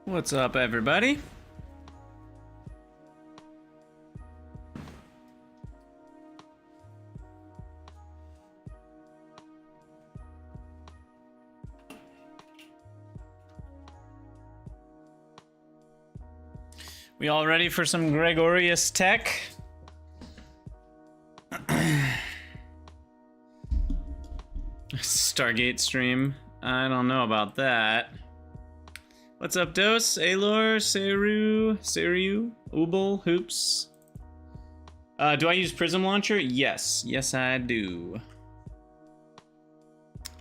What's up, everybody? We all ready for some Gregorious tech? Stargate stream. I don't know about that. What's up, Dos, Alor, Seru, Ubel, Hoops? Do I use Prism Launcher? Yes. Yes, I do.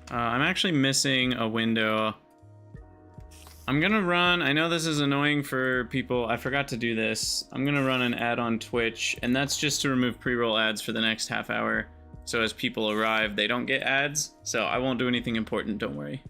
I'm actually missing a window. I'm gonna run, I know this is annoying for people, I forgot to do this. I'm gonna run an ad on Twitch, and that's just to remove pre-roll ads for the next half hour. So as people arrive, they don't get ads. So I won't do anything important, don't worry.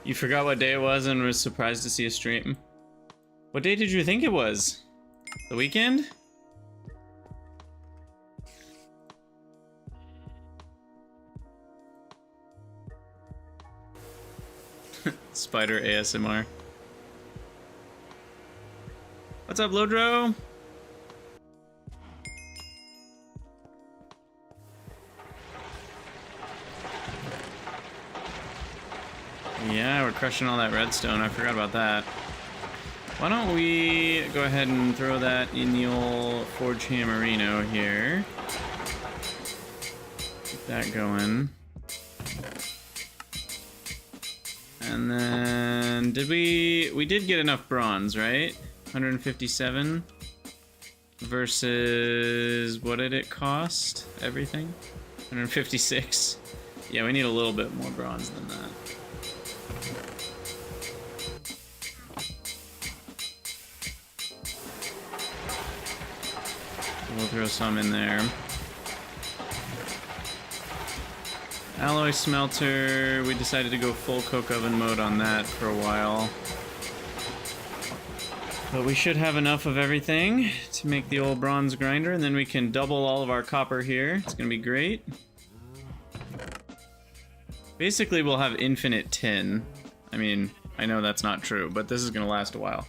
You forgot what day it was and was surprised to see a stream? What day did you think it was? The weekend? Spider ASMR. What's up, Lodro? Yeah, we're crushing all that redstone. I forgot about that. Why don't we go ahead and throw that in the old Forge Hammerino here. Keep that going. And then, we did get enough bronze, right? 157 versus, what did it cost? Everything? 156. Yeah, we need a little bit more bronze than that. We'll throw some in there. Alloy smelter, we decided to go full coke oven mode on that for a while. But we should have enough of everything to make the old bronze grinder, and then we can double all of our copper here. It's gonna be great. Basically, we'll have infinite tin. I mean, I know that's not true, but this is gonna last a while.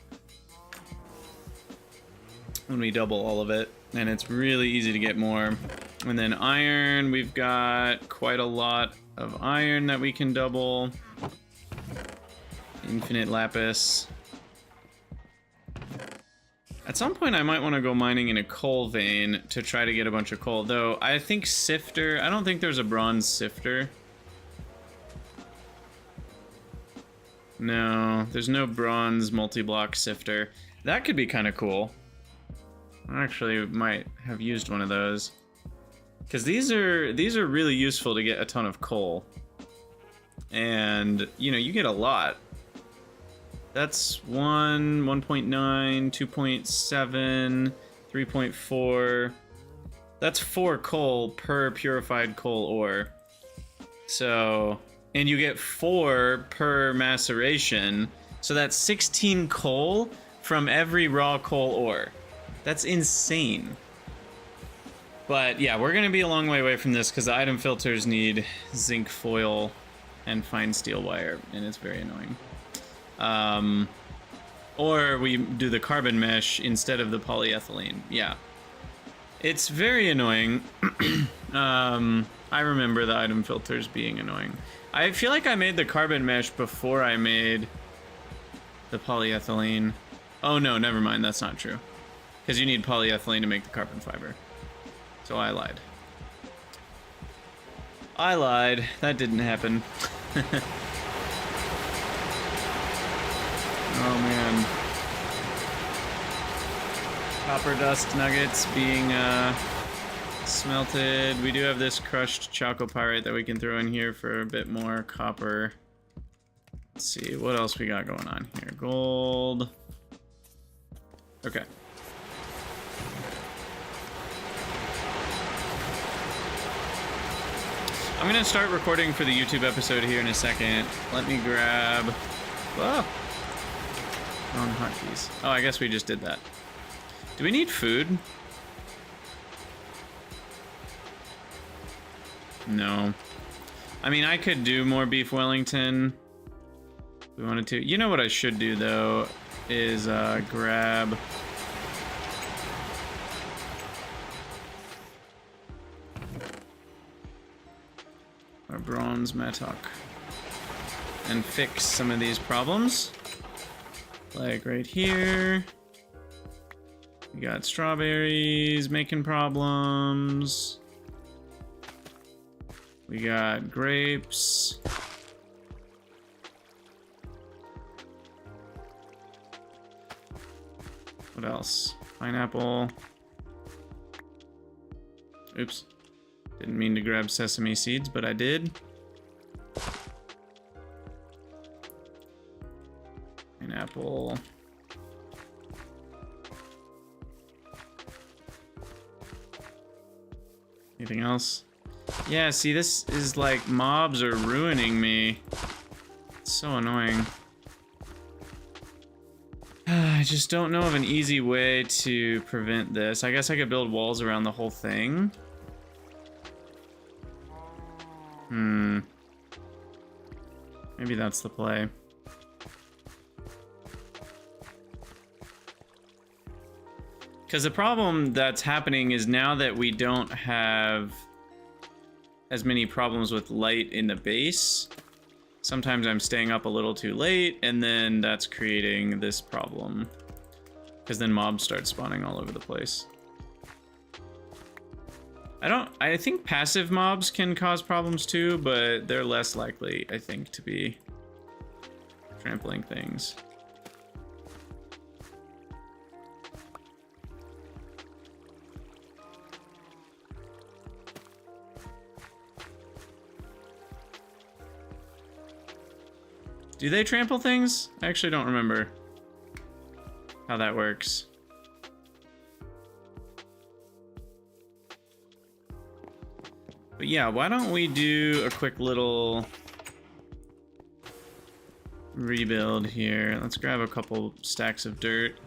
When we double all of it. And it's really easy to get more. And then iron, we've got quite a lot of iron that we can double. Infinite lapis. At some point I might want to go mining in a coal vein to try to get a bunch of coal. Though, I think sifter, I don't think there's a bronze sifter. No, there's no bronze multi-block sifter. That could be kind of cool. I actually might have used one of those. Because these are really useful to get a ton of coal. And, you know, you get a lot. That's 1, 1.9, 2.7, 3.4. That's 4 coal per purified coal ore. So, and you get 4 per maceration. So that's 16 coal from every raw coal ore. That's insane. But yeah, we're gonna be a long way away from this because the item filters need zinc foil and fine steel wire, and it's very annoying. Or we do the carbon mesh instead of the polyethylene. Yeah. It's very annoying. I remember the item filters being annoying. I feel like I made the carbon mesh before I made the polyethylene. Oh no, never mind, that's not true. Because you need polyethylene to make the carbon fiber. So I lied. I lied. That didn't happen. Oh man. Copper dust nuggets being smelted. We do have this crushed chalcopyrite that we can throw in here for a bit more copper. Let's see, what else we got going on here? Gold. Okay. I'm gonna start recording for the YouTube episode here in a second. Let me grab... Whoa! Wrong hotkeys. Oh, I guess we just did that. Do we need food? No. I mean, I could do more beef Wellington if we wanted to. You know what I should do, though, is grab... our bronze mattock and fix some of these problems. Like right here. We got strawberries making problems. We got grapes. What else? Pineapple. Oops. Didn't mean to grab sesame seeds, but I did. Pineapple. Anything else? Yeah, see, this is like mobs are ruining me. It's so annoying. I just don't know of an easy way to prevent this. I guess I could build walls around the whole thing. Maybe that's the play. Because the problem that's happening is now that we don't have as many problems with light in the base, sometimes I'm staying up a little too late, and then that's creating this problem. Because then mobs start spawning all over the place. I think passive mobs can cause problems too, but they're less likely, I think, to be trampling things. Do they trample things? I actually don't remember how that works. But yeah, why don't we do a quick little rebuild here. Let's grab a couple stacks of dirt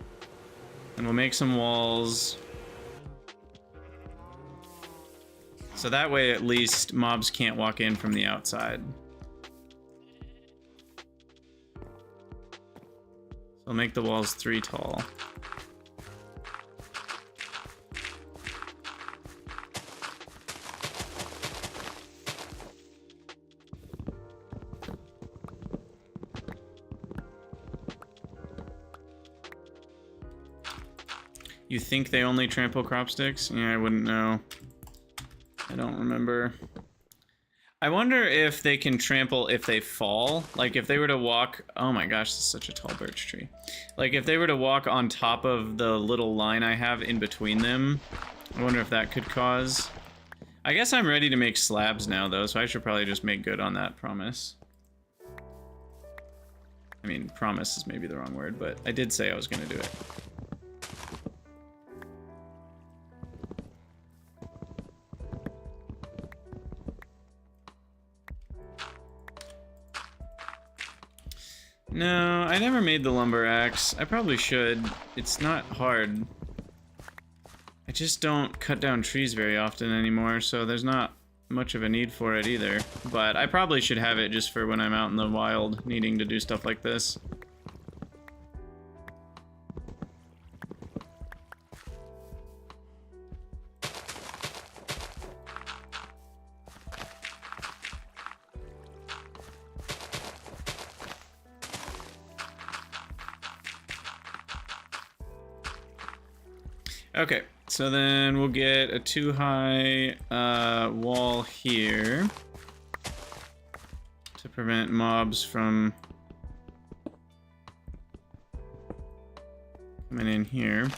and we'll make some walls. So that way at least mobs can't walk in from the outside. So I'll make the walls 3 tall. You think they only trample crop sticks? Yeah, I wouldn't know. I don't remember. I wonder if they can trample if they fall. Like if they were to walk... Oh my gosh, this is such a tall birch tree. Like if they were to walk on top of the little line I have in between them, I wonder if that could cause... I guess I'm ready to make slabs now though, so I should probably just make good on that promise. I mean, promise is maybe the wrong word, but I did say I was gonna do it. No, I never made the lumber axe. I probably should. It's not hard. I just don't cut down trees very often anymore, so there's not much of a need for it either. But I probably should have it just for when I'm out in the wild needing to do stuff like this. Okay, so then we'll get a 2-high wall here to prevent mobs from coming in here.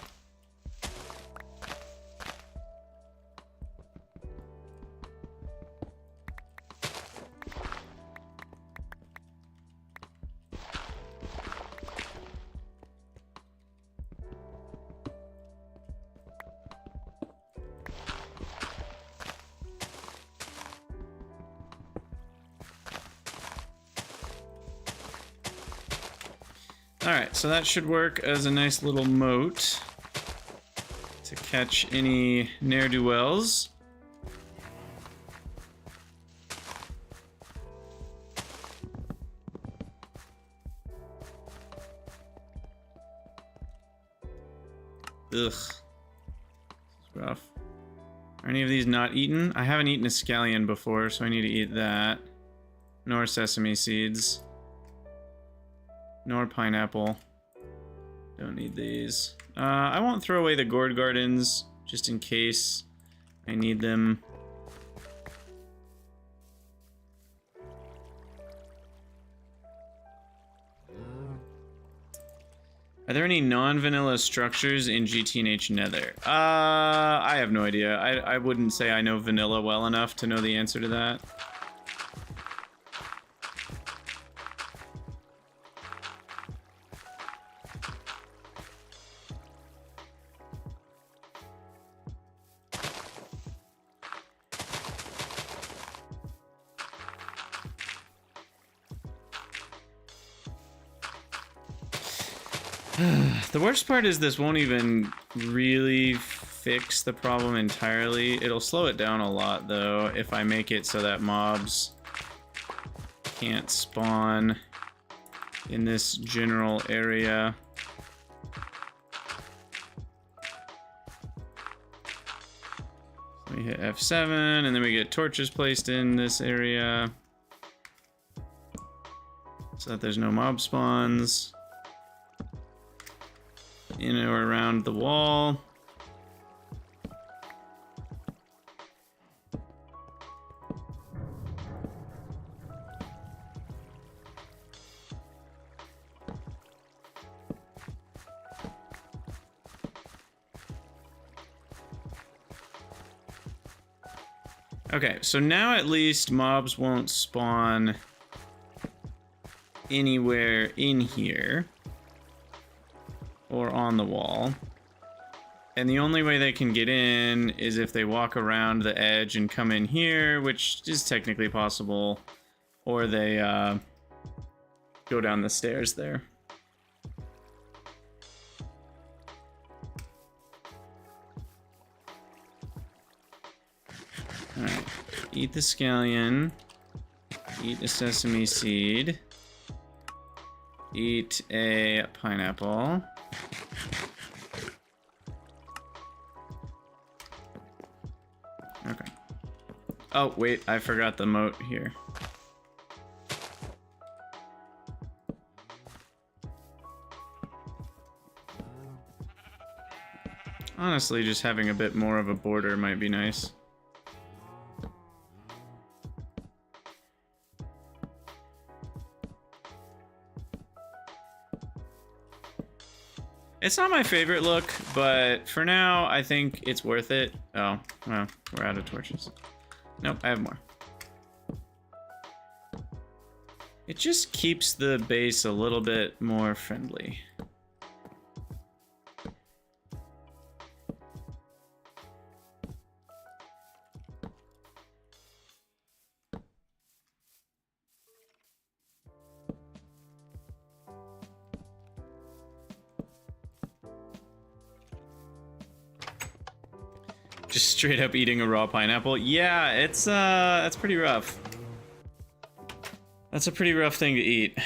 Alright, so that should work as a nice little moat to catch any ne'er-do-wells. Ugh. This is rough. Are any of these not eaten? I haven't eaten a scallion before, so I need to eat that. Nor sesame seeds. Nor pineapple. Don't need these. I won't throw away the gourd gardens, just in case I need them. Are there any non-vanilla structures in GTNH Nether? I have no idea. I wouldn't say I know vanilla well enough to know the answer to that. The worst part is this won't even really fix the problem entirely. It'll slow it down a lot, though, if I make it so that mobs can't spawn in this general area. We hit F7, and then we get torches placed in this area so that there's no mob spawns in or around the wall. Okay, so now at least mobs won't spawn anywhere in here or on the wall. And the only way they can get in is if they walk around the edge and come in here, which is technically possible, or they go down the stairs there. Alright, eat the scallion, eat a sesame seed, eat a pineapple. Okay. Oh, wait, I forgot the moat here. Honestly, just having a bit more of a border might be nice. It's not my favorite look, but for now, I think it's worth it. Oh, well, we're out of torches. Nope, I have more. It just keeps the base a little bit more friendly. Just straight up eating a raw pineapple. Yeah, that's pretty rough. That's a pretty rough thing to eat.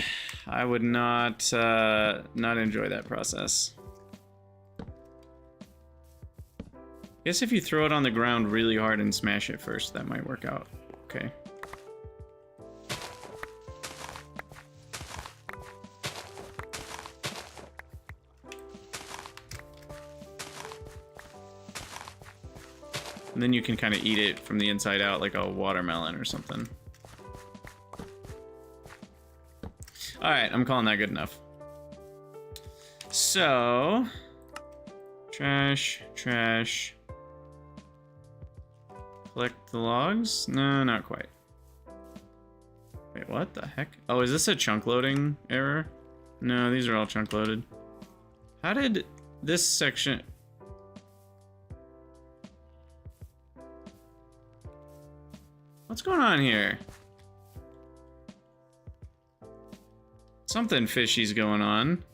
I would not enjoy that process. I guess if you throw it on the ground really hard and smash it first, that might work out. Okay. And then you can kind of eat it from the inside out like a watermelon or something. Alright, I'm calling that good enough. So... Trash, trash. Collect the logs? No, not quite. Wait, what the heck? Oh, is this a chunk loading error? No, these are all chunk loaded. How did this section... What's going on here? Something fishy's going on.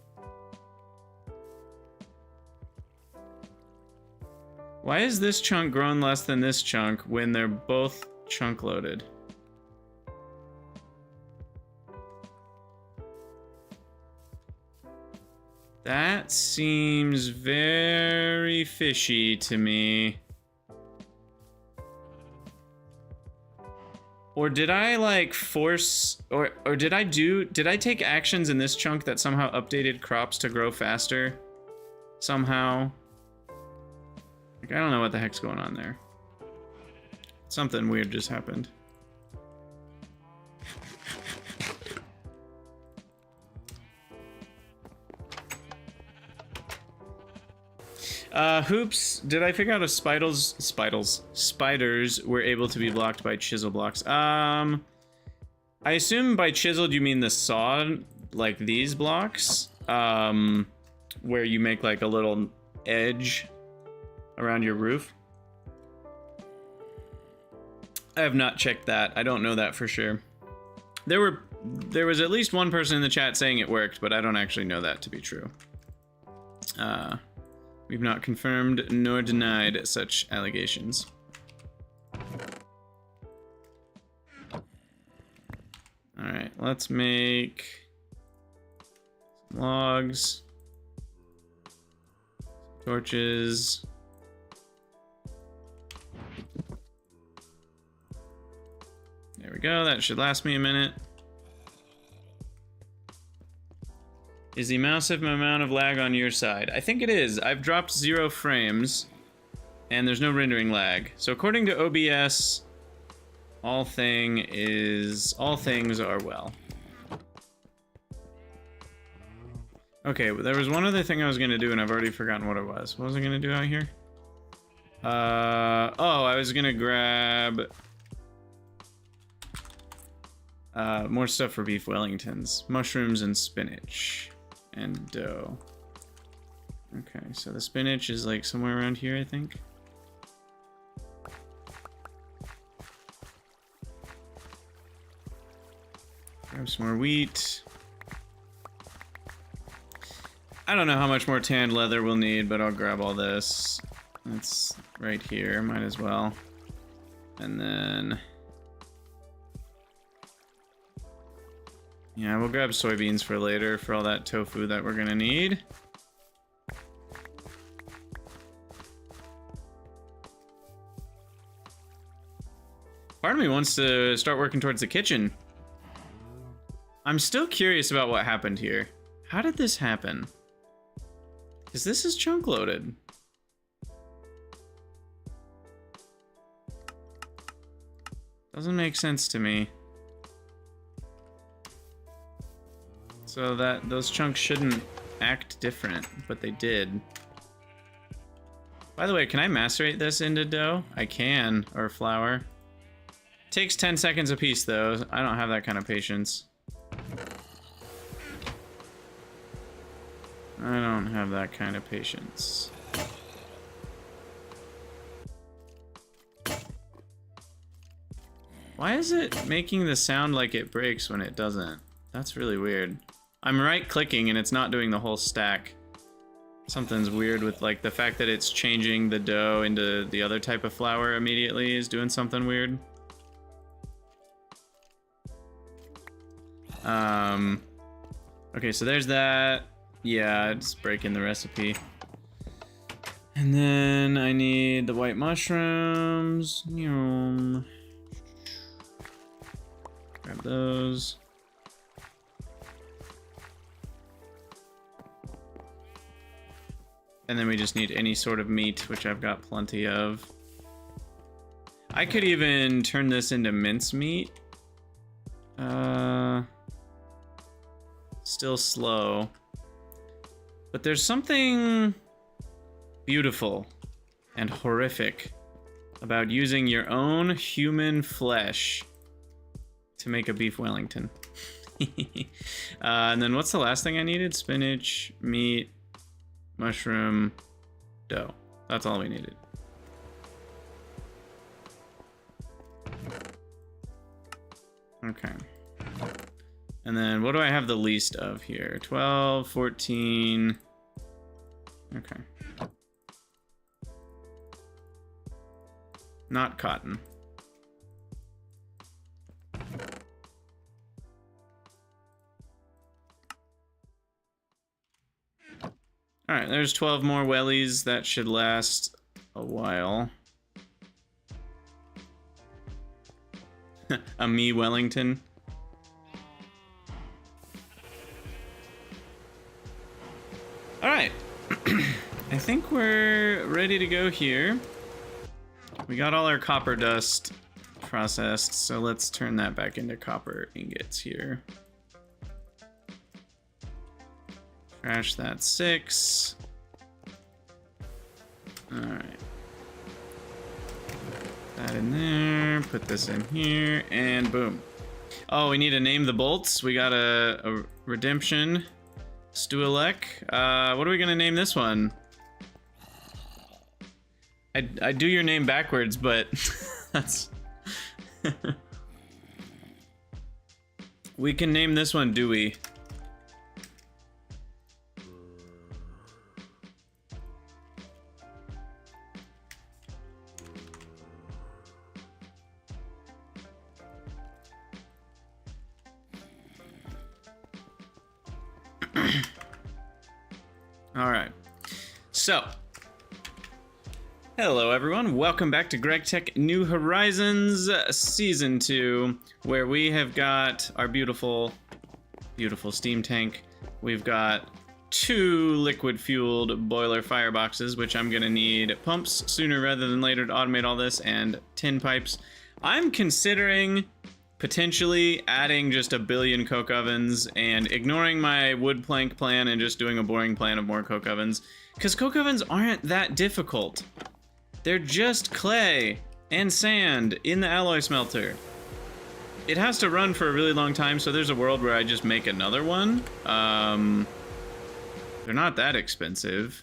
Why is this chunk growing less than this chunk when they're both chunk loaded? That seems very fishy to me. Or did I like force, or did I take actions in this chunk that somehow updated crops to grow faster? Somehow? Like, I don't know what the heck's going on there. Something weird just happened. Hoops, did I figure out if spiders were able to be blocked by chisel blocks? I assume by chiseled you mean the saw, like these blocks, where you make like a little edge around your roof. I have not checked that. I don't know that for sure. There was at least one person in the chat saying it worked, but I don't actually know that to be true. We've not confirmed nor denied such allegations. Alright, let's make some logs, torches. There we go, that should last me a minute. Is the massive amount of lag on your side? I think it is. I've dropped 0 frames, and there's no rendering lag. So according to OBS, all things are well. Okay, well, there was one other thing I was gonna do, and I've already forgotten what it was. What was I gonna do out here? Oh, I was gonna grab more stuff for beef Wellingtons, mushrooms and spinach. And dough. Okay, so the spinach is like somewhere around here, I think. Grab some more wheat. I don't know how much more tanned leather we'll need, but I'll grab all this. It's right here, might as well. And then... yeah, we'll grab soybeans for later for all that tofu that we're gonna need. Part of me wants to start working towards the kitchen. I'm still curious about what happened here. How did this happen? Because this is chunk loaded. Doesn't make sense to me. So those chunks shouldn't act different, but they did. By the way, can I macerate this into dough? I can, or flour. Takes 10 seconds a piece though. I don't have that kind of patience. I don't have that kind of patience. Why is it making the sound like it breaks when it doesn't? That's really weird. I'm right-clicking and it's not doing the whole stack. Something's weird with like the fact that it's changing the dough into the other type of flour immediately is doing something weird. Okay, so there's that. Yeah, it's breaking the recipe. And then I need the white mushrooms. Grab those. And then we just need any sort of meat, which I've got plenty of. I could even turn this into mincemeat. Still slow. But there's something beautiful and horrific about using your own human flesh to make a beef Wellington. And then what's the last thing I needed? Spinach, meat, mushroom, dough. That's all we needed. Okay. And then what do I have the least of here? 12, 14. Okay. Not cotton. Alright, there's 12 more wellies. That should last a while. A me Wellington. Alright. I think we're ready to go here. We got all our copper dust processed, so let's turn that back into copper ingots here. Trash that 6. Alright. That in there, put this in here, and boom. Oh, we need to name the bolts. We got a redemption. Stuelek. What are we gonna name this one? I do your name backwards, but that's... We can name this one Dewey. All right, so hello everyone, welcome back to Gregtech New Horizons Season 2, where we have got our beautiful steam tank. We've got 2 liquid-fueled boiler fireboxes, which I'm gonna need pumps sooner rather than later to automate all this, and tin pipes. I'm considering potentially adding just a billion coke ovens and ignoring my wood plank plan and just doing a boring plan of more coke ovens, because coke ovens aren't that difficult. They're just clay and sand in the alloy smelter. It has to run for a really long time, so there's a world where I just make another one. They're not that expensive.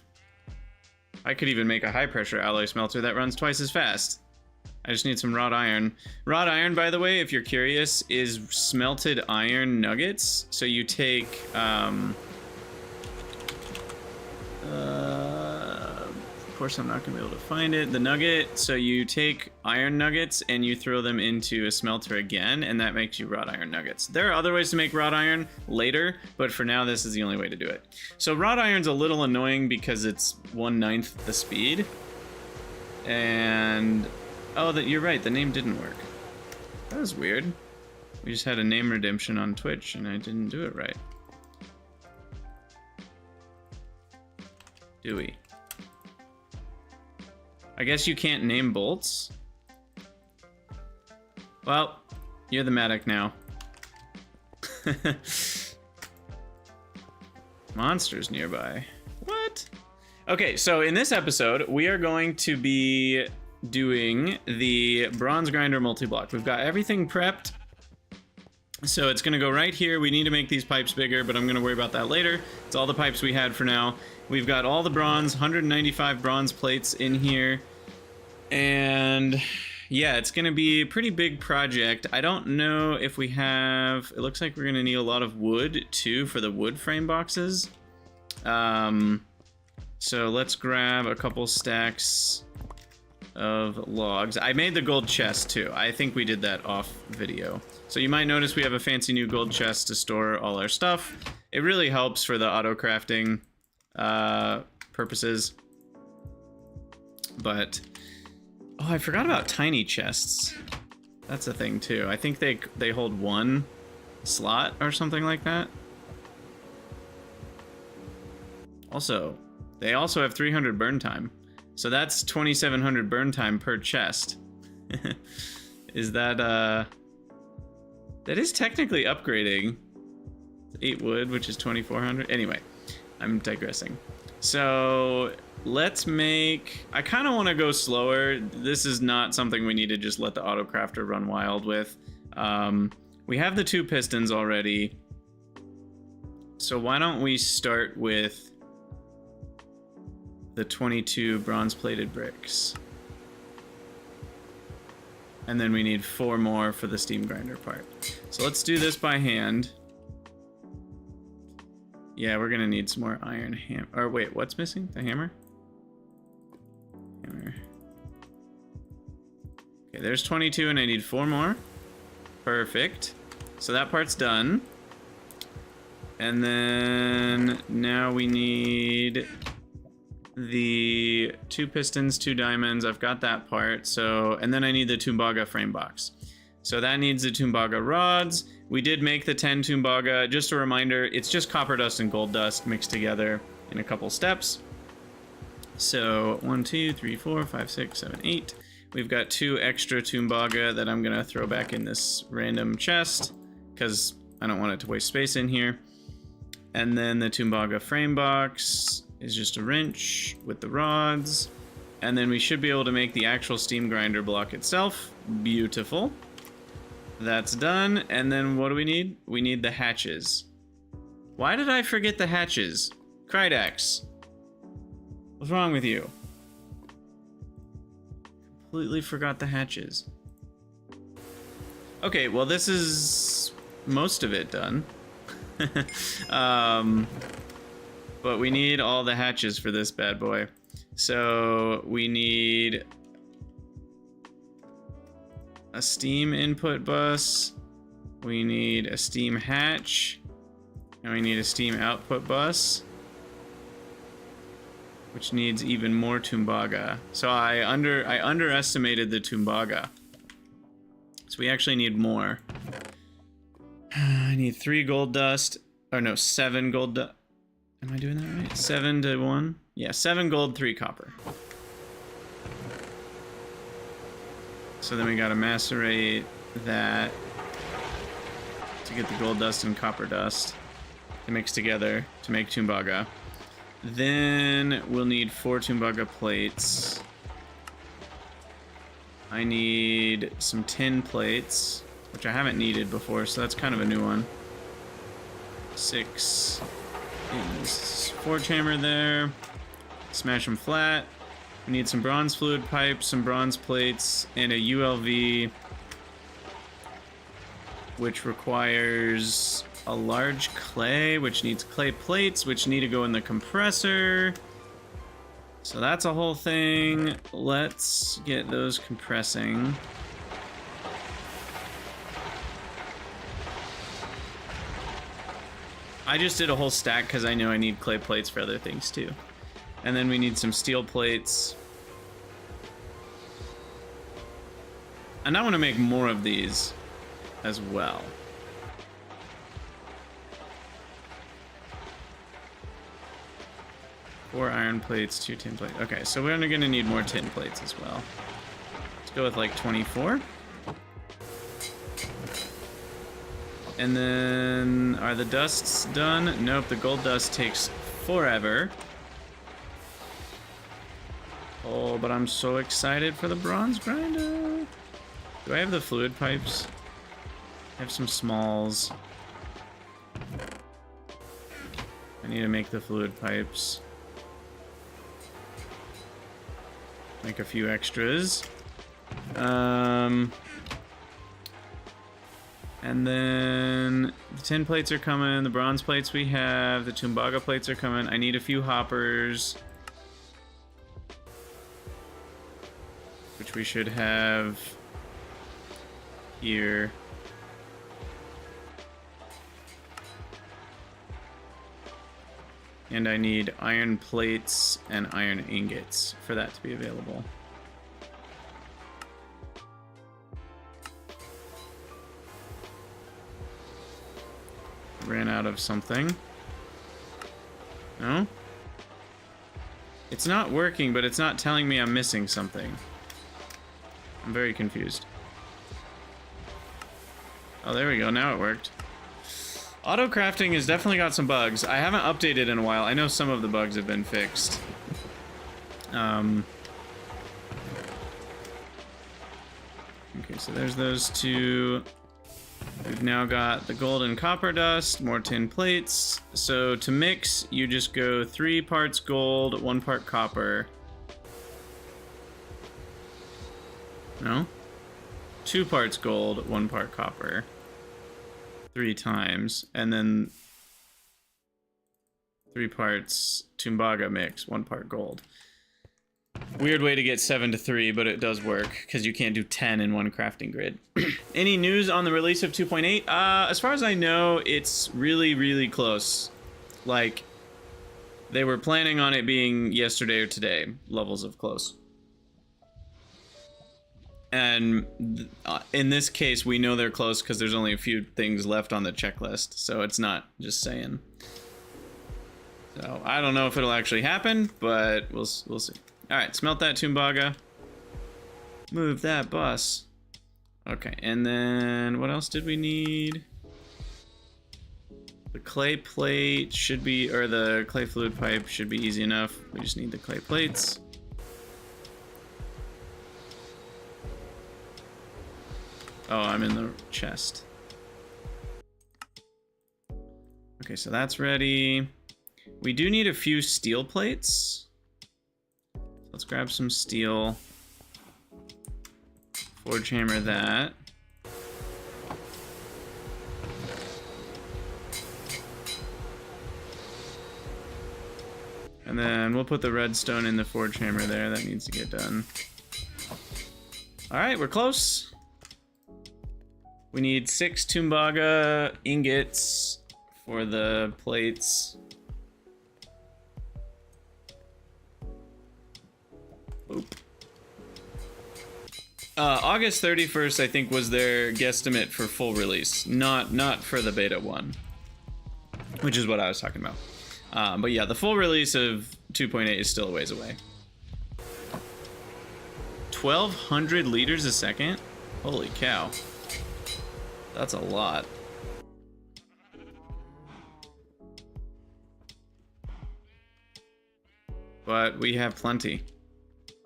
I could even make a high pressure alloy smelter that runs twice as fast. I just need some wrought iron. Wrought iron, by the way, if you're curious, is smelted iron nuggets. So you take, of course I'm not gonna be able to find it, the nugget. So you take iron nuggets and you throw them into a smelter again, and that makes you wrought iron nuggets. There are other ways to make wrought iron later, but for now this is the only way to do it. So wrought iron's a little annoying because it's 1/9 the speed. And oh, you're right, the name didn't work. That was weird. We just had a name redemption on Twitch and I didn't do it right. Dewey. I guess you can't name bolts. Well, you're the medic now. Monsters nearby. What? Okay, so in this episode, we are going to be doing the bronze grinder multi-block. We've got everything prepped, so it's gonna go right here. We need to make these pipes bigger, but I'm gonna worry about that later. It's all the pipes we had for now. We've got all the bronze, 195 bronze plates in here, and yeah, it's gonna be a pretty big project. I don't know if we have, it looks like we're gonna need a lot of wood too for the wood frame boxes. So let's grab a couple stacks of logs. I made the gold chest too. I think we did that off video. So you might notice we have a fancy new gold chest to store all our stuff. It really helps for the auto crafting purposes. But oh, I forgot about tiny chests. That's a thing too. I think they hold 1 slot or something like that. Also, they also have 300 burn time. So that's 2,700 burn time per chest. Is that, that is technically upgrading. 8 wood, which is 2,400. Anyway, I'm digressing. So let's make, I kind of want to go slower. This is not something we need to just let the auto crafter run wild with. We have the 2 pistons already. So why don't we start with the 22 bronze plated bricks. And then we need 4 more for the steam grinder part. So let's do this by hand. Yeah, we're gonna need some more iron hammer. Or wait, what's missing? The hammer? Hammer. there's 22 and I need 4 more. Perfect. So that part's done. And then now we need the 2 pistons, 2 diamonds. I've got that part. So, and then I need the Tumbaga frame box. So that needs the Tumbaga rods. We did make the 10 Tumbaga. Just a reminder, it's just copper dust and gold dust mixed together in a couple steps. So 1, 2, 3, 4, 5, 6, 7, 8. We've got 2 extra Tumbaga that I'm gonna throw back in this random chest because I don't want it to waste space in here. And then the Tumbaga frame box is just a wrench with the rods. And then we should be able to make the actual steam grinder block itself. Beautiful. That's done. And then what do we need? We need the hatches. Why did I forget the hatches? Krydax. What's wrong with you? Completely forgot the hatches. Okay, well this is most of it done. But we need all the hatches for this bad boy. So we need a steam input bus, we need a steam hatch, and we need a steam output bus, which needs even more Tumbaga. So I underestimated the Tumbaga. So we actually need more. I need 3 gold dust, or no, 7 gold dust. Am I doing that right? 7 to 1? Yeah, 7 gold, 3 copper. So then we gotta macerate that to get the gold dust and copper dust to mix together to make Tumbaga. Then we'll need 4 Tumbaga plates. I need some tin plates, which I haven't needed before, so that's kind of a new one. 6 forge hammer there. Smash them flat. We need some bronze fluid pipes, some bronze plates, and a ULV, which requires a large clay, which needs clay plates, which need to go in the compressor. So that's a whole thing. Let's get those compressing. I just did a whole stack because I know I need clay plates for other things too. And then we need some steel plates. And I want to make more of these as well. Four iron plates, 2 tin plates. Okay, so we're only going to need more tin plates as well. Let's go with like 24. And then, are the dusts done? Nope, the gold dust takes forever. Oh, but I'm so excited for the bronze grinder. Do I have the fluid pipes? I have some smalls. I need to make the fluid pipes. Make a few extras. And then the tin plates are coming, the bronze plates we have, the Tumbaga plates are coming. I need a few hoppers, which we should have here. And I need iron plates and iron ingots for that to be available. Ran out of something. No? It's not working, but it's not telling me I'm missing something. I'm very confused. Oh, there we go. Now it worked. Auto crafting has definitely got some bugs. I haven't updated in a while. I know some of the bugs have been fixed. Okay, so there's those 2. We've now got the gold and copper dust, more tin plates. So to mix, you just go 3 parts gold, 1 part copper. No? 2 parts gold, 1 part copper. 3 times. And then 3 parts Tumbaga mix, 1 part gold. Weird way to get 7 to 3, but it does work because you can't do 10 in one crafting grid. Any news on the release of 2.8? As far as I know, it's really, really close. Like, they were planning on it being yesterday or today, levels of close. And in this case, we know they're close because there's only a few things left on the checklist, so it's not just saying. So I don't know if it'll actually happen, but we'll see. All right, smelt that Tumbaga. Move that bus. Okay, and then what else did we need? The clay plate should be, or the clay fluid pipe should be easy enough. We just need the clay plates. Oh, I'm in the chest. Okay, so that's ready. We do need a few steel plates. Let's grab some steel. Forge hammer that. And then we'll put the redstone in the forge hammer there. That needs to get done. All right, we're close. We need 6 Tumbaga ingots for the plates. Oop. August 31st, I think, was their guesstimate for full release, not for the beta one, which is what I was talking about. But yeah, the full release of 2.8 is still a ways away. 1,200 liters a second? Holy cow. That's a lot. But we have plenty.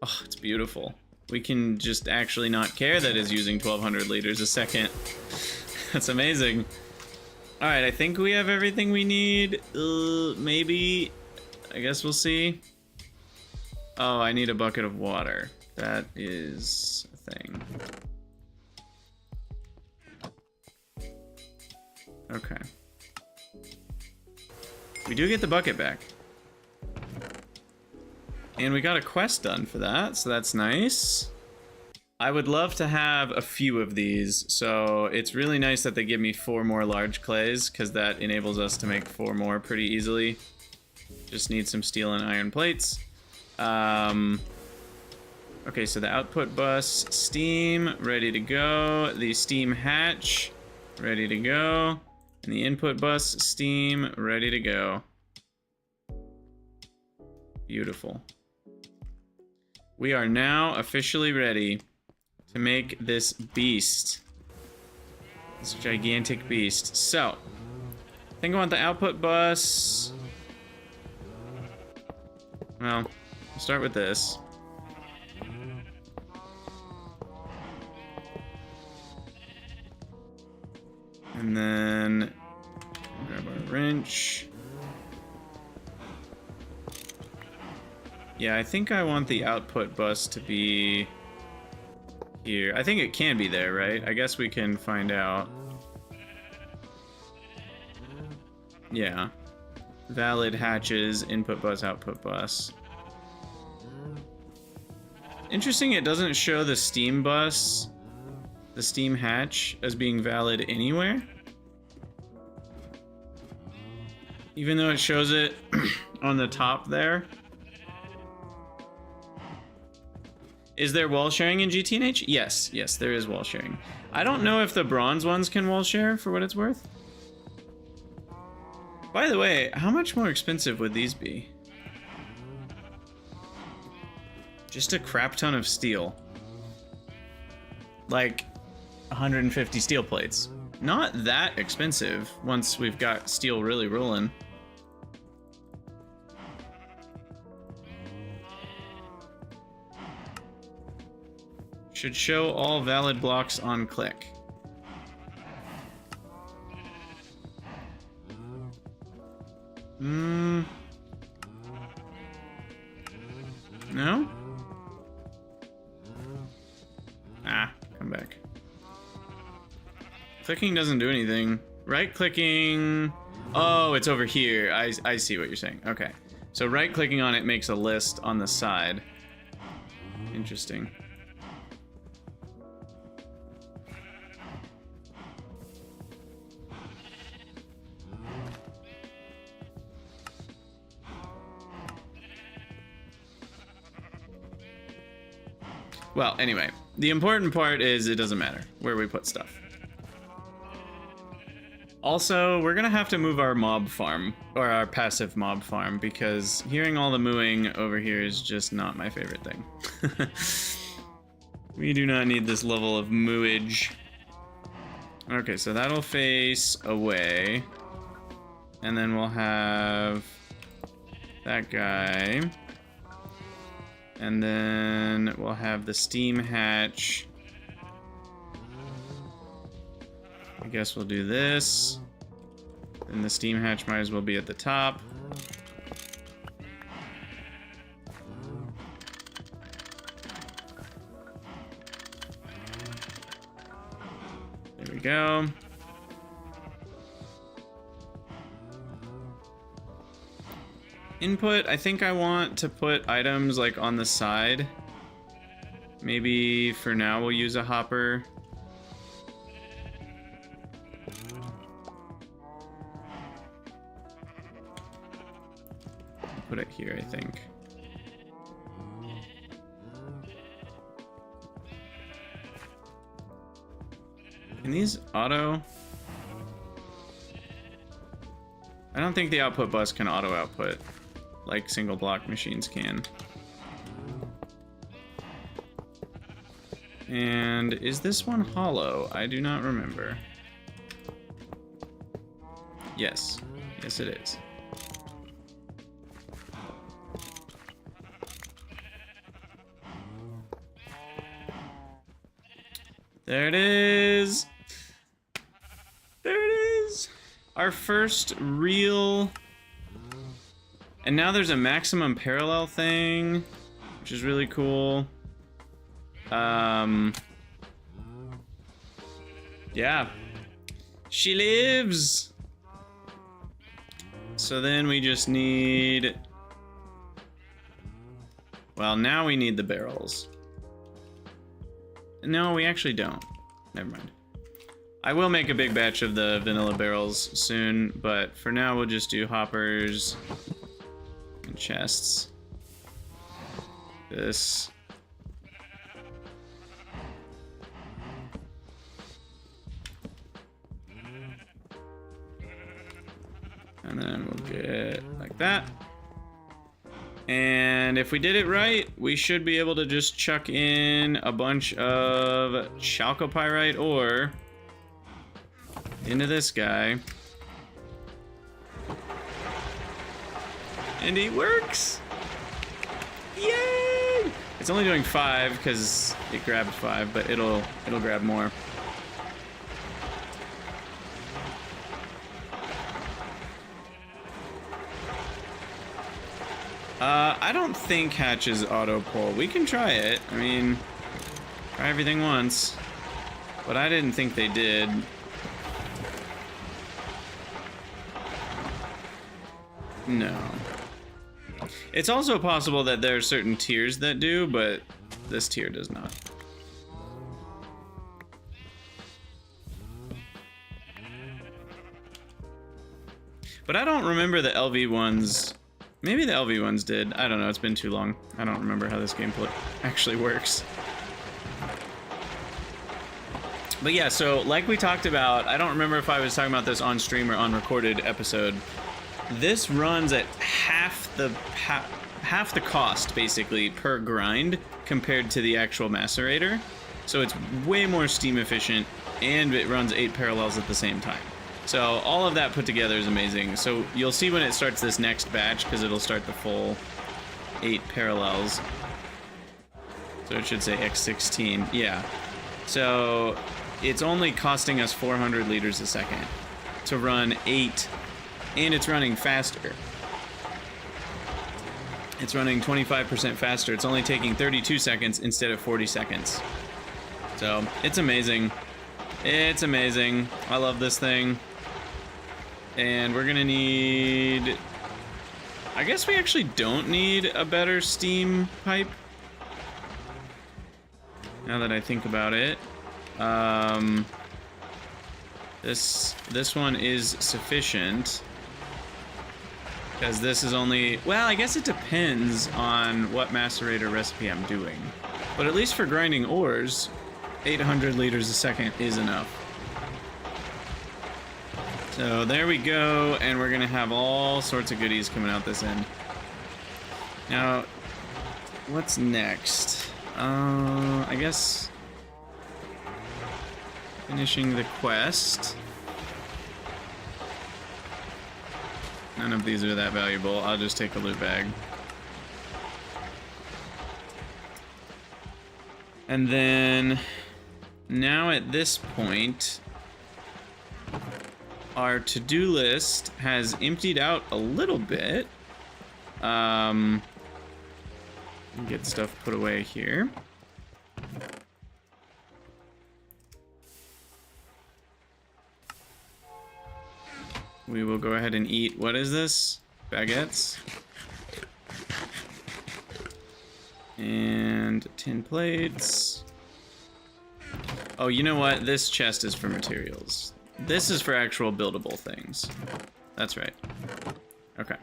Oh, it's beautiful. We can just actually not care that it's using 1,200 liters a second. That's amazing. All right, I think we have everything we need. Maybe. I guess we'll see. Oh, I need a bucket of water. That is a thing. Okay. We do get the bucket back. And we got a quest done for that, so that's nice. I would love to have a few of these, so it's really nice that they give me 4 more large clays, because that enables us to make 4 more pretty easily. Just need some steel and iron plates. Okay, so the output bus, steam, ready to go. The steam hatch, ready to go. And the input bus, steam, ready to go. Beautiful. We are now officially ready to make this beast. This gigantic beast. So, I think I want the output bus. Well, we'll start with this. And then grab our wrench. Yeah, I think I want the output bus to be here. I think it can be there, right? I guess we can find out. Yeah. Valid hatches, input bus, output bus. Interesting, it doesn't show the steam bus, the steam hatch, as being valid anywhere. Even though it shows it on the top there. Is there wall sharing in GTNH? Yes, yes, there is wall sharing. I don't know if the bronze ones can wall share, for what it's worth. By the way, how much more expensive would these be? Just a crap ton of steel. Like 150 steel plates. Not that expensive once we've got steel really rolling. Should show all valid blocks on click. No? Ah, come back. Clicking doesn't do anything. Right clicking. Oh, it's over here. I see what you're saying. Okay. So right clicking on it makes a list on the side. Interesting. Well, anyway, the important part is it doesn't matter where we put stuff. Also, we're gonna have to move our mob farm, or our passive mob farm, because hearing all the mooing over here is just not my favorite thing. We do not need this level of mooage. Okay, so that'll face away. And then we'll have that guy. And then we'll have the steam hatch. I guess we'll do this. And the steam hatch might as well be at the top. There we go. Input, I think I want to put items like on the side. Maybe for now we'll use a hopper. Put it here, I think. Can these auto? I don't think the output bus can auto output like single block machines can. And is this one hollow? I do not remember. Yes. Yes, it is. There it is. There it is. Our first real... And now there's a maximum parallel thing, which is really cool. Yeah. She lives! So then we just need... Well, now we need the barrels. No, we actually don't. Never mind. I will make a big batch of the vanilla barrels soon, but for now we'll just do hoppers and chests. This. And then we'll get like that. And if we did it right, we should be able to just chuck in a bunch of chalcopyrite ore into this guy. And it works! Yay! It's only doing 5 because it grabbed 5, but it'll grab more. I don't think hatches auto pull. We can try it. I mean, try everything once. But I didn't think they did. No. It's also possible that there are certain tiers that do, but this tier does not. But I don't remember the LV ones. Maybe the LV ones did. I don't know. It's been too long. I don't remember how this gameplay actually works. But yeah, so like we talked about, I don't remember if I was talking about this on stream or on recorded episode. This runs at half the cost, basically, per grind compared to the actual macerator. So it's way more steam efficient, and it runs 8 parallels at the same time. So all of that put together is amazing. So you'll see when it starts this next batch, because it'll start the full 8 parallels. So it should say X16, yeah. So it's only costing us 400 liters a second to run 8, and it's running faster. It's running 25% faster. It's only taking 32 seconds instead of 40 seconds. So it's amazing. It's amazing. I love this thing. And we're gonna need... I guess we actually don't need a better steam pipe. Now that I think about it. This one is sufficient. Because this is only... Well, I guess it depends on what macerator recipe I'm doing. But at least for grinding ores, 800 liters a second is enough. So there we go, and we're gonna have all sorts of goodies coming out this end. Now, what's next? I guess finishing the quest. None of these are that valuable. I'll just take a loot bag. And then now at this point, our to-do list has emptied out a little bit. Get stuff put away here. We will go ahead and eat, what is this? Baguettes. And tin plates. Oh, you know what? This chest is for materials. This is for actual buildable things. That's right. Okay.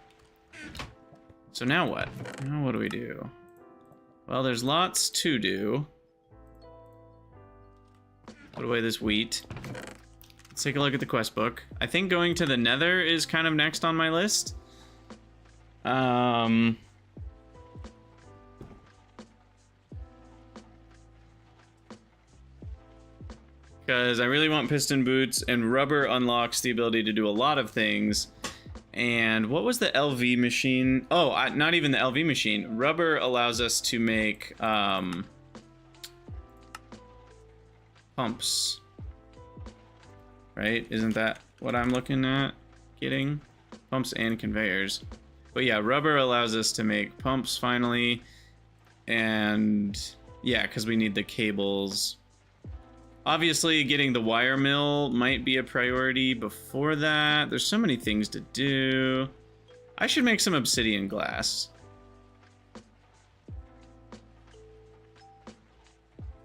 So now what? Now what do we do? Well, there's lots to do. Put away this wheat. Let's take a look at the quest book. I think going to the Nether is kind of next on my list. Because I really want piston boots, and rubber unlocks the ability to do a lot of things. And what was the LV machine? Oh, not even the LV machine. Rubber allows us to make pumps. Right? Isn't that what I'm looking at getting? Pumps and conveyors. But yeah, rubber allows us to make pumps finally. And yeah, because we need the cables. Obviously, getting the wire mill might be a priority before that. There's so many things to do. I should make some obsidian glass.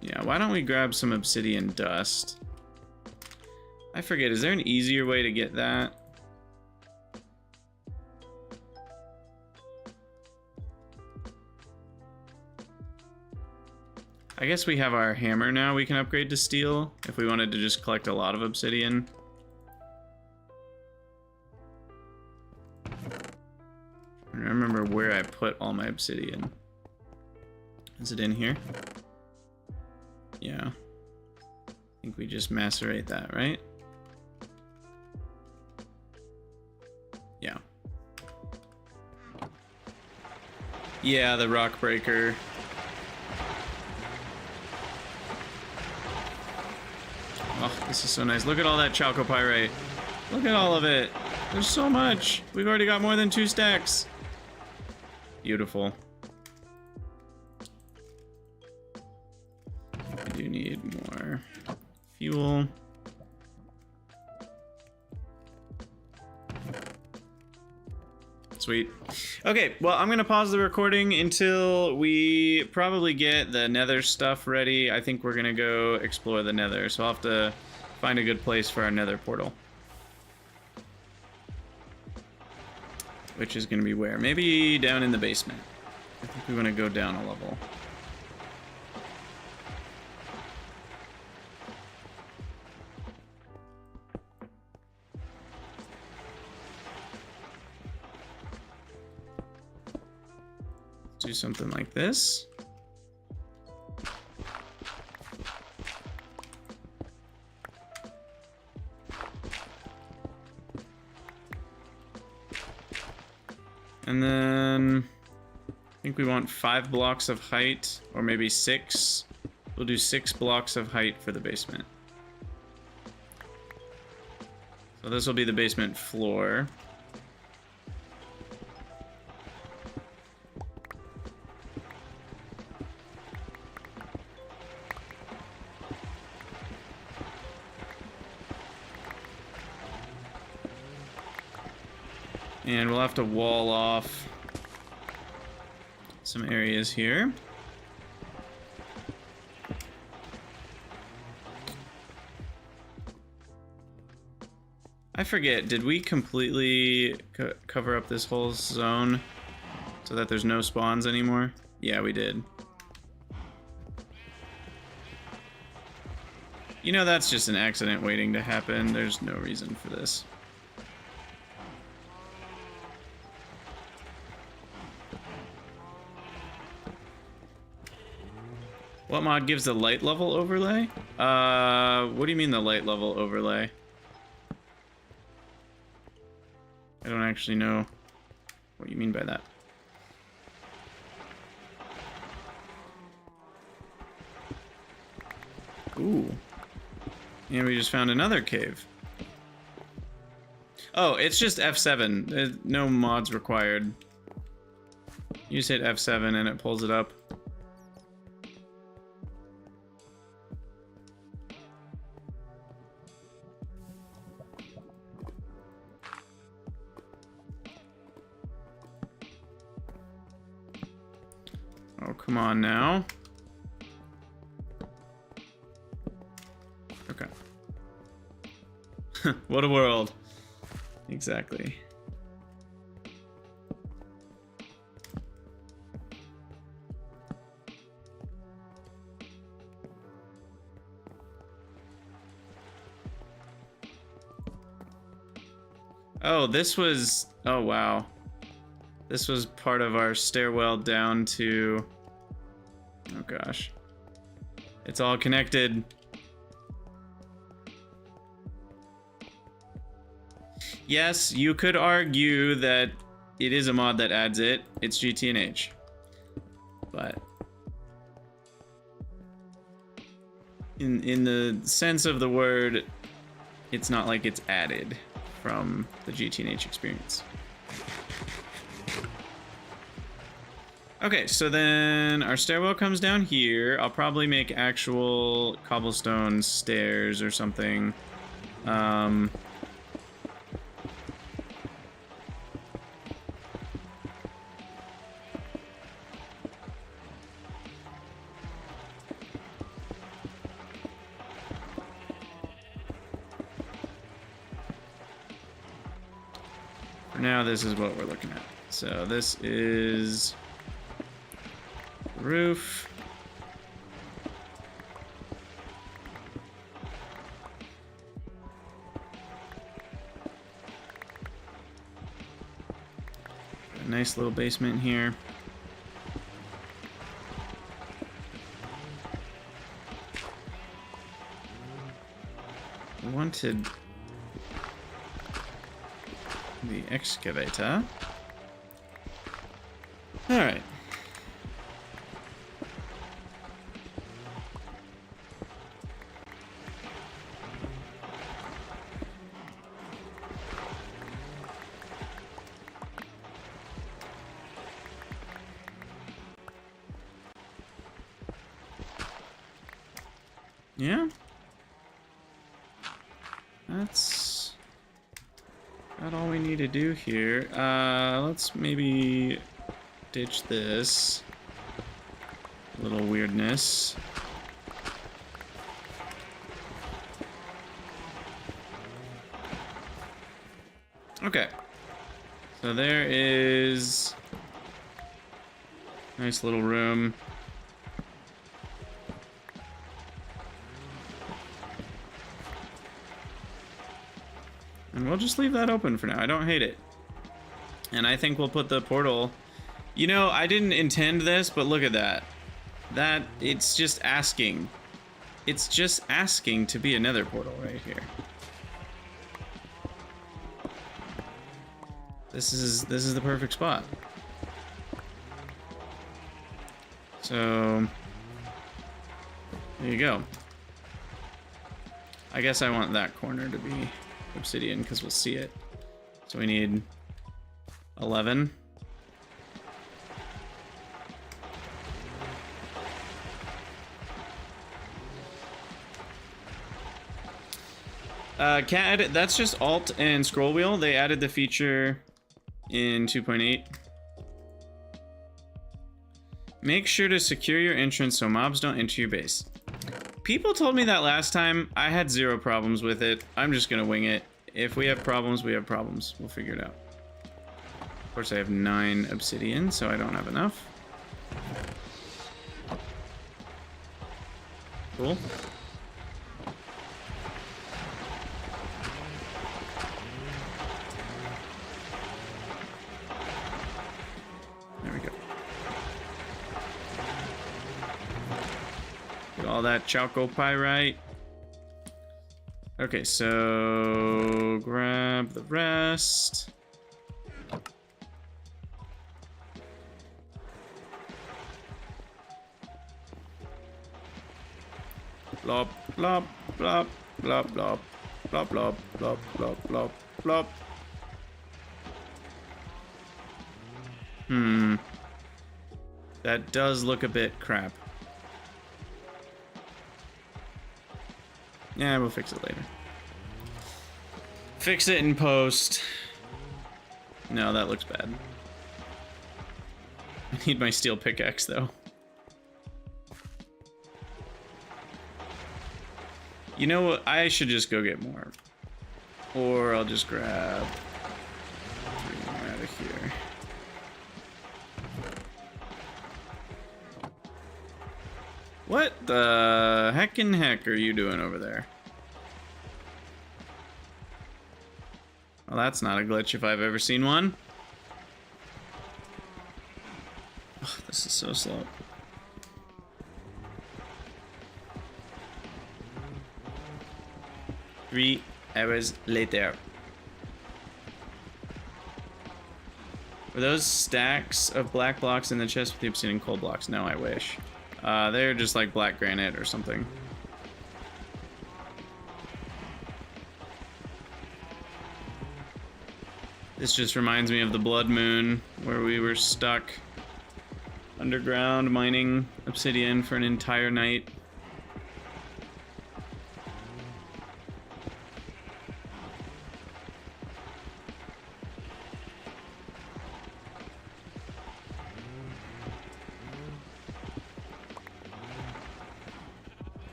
Yeah, why don't we grab some obsidian dust? I forget, is there an easier way to get that? I guess we have our hammer now we can upgrade to steel if we wanted to just collect a lot of obsidian. I remember where I put all my obsidian. Is it in here? Yeah. I think we just macerate that, right? Yeah. Yeah, the rock breaker. Oh, this is so nice. Look at all that chalcopyrite. Look at all of it. There's so much. We've already got more than 2 stacks. Beautiful. I do need more fuel. Sweet. Okay, well, I'm gonna pause the recording until we probably get the Nether stuff ready. I think we're gonna go explore the Nether, so I'll have to find a good place for our Nether portal. Which is gonna be where? Maybe down in the basement. I think we wanna go down a level. Do something like this. And then I think we want 5 blocks of height, or maybe 6. We'll do 6 blocks of height for the basement. So this will be the basement floor. And we'll have to wall off some areas here. I forget, did we completely cover up this whole zone so that there's no spawns anymore? Yeah, we did. You know, that's just an accident waiting to happen. There's no reason for this. What mod gives the light level overlay? What do you mean the light level overlay? I don't actually know what you mean by that. Ooh. And we just found another cave. Oh, it's just F7. There's no mods required. You just hit F7 and it pulls it up. Oh, come on now. Okay. What a world. Exactly. Oh, this was... Oh, wow. This was part of our stairwell down to... Oh, gosh. It's all connected. Yes, you could argue that it is a mod that adds it. It's GTNH. But... In the sense of the word, it's not like it's added from the GTNH experience. Okay, so then our stairwell comes down here. I'll probably make actual cobblestone stairs or something. For now, this is what we're looking at. So this is the roof. A nice little basement here. I wanted the excavator. All right. Yeah. That's about all we need to do here. Let's maybe ditch this little weirdness. Okay. So there is a nice little room. And we'll just leave that open for now. I don't hate it. And I think we'll put the portal... You know, I didn't intend this, but look at that. That, it's just asking. It's just asking to be a nether portal right here. This is the perfect spot. So... there you go. I guess I want that corner to be obsidian because we'll see it. So we need 11. Can't edit. That's just Alt and scroll wheel. They added the feature in 2.8. Make sure to secure your entrance so mobs don't enter your base. People told me that last time. I had zero problems with it. I'm just gonna wing it. If we have problems, we have problems. We'll figure it out. Of course, I have 9 obsidian, so I don't have enough. Cool. There we go. Get all that chalcopyrite. Okay, so grab the rest. Blop, blop, blop, blop, blop, blop, blop, blop, blop, blop, blop. That does look a bit crap. Yeah, we'll fix it later. Fix it in post. No, that looks bad. I need my steel pickaxe, though. You know what? I should just go get more. Or I'll just grab 3 more out of here. What the heckin' heck are you doing over there? Well, that's not a glitch if I've ever seen one. Oh, this is so slow. Three hours later. Were those stacks of black blocks in the chest with the obsidian coal blocks? No, I wish. They're just like black granite or something. This just reminds me of the Blood Moon, where we were stuck underground mining obsidian for an entire night.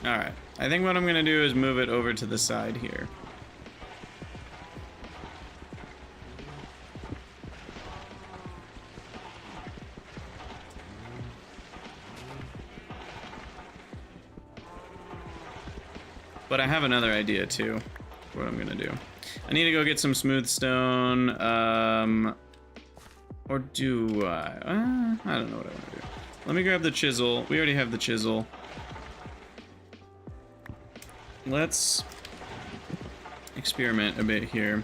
Alright, I think what I'm gonna do is move it over to the side here. But I have another idea too, for what I'm gonna do. I need to go get some smooth stone, or do I? I don't know what I want to do. Let me grab the chisel. We already have the chisel. Let's experiment a bit here.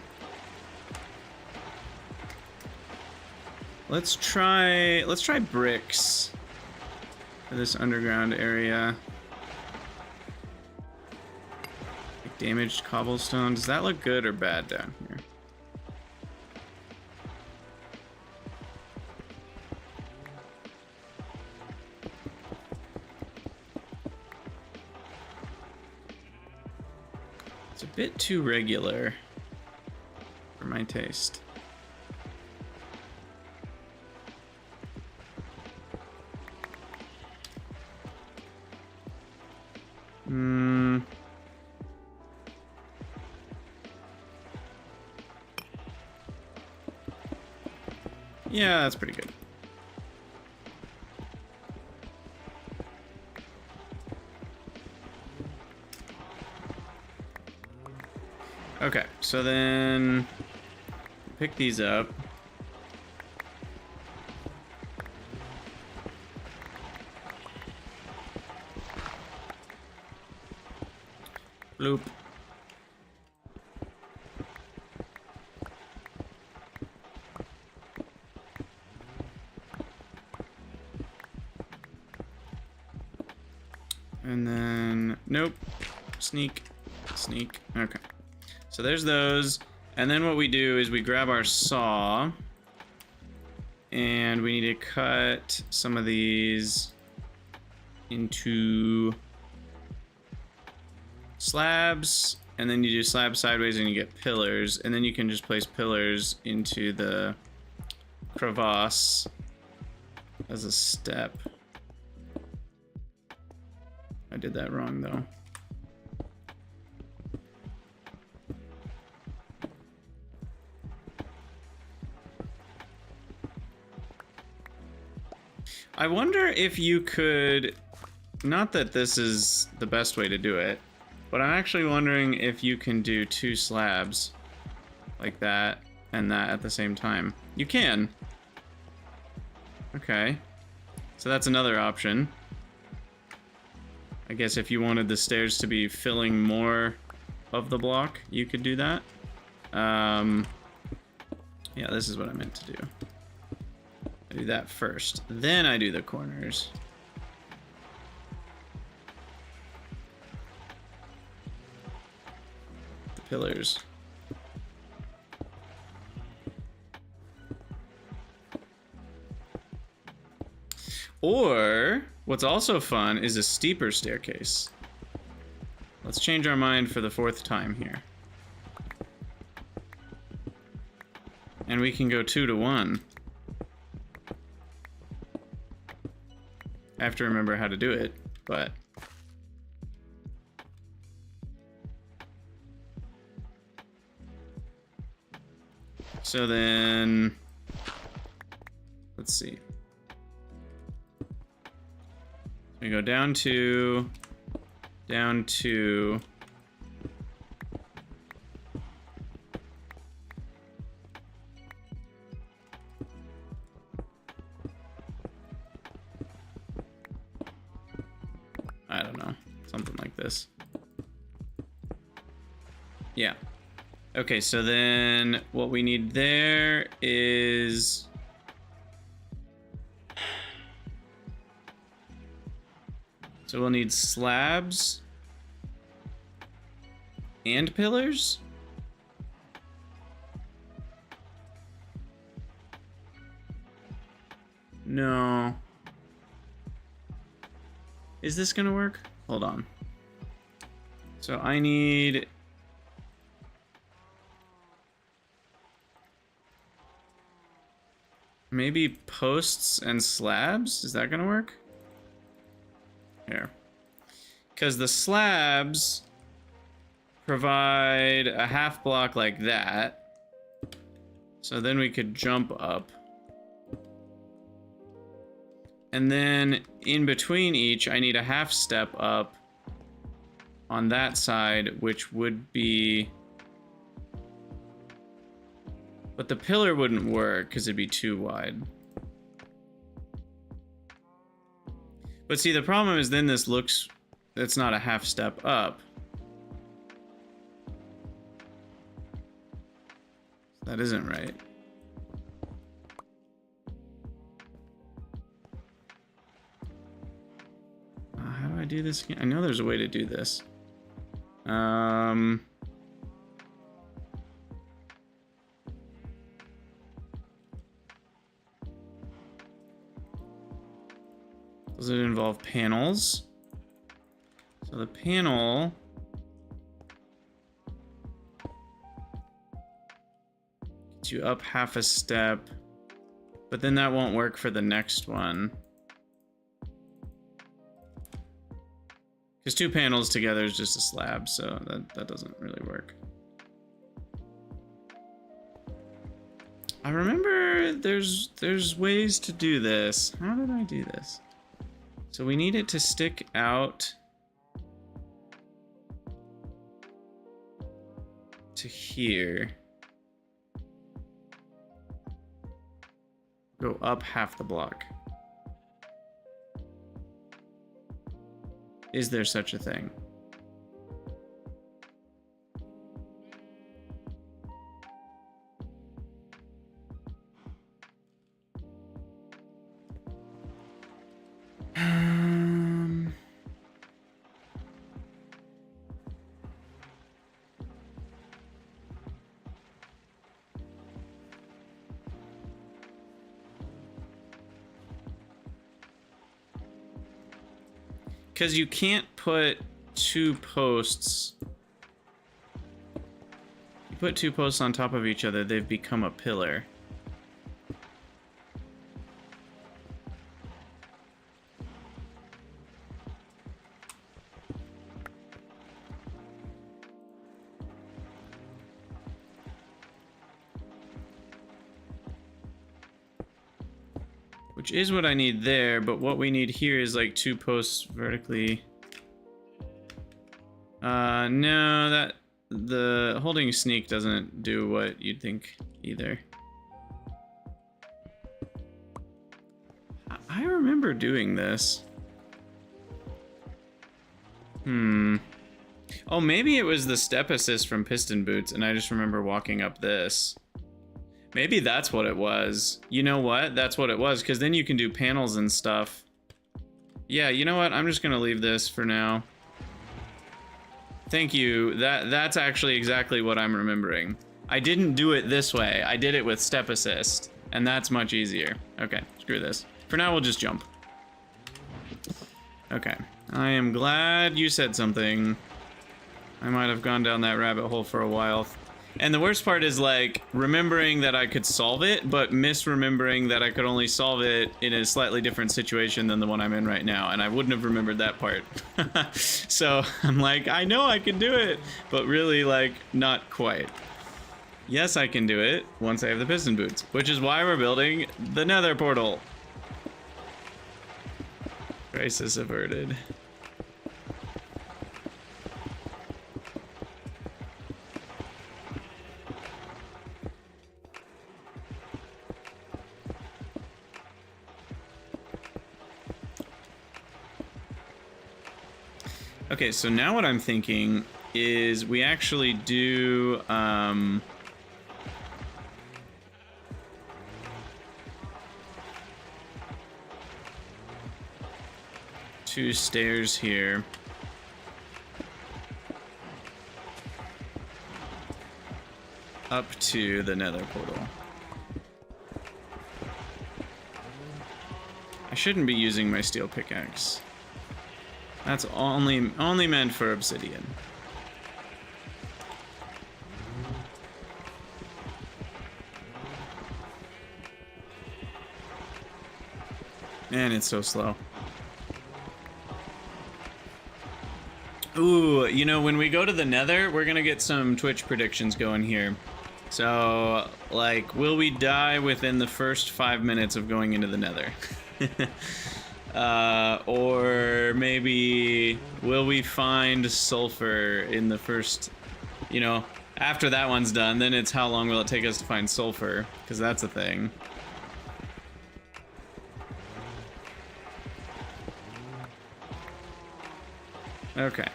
Let's try bricks for this underground area. Like damaged cobblestone. Does that look good or bad down here? It's a bit too regular for my taste. Yeah, that's pretty good. Okay, so then pick these up. Bloop. And then, nope. Sneak, sneak. Okay. So there's those. And then what we do is we grab our saw. And we need to cut some of these into slabs. And then you do slabs sideways and you get pillars. And then you can just place pillars into the crevasse as a step. I did that wrong though. I wonder if you could, not that this is the best way to do it, but I'm actually wondering if you can do 2 slabs like that and that at the same time. You can. Okay. So that's another option. I guess if you wanted the stairs to be filling more of the block, you could do that. Yeah, this is what I meant to do. I do that first, then I do the corners. The pillars. Or, what's also fun is a steeper staircase. Let's change our mind for the 4th time here. And we can go 2 to 1. I have to remember how to do it, but... So then... Let's see. We go down 2... Down 2... I don't know, something like this. Yeah. Okay, so then what we need there is... So we'll need slabs and pillars? No. Is this gonna work? Hold on. So I need... maybe posts and slabs? Is that gonna work? Here. Because the slabs provide a half block like that. So then we could jump up. And then in between each, I need a half step up on that side, which would be... But the pillar wouldn't work because it'd be too wide. But see, the problem is then this looks... It's not a half step up. That isn't right. How do I do this again? I know there's a way to do this. Does it involve panels? So the panel... gets you up half a step, but then that won't work for the next one. Because 2 panels together is just a slab, so that doesn't really work. I remember there's ways to do this. How did I do this? So we need it to stick out to here. Go up half the block. Is there such a thing? Because you can't put 2 posts. You put 2 posts on top of each other, they've become a pillar. which is what I need there, but what we need here is like 2 posts vertically. No, that the holding sneak doesn't do what you'd think either. I remember doing this. Oh, maybe it was the step assist from piston boots, and I just remember walking up this. Maybe that's what it was. You know what? That's what it was, because then you can do panels and stuff. Yeah, you know what? I'm just gonna leave this for now. Thank you. That's actually exactly what I'm remembering. I didn't do it this way. I did it with step assist, and that's much easier. Okay, screw this. For now, we'll just jump. Okay. I am glad you said something. I might have gone down that rabbit hole for a while. And the worst part is, like, remembering that I could solve it, but misremembering that I could only solve it in a slightly different situation than the one I'm in right now, and I wouldn't have remembered that part. So, I'm like, I know I can do it, but really, like, not quite. Yes, I can do it once I have the piston boots, which is why we're building the Nether portal. Crisis averted. Okay, so now what I'm thinking is we actually do, 2 stairs here. Up to the Nether portal. I shouldn't be using my steel pickaxe. That's only meant for obsidian. Man, it's so slow. Ooh, you know, when we go to the Nether, we're gonna get some Twitch predictions going here. So, like, will we die within the first 5 minutes of going into the Nether? Or maybe will we find sulfur in the first, you know, after that one's done, then it's how long will it take us to find sulfur, because that's a thing. Okay,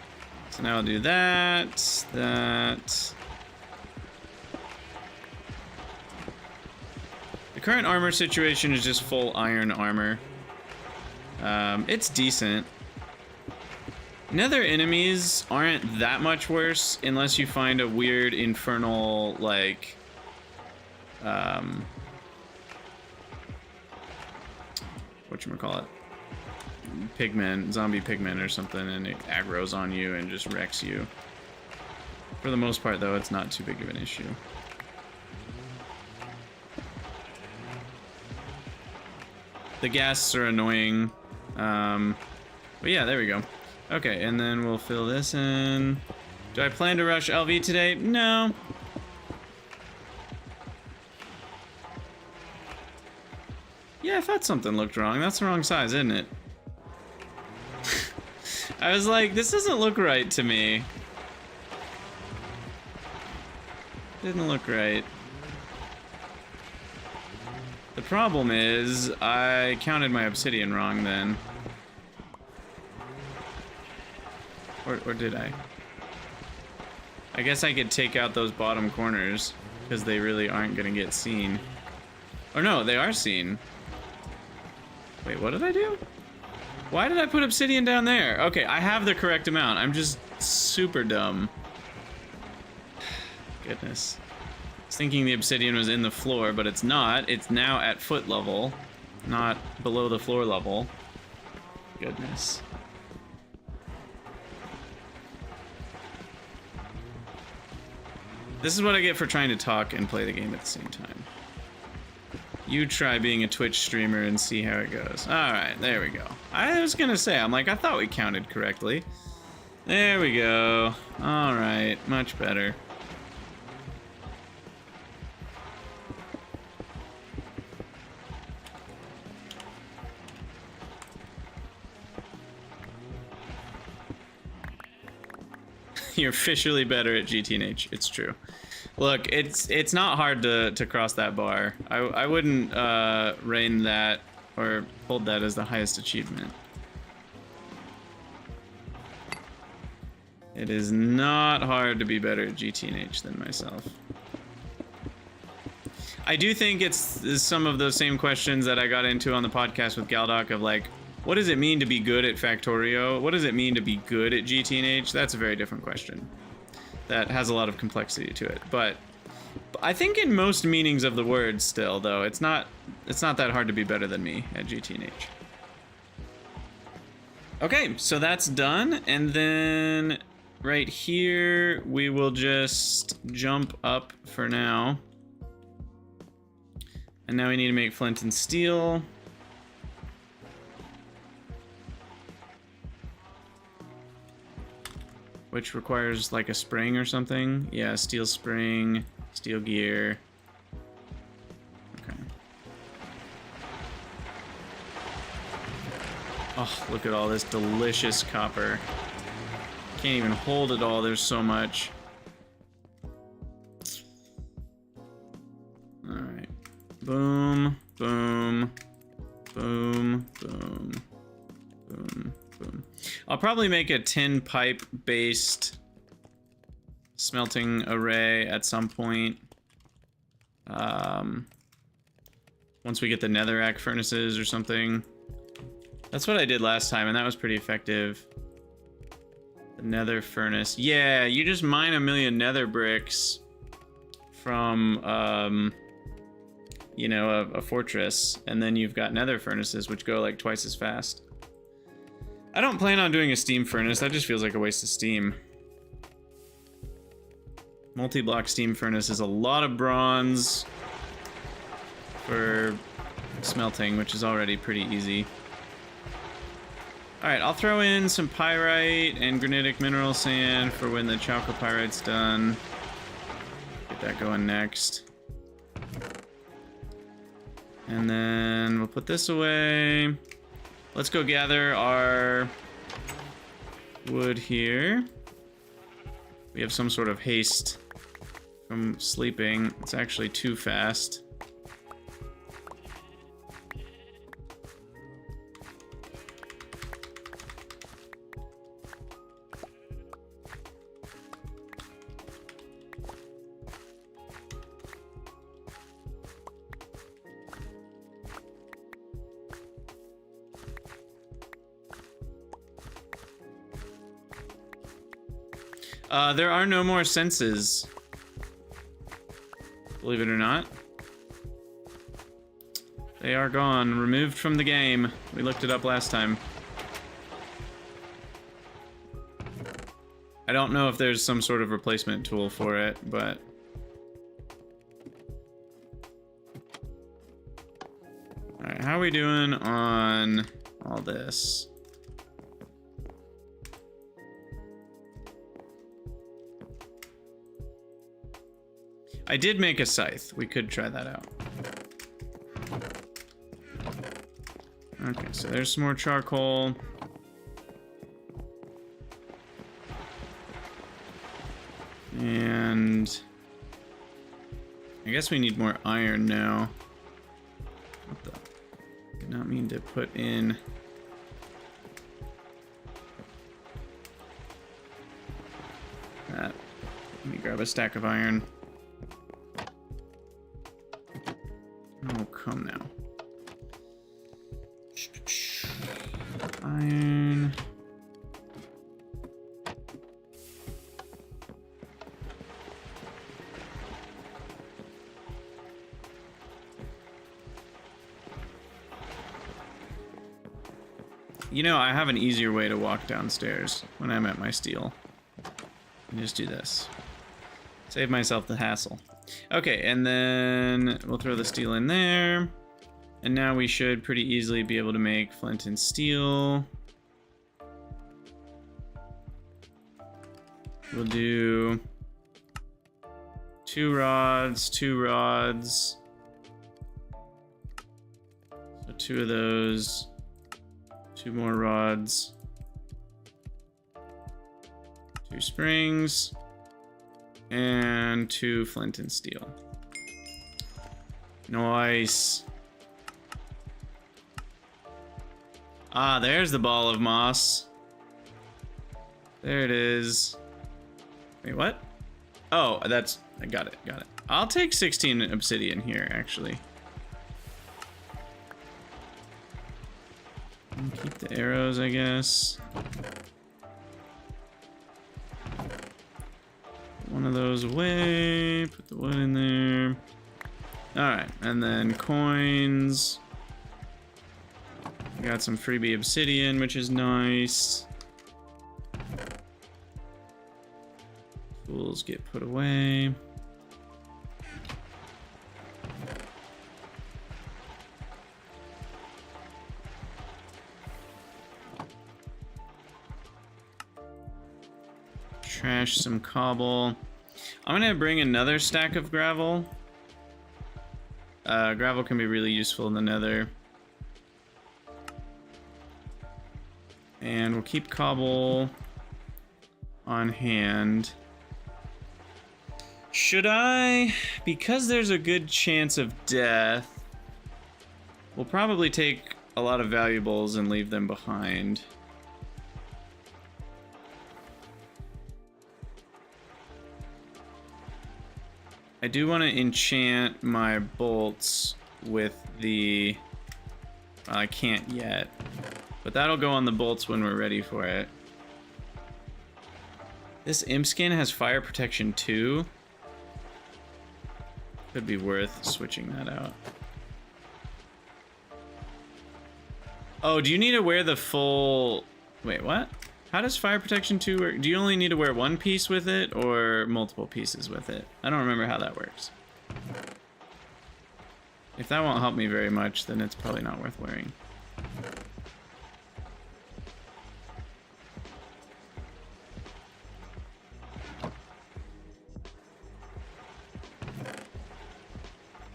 so now I'll do that, that. The current armor situation is just full iron armor. It's decent. Nether enemies aren't that much worse unless you find a weird infernal, like, whatchamacallit? Pigman, zombie pigman or something, and it aggroes on you and just wrecks you. For the most part, though, it's not too big of an issue. The ghasts are annoying. But yeah, there we go. Okay, and then we'll fill this in. Do I plan to rush LV today? No. Yeah, I thought something looked wrong. That's the wrong size, isn't it? I was like, this doesn't look right to me. Didn't look right. The problem is, I counted my obsidian wrong then. Or did I? I guess I could take out those bottom corners, because they really aren't gonna get seen. Or no, they are seen. Wait, what did I do? Why did I put obsidian down there? Okay, I have the correct amount. I'm just super dumb. Goodness. I was thinking the obsidian was in the floor, but it's not. It's now at foot level, not below the floor level. Goodness. This is what I get for trying to talk and play the game at the same time. You try being a Twitch streamer and see how it goes. Alright, there we go. I was gonna say, I'm like, I thought we counted correctly. There we go. Alright, much better. You're officially better at GTNH. It's true. Look, it's not hard to cross that bar. I wouldn't reign that or hold that as the highest achievement. It is not hard to be better at GTNH than myself. I do think it's some of those same questions that I got into on the podcast with Galdoc of like, what does it mean to be good at Factorio? What does it mean to be good at GTNH? That's a very different question. That has a lot of complexity to it. But I think in most meanings of the word still, though, it's not that hard to be better than me at GTNH. Okay, so that's done. And then right here, we will just jump up for now. And now we need to make flint and steel. Which requires like a spring or something. Yeah, steel spring, steel gear. Okay. Oh, look at all this delicious copper. Can't even hold it all, there's so much. Alright. Boom, boom, boom, boom, boom, boom. I'll probably make a tin pipe based smelting array at some point. Once we get the netherrack furnaces or something. That's what I did last time, and that was pretty effective. The nether furnace. Yeah, you just mine 1 million nether bricks from, you know, a fortress, and then you've got nether furnaces, which go like twice as fast. I don't plan on doing a steam furnace. That just feels like a waste of steam. Multi-block steam furnace is a lot of bronze for smelting, which is already pretty easy. Alright, I'll throw in some pyrite and granitic mineral sand for when the chalcopyrite's done. Get that going next. And then we'll put this away. Let's go gather our wood here. We have some sort of haste from sleeping. It's actually too fast. There are no more senses. Believe it or not. They are gone, removed from the game. We looked it up last time. I don't know if there's some sort of replacement tool for it, but... Alright, how are we doing on all this? I did make a scythe. We could try that out. Okay, so there's some more charcoal. And I guess we need more iron now. What the? Did not mean to put in. That. Let me grab a stack of iron. Oh, come now. Iron. You know, I have an easier way to walk downstairs when I'm at my steel. Just do this. Save myself the hassle. Okay, and then we'll throw the steel in there. And now we should pretty easily be able to make flint and steel. We'll do 2 rods, 2 rods. So 2 of those. 2 more rods. 2 springs. And 2 flint and steel. Nice. Ah, there's the ball of moss. There it is. Wait, what? Oh, that's... I got it, got it. I'll take 16 obsidian here, actually. And keep the arrows, I guess. Put one of those away. Put the wood in there. Alright, and then coins. We got some freebie obsidian, which is nice. Tools get put away. Trash some cobble. I'm gonna bring another stack of gravel. Gravel can be really useful in the Nether. And we'll keep cobble on hand. Should I? Because there's a good chance of death, we'll probably take a lot of valuables and leave them behind. I do want to enchant my bolts with the... Well, I can't yet. But that'll go on the bolts when we're ready for it. This imp skin has fire protection too. Could be worth switching that out. Oh, do you need to wear the full... Wait, what? How does fire protection 2 work? Do you only need to wear one piece with it or multiple pieces with it? I don't remember how that works. If that won't help me very much, then it's probably not worth wearing.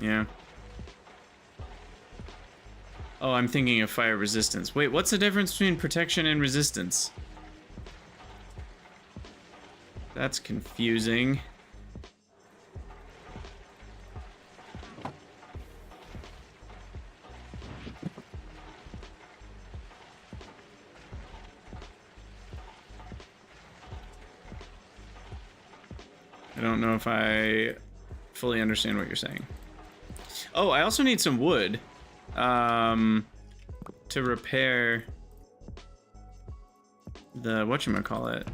Yeah. Oh, I'm thinking of fire resistance. Wait, what's the difference between protection and resistance? That's confusing. I don't know if I fully understand what you're saying. Oh, I also need some wood to repair the whatchamacallit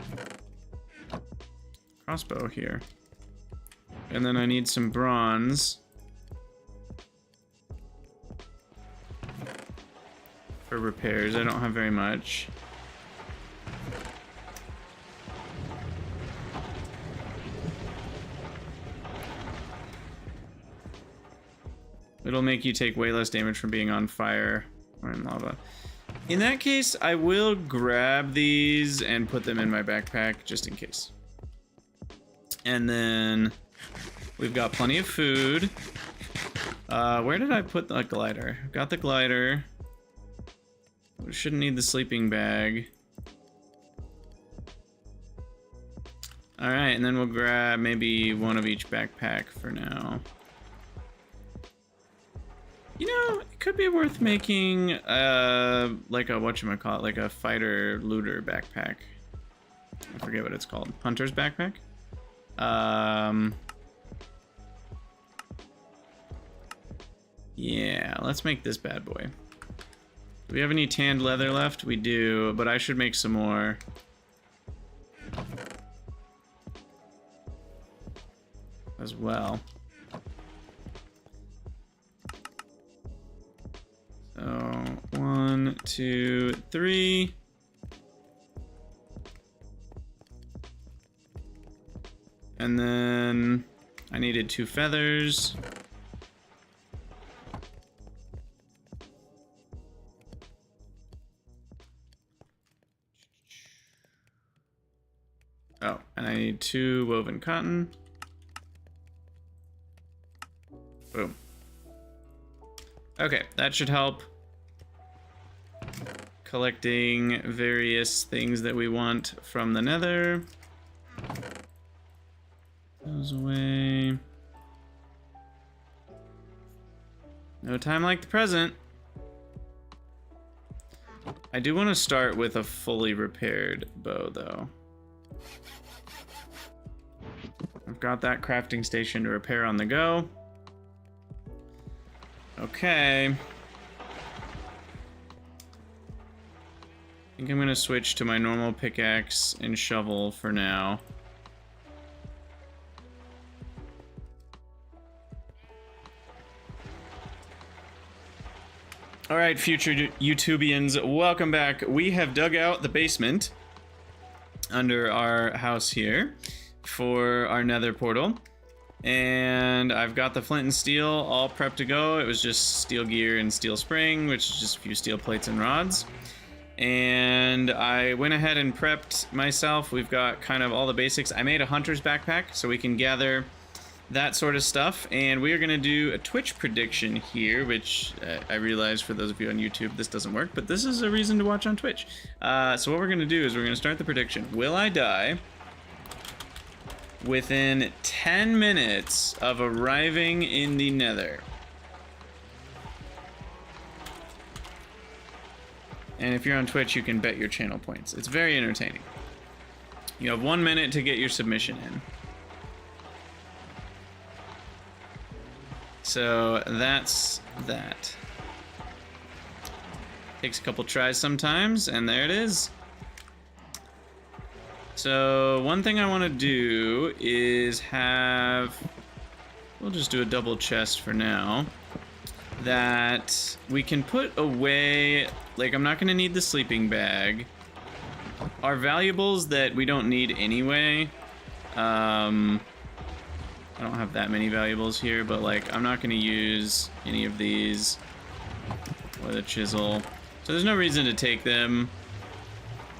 crossbow here. And then I need some bronze for repairs. I don't have very much. It'll make you take way less damage from being on fire or in lava. In that case, I will grab these and put them in my backpack just in case. And then we've got plenty of food. Where did I put the glider? Got the glider. We shouldn't need the sleeping bag. Alright, and then we'll grab maybe one of each backpack for now. You know, it could be worth making like a whatchamacallit, like a fighter looter backpack. I forget what it's called. Hunter's backpack? Yeah, let's make this bad boy. Do we have any tanned leather left? We do, but I should make some more. As well. So, 1, 2, 3. And then I needed 2 feathers. Oh, and I need 2 woven cotton. Boom. Okay, that should help. Collecting various things that we want from the Nether. Goes away. No time like the present. I do want to start with a fully repaired bow, though. I've got that crafting station to repair on the go. Okay. I think I'm gonna switch to my normal pickaxe and shovel for now. Alright, future YouTubians, welcome back. We have dug out the basement under our house here for our nether portal. And I've got the flint and steel all prepped to go. It was just steel gear and steel spring, which is just a few steel plates and rods. And I went ahead and prepped myself. We've got kind of all the basics. I made a hunter's backpack so we can gather that sort of stuff. And we are going to do a Twitch prediction here, which I realize for those of you on YouTube, this doesn't work, but this is a reason to watch on Twitch. So what we're going to do is we're going to start the prediction. Will I die within 10 minutes of arriving in the Nether? And if you're on Twitch, you can bet your channel points. It's very entertaining. You have 1 minute to get your submission in. So that's that. Takes a couple tries sometimes, and there it is. So one thing I want to do is have, we'll just do a double chest for now, that we can put away, like I'm not going to need the sleeping bag. Our valuables that we don't need anyway, I don't have that many valuables here, but like I'm not going to use any of these or the chisel. So there's no reason to take them,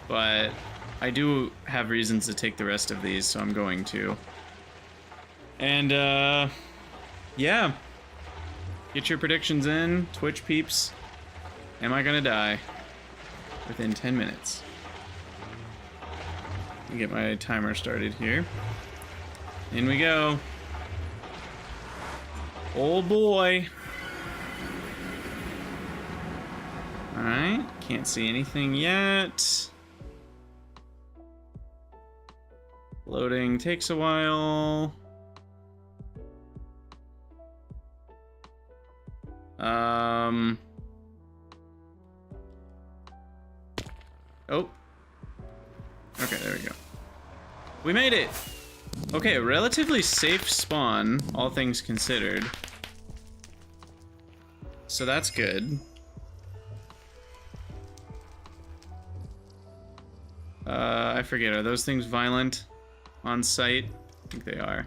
but I do have reasons to take the rest of these, so I'm going to. And, yeah. Get your predictions in, Twitch peeps. Am I gonna die within 10 minutes? Let me get my timer started here. In we go. Oh boy. Alright, can't see anything yet. Loading takes a while. Oh. Okay, there we go. We made it! Okay, a relatively safe spawn, all things considered. So that's good. I forget, are those things violent on site? I think they are.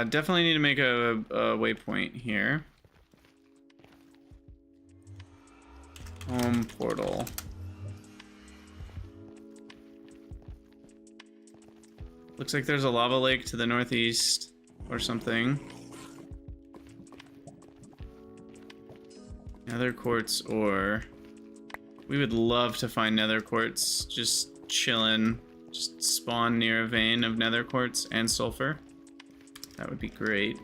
Definitely need to make a waypoint here. Home portal. Looks like there's a lava lake to the northeast or something. Nether quartz ore. We would love to find nether quartz just chilling. Just spawn near a vein of nether quartz and sulfur. That would be great.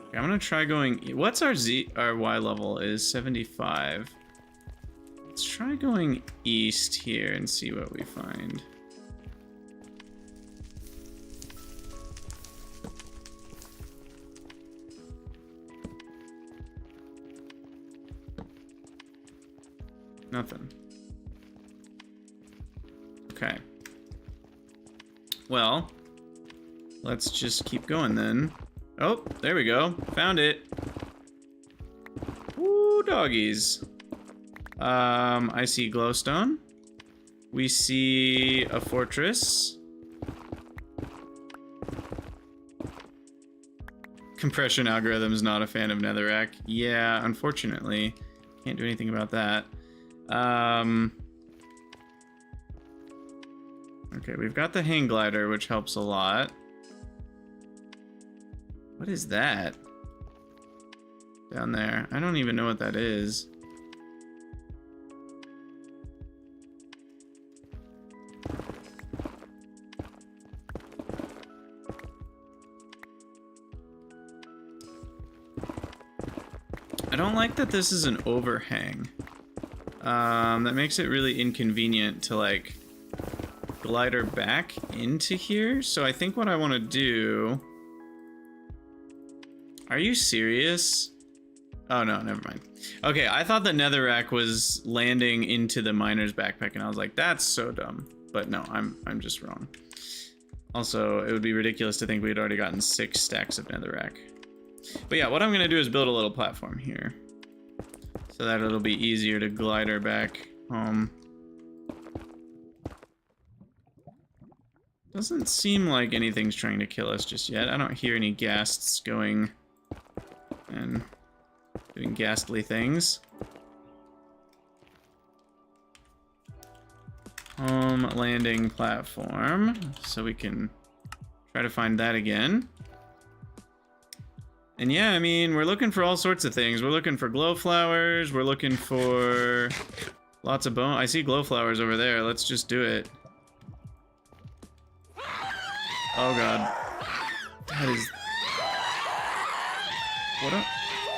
Okay, I'm gonna try going. What's our Y level is 75. Let's try going east here and see what we find. Nothing. Okay. Well, let's just keep going then. Oh, there we go. Found it. Woo, doggies. I see glowstone. We see a fortress. Compression algorithm is not a fan of netherrack. Yeah, unfortunately. Can't do anything about that. Okay, we've got the hang glider, which helps a lot. What is that? Down there. I don't even know what that is. I don't like that this is an overhang. That makes it really inconvenient to like glider back into here. So I think what I want to do... Are you serious? Oh no, never mind. Okay, I thought the netherrack was landing into the miner's backpack, and I was like, that's so dumb. But no, I'm just wrong. Also, it would be ridiculous to think we had already gotten 6 stacks of netherrack. But yeah, what I'm gonna do is build a little platform here, so that it'll be easier to glider back home. Doesn't seem like anything's trying to kill us just yet. I don't hear any ghasts going and doing ghastly things. Home landing platform, so we can try to find that again. And yeah, I mean, we're looking for all sorts of things. We're looking for glow flowers. We're looking for lots of bone. I see glow flowers over there. Let's just do it. Oh god. That is... What?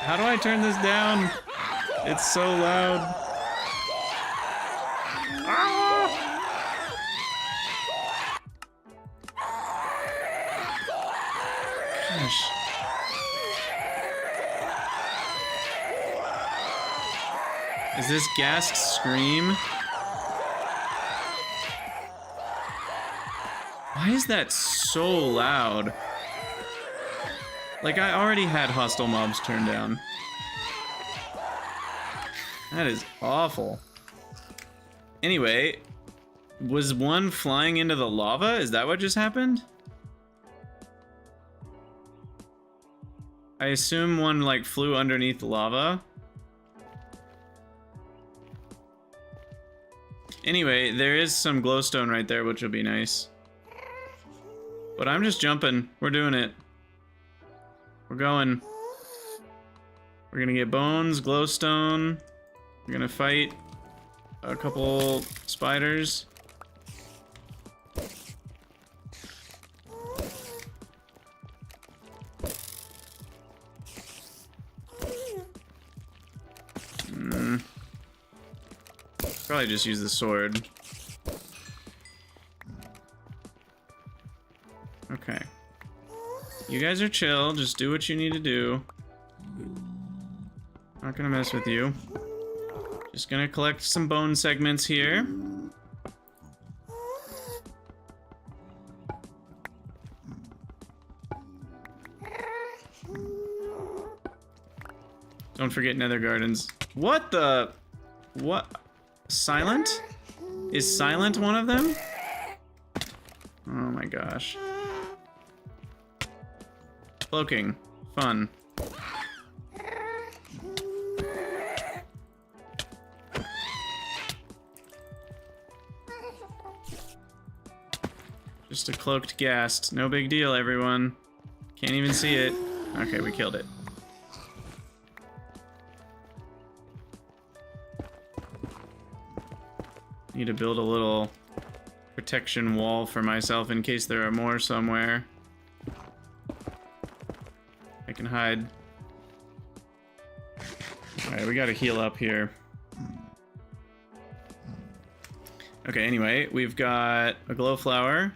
How do I turn this down? It's so loud. Ah! Gosh. Is this Ghast Scream? Why is that so loud? Like, I already had hostile mobs turned down. That is awful. Anyway, was one flying into the lava? Is that what just happened? I assume one, like, flew underneath the lava. Anyway, there is some glowstone right there, which will be nice. But I'm just jumping. We're doing it. We're going. We're gonna get bones, glowstone. We're gonna fight a couple spiders. Probably just use the sword. Okay. You guys are chill, just do what you need to do. Not gonna mess with you. Just gonna collect some bone segments here. Don't forget Nether Gardens. What the... What? Silent? Is Silent one of them? Oh my gosh. Cloaking. Fun. Just a cloaked ghast. No big deal, everyone. Can't even see it. Okay, we killed it. Need to build a little protection wall for myself in case there are more somewhere. I can hide. Alright, we gotta heal up here. Okay, anyway, we've got a glowflower,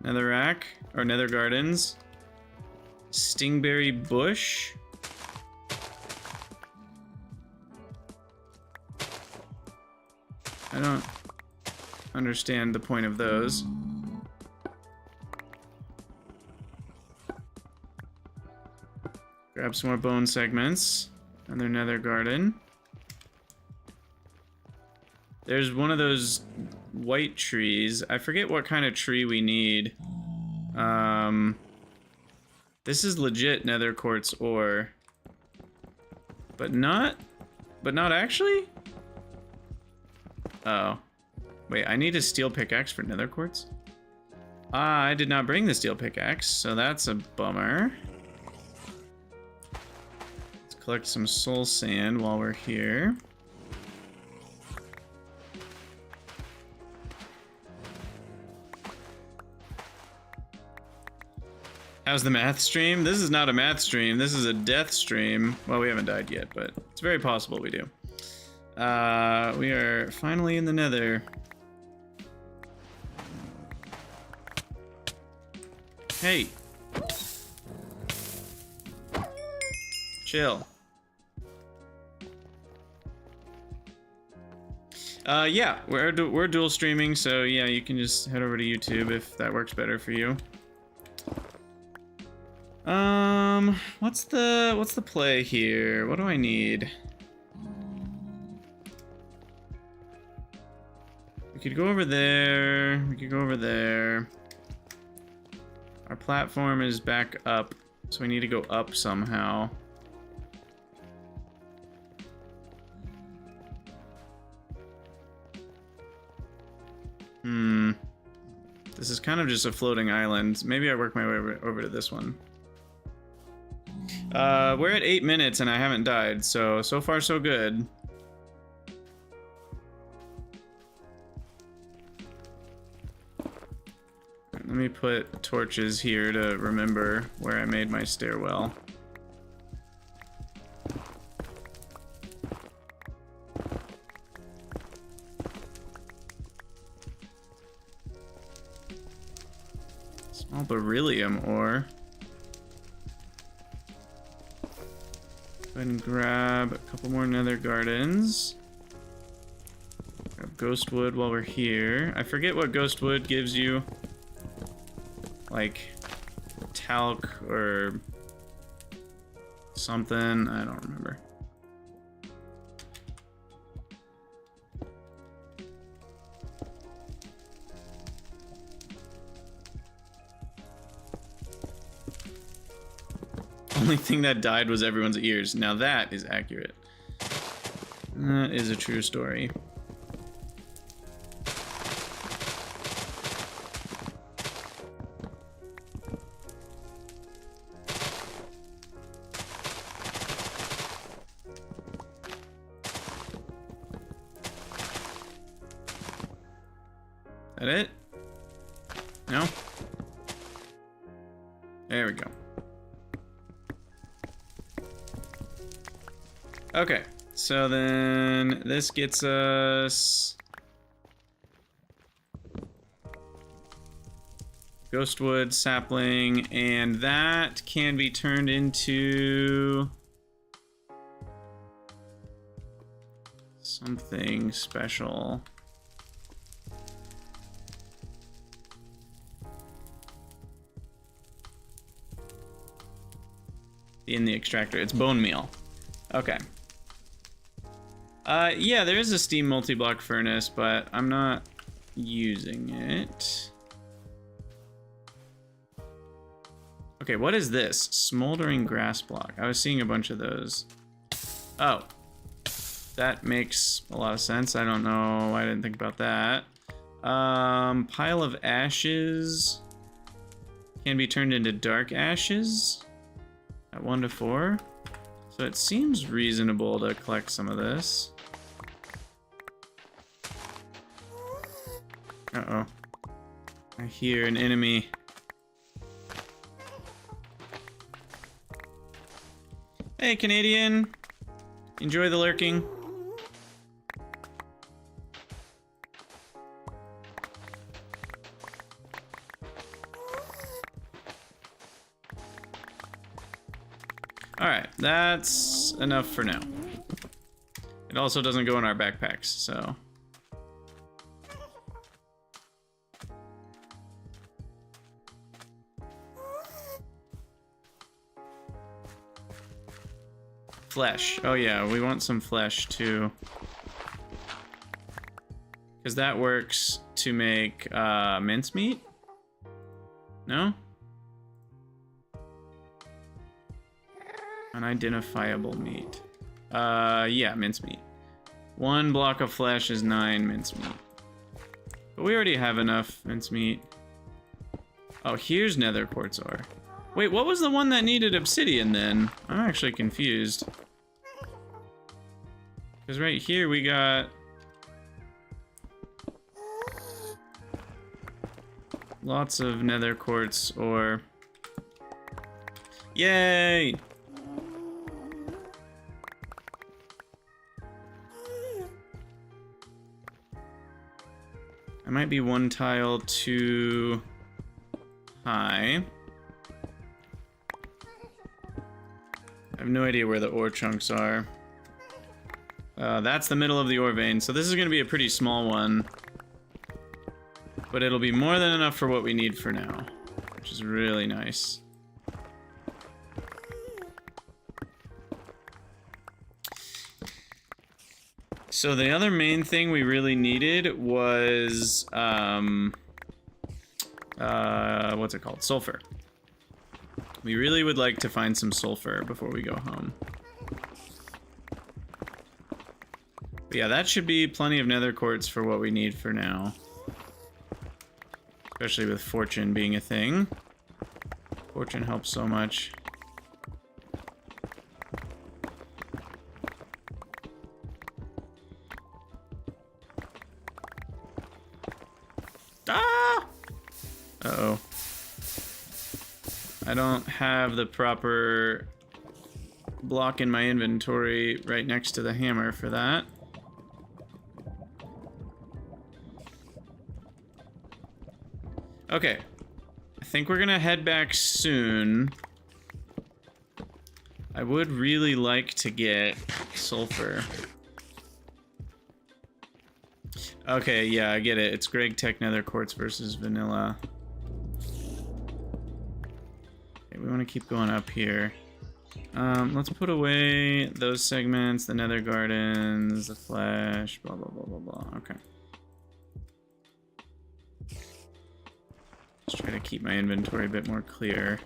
netherrack, or nether gardens, stingberry bush. I don't understand the point of those. Grab some more bone segments. Another nether garden. There's one of those white trees. I forget what kind of tree we need. This is legit nether quartz ore. But not actually? Oh. Wait, I need a steel pickaxe for nether quartz? Ah, I did not bring the steel pickaxe, so that's a bummer. Let's collect some soul sand while we're here. How's the math stream? This is not a math stream. This is a death stream. Well, we haven't died yet, but it's very possible we do. We are finally in the Nether. Hey. Chill. Yeah, we're dual streaming, so yeah, you can just head over to YouTube if that works better for you. What's the play here? What do I need? We could go over there. We could go over there. Our platform is back up, so we need to go up somehow. This is kind of just a floating island. Maybe I work my way over to this one. We're at 8 minutes and I haven't died, so far so good. Let me put torches here to remember where I made my stairwell. Small beryllium ore. Go ahead and grab a couple more nether gardens. Grab ghost wood while we're here. I forget what ghost wood gives you. Like talc or something. I don't remember. Only thing that died was everyone's ears. Now that is accurate. That is a true story. That it? No? There we go. Okay, so then this gets us ghostwood, sapling, and that can be turned into something special. In the extractor, it's bone meal. Okay. Yeah, there is a steam multi-block furnace, but I'm not using it. Okay, what is this? Smoldering grass block. I was seeing a bunch of those. Oh. That makes a lot of sense. I don't know why I didn't think about that. Pile of ashes can be turned into dark ashes at 1 to 4. So it seems reasonable to collect some of this. Uh-oh. I hear an enemy. Hey, Canadian. Enjoy the lurking. Alright, that's enough for now. It also doesn't go in our backpacks, so... Flesh. Oh yeah, we want some flesh too. Because that works to make mincemeat? No? Unidentifiable meat. Yeah, mincemeat. 1 block of flesh is 9 mincemeat. But we already have enough mincemeat. Oh, here's nether quartz ore. Wait, what was the one that needed obsidian then? I'm actually confused. Because right here we got... lots of nether quartz ore. Yay! I might be one tile too high. I have no idea where the ore chunks are. That's the middle of the ore vein, so this is going to be a pretty small one. But it'll be more than enough for what we need for now, which is really nice. So the other main thing we really needed was, what's it called? Sulfur. We really would like to find some sulfur before we go home. But yeah, that should be plenty of nether quartz for what we need for now. Especially with fortune being a thing. Fortune helps so much. Ah! Uh-oh. I don't have the proper block in my inventory right next to the hammer for that. Okay. I think we're gonna head back soon. I would really like to get sulfur. Okay, yeah, I get it. It's Gregtech Nether Quartz versus vanilla. Okay, we want to keep going up here. Let's put away those segments, the nether gardens, the flesh, blah, blah, blah, blah, blah. Okay. Let's try to keep my inventory a bit more clear.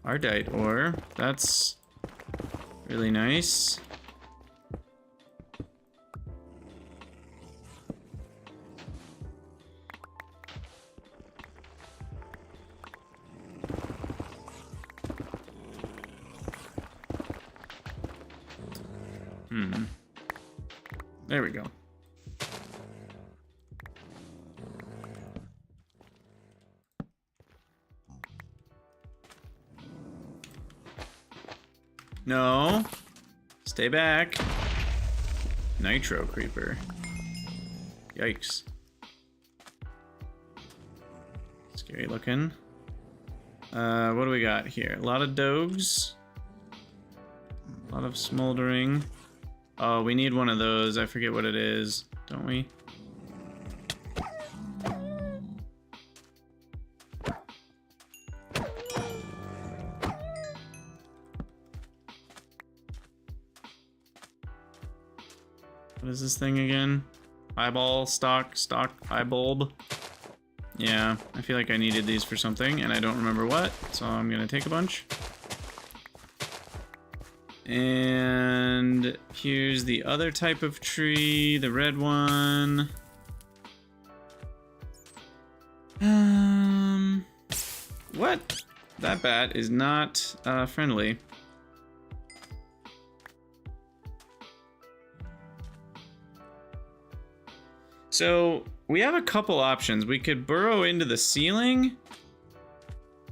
Ardite ore, that's really nice. There we go. No. Stay back. Nitro creeper. Yikes. Scary looking. What do we got here? A lot of dogs. A lot of smoldering. Oh, we need one of those. I forget what it is, don't we? What is this thing again? Eyeball, stock, eyebulb. Yeah, I feel like I needed these for something, and I don't remember what, so I'm gonna take a bunch. And here's the other type of tree, the red one. What? That bat is not friendly. So we have a couple options. We could burrow into the ceiling,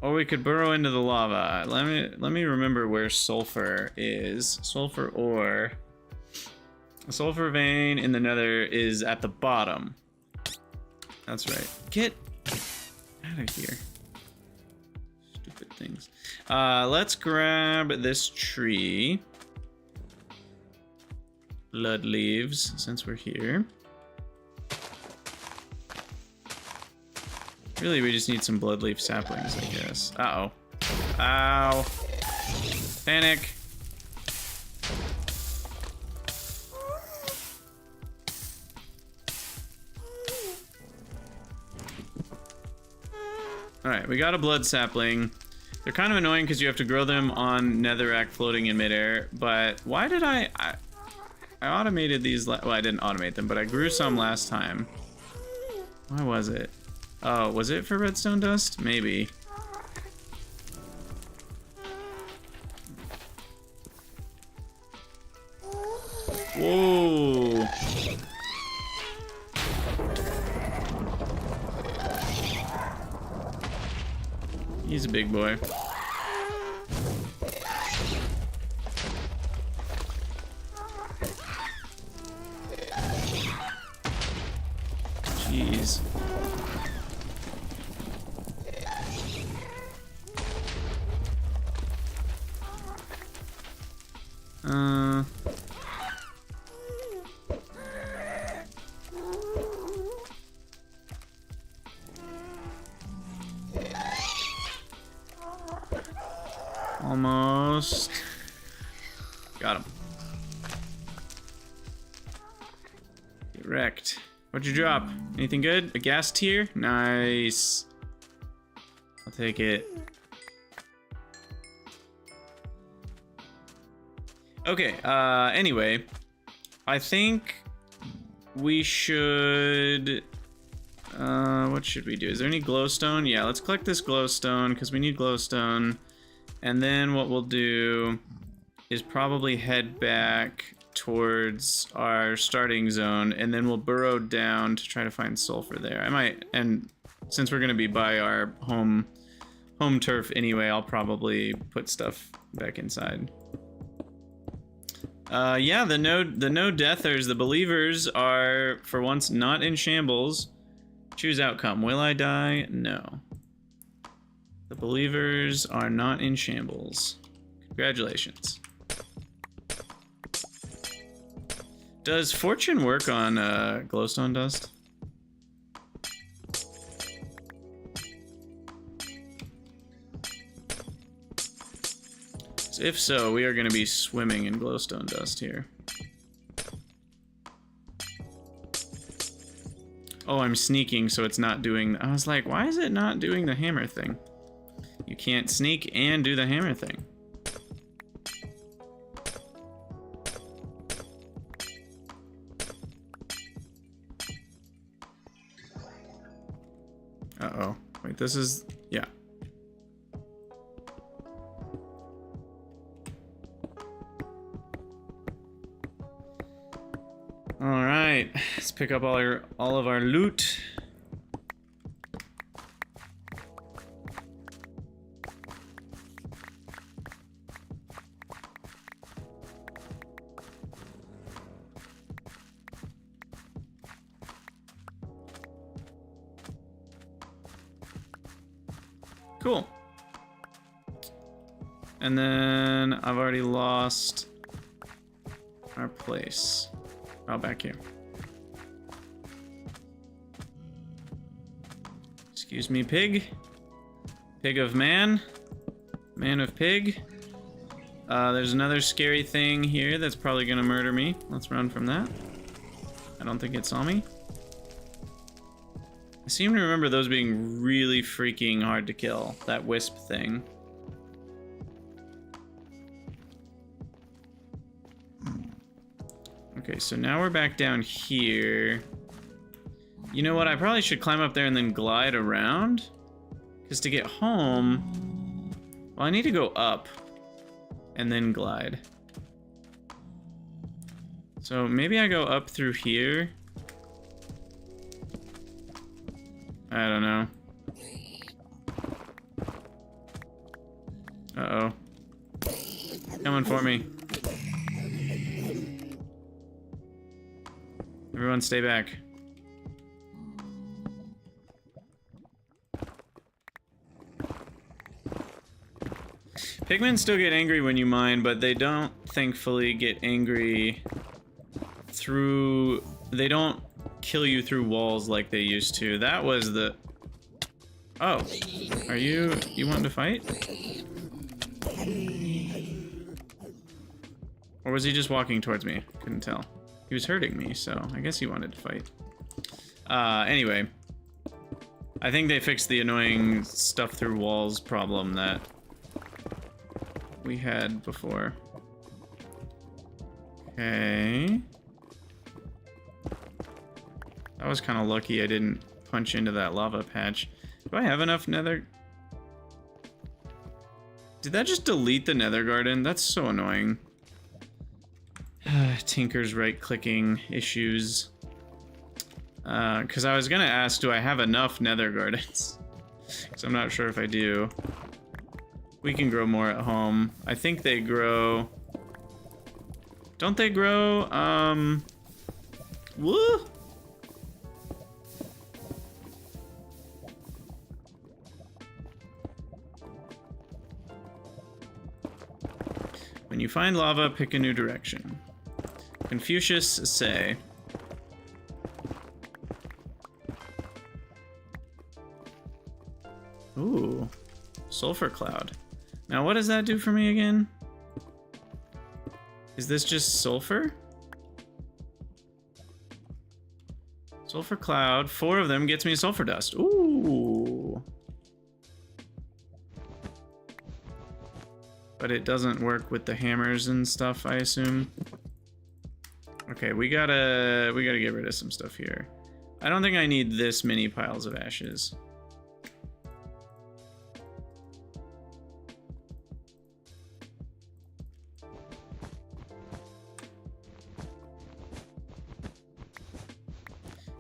or we could burrow into the lava. Let me remember where sulfur is. Sulfur ore. A sulfur vein in the nether is at the bottom. That's right. Get out of here. Stupid things. Let's grab this tree. Blood leaves, since we're here. Really, we just need some bloodleaf saplings, I guess. Uh-oh. Ow. Panic. Alright, we got a blood sapling. They're kind of annoying because you have to grow them on netherrack floating in midair, but why did I automated these, well, I didn't automate them, but I grew some last time. Why was it? Oh, was it for redstone dust? Maybe. Whoa. He's a big boy. Jeez. Almost. Got him. Get wrecked. What'd you drop? Anything good? A gas tier? Nice. I'll take it. Okay, anyway. I think we should... what should we do? Is there any glowstone? Yeah, let's collect this glowstone, because we need glowstone. And then what we'll do is probably head back towards our starting zone, and then we'll burrow down to try to find sulfur there. I might, and since we're gonna be by our home turf anyway, I'll probably put stuff back inside. Yeah, the no deathers, the believers are for once not in shambles. Choose outcome. Will I die? No. The believers are not in shambles. Congratulations. Does fortune work on glowstone dust? So if so, we are going to be swimming in glowstone dust here. Oh, I'm sneaking, so it's not doing... I was like, why is it not doing the hammer thing? You can't sneak and do the hammer thing. Uh-oh. Wait, this is... yeah. Alright. Let's pick up all of our loot. Cool. And then I've already lost our place. Oh, back here. Excuse me, pig. Pig of man. Man of pig. There's another scary thing here that's probably gonna murder me. Let's run from that. I don't think it saw me. I seem to remember those being really freaking hard to kill. That wisp thing. Okay, so now we're back down here. You know what? I probably should climb up there and then glide around. Because to get home... well, I need to go up. And then glide. So maybe I go up through here. I don't know. Uh-oh. Coming for me. Everyone stay back. Pigmen still get angry when you mine, but they don't, thankfully, get angry through... they don't kill you through walls like they used to. That was the... oh. Are you wanting to fight? Or was he just walking towards me? Couldn't tell. He was hurting me, so I guess he wanted to fight. Anyway. I think they fixed the annoying stuff through walls problem that we had before. Okay. That was kind of lucky I didn't punch into that lava patch. Do I have enough nether? Did that just delete the nether garden? That's so annoying. Tinker's right-clicking issues. Because I was gonna ask, do I have enough nether gardens? Because I'm not sure if I do. We can grow more at home. I think they grow... Don't they grow, woo? When you find lava, pick a new direction. Confucius say. Ooh, sulfur cloud. Now what does that do for me again? Is this just sulfur? Sulfur cloud, 4 of them gets me sulfur dust. Ooh. But it doesn't work with the hammers and stuff, I assume. Okay, we gotta get rid of some stuff here. I don't think I need this many piles of ashes.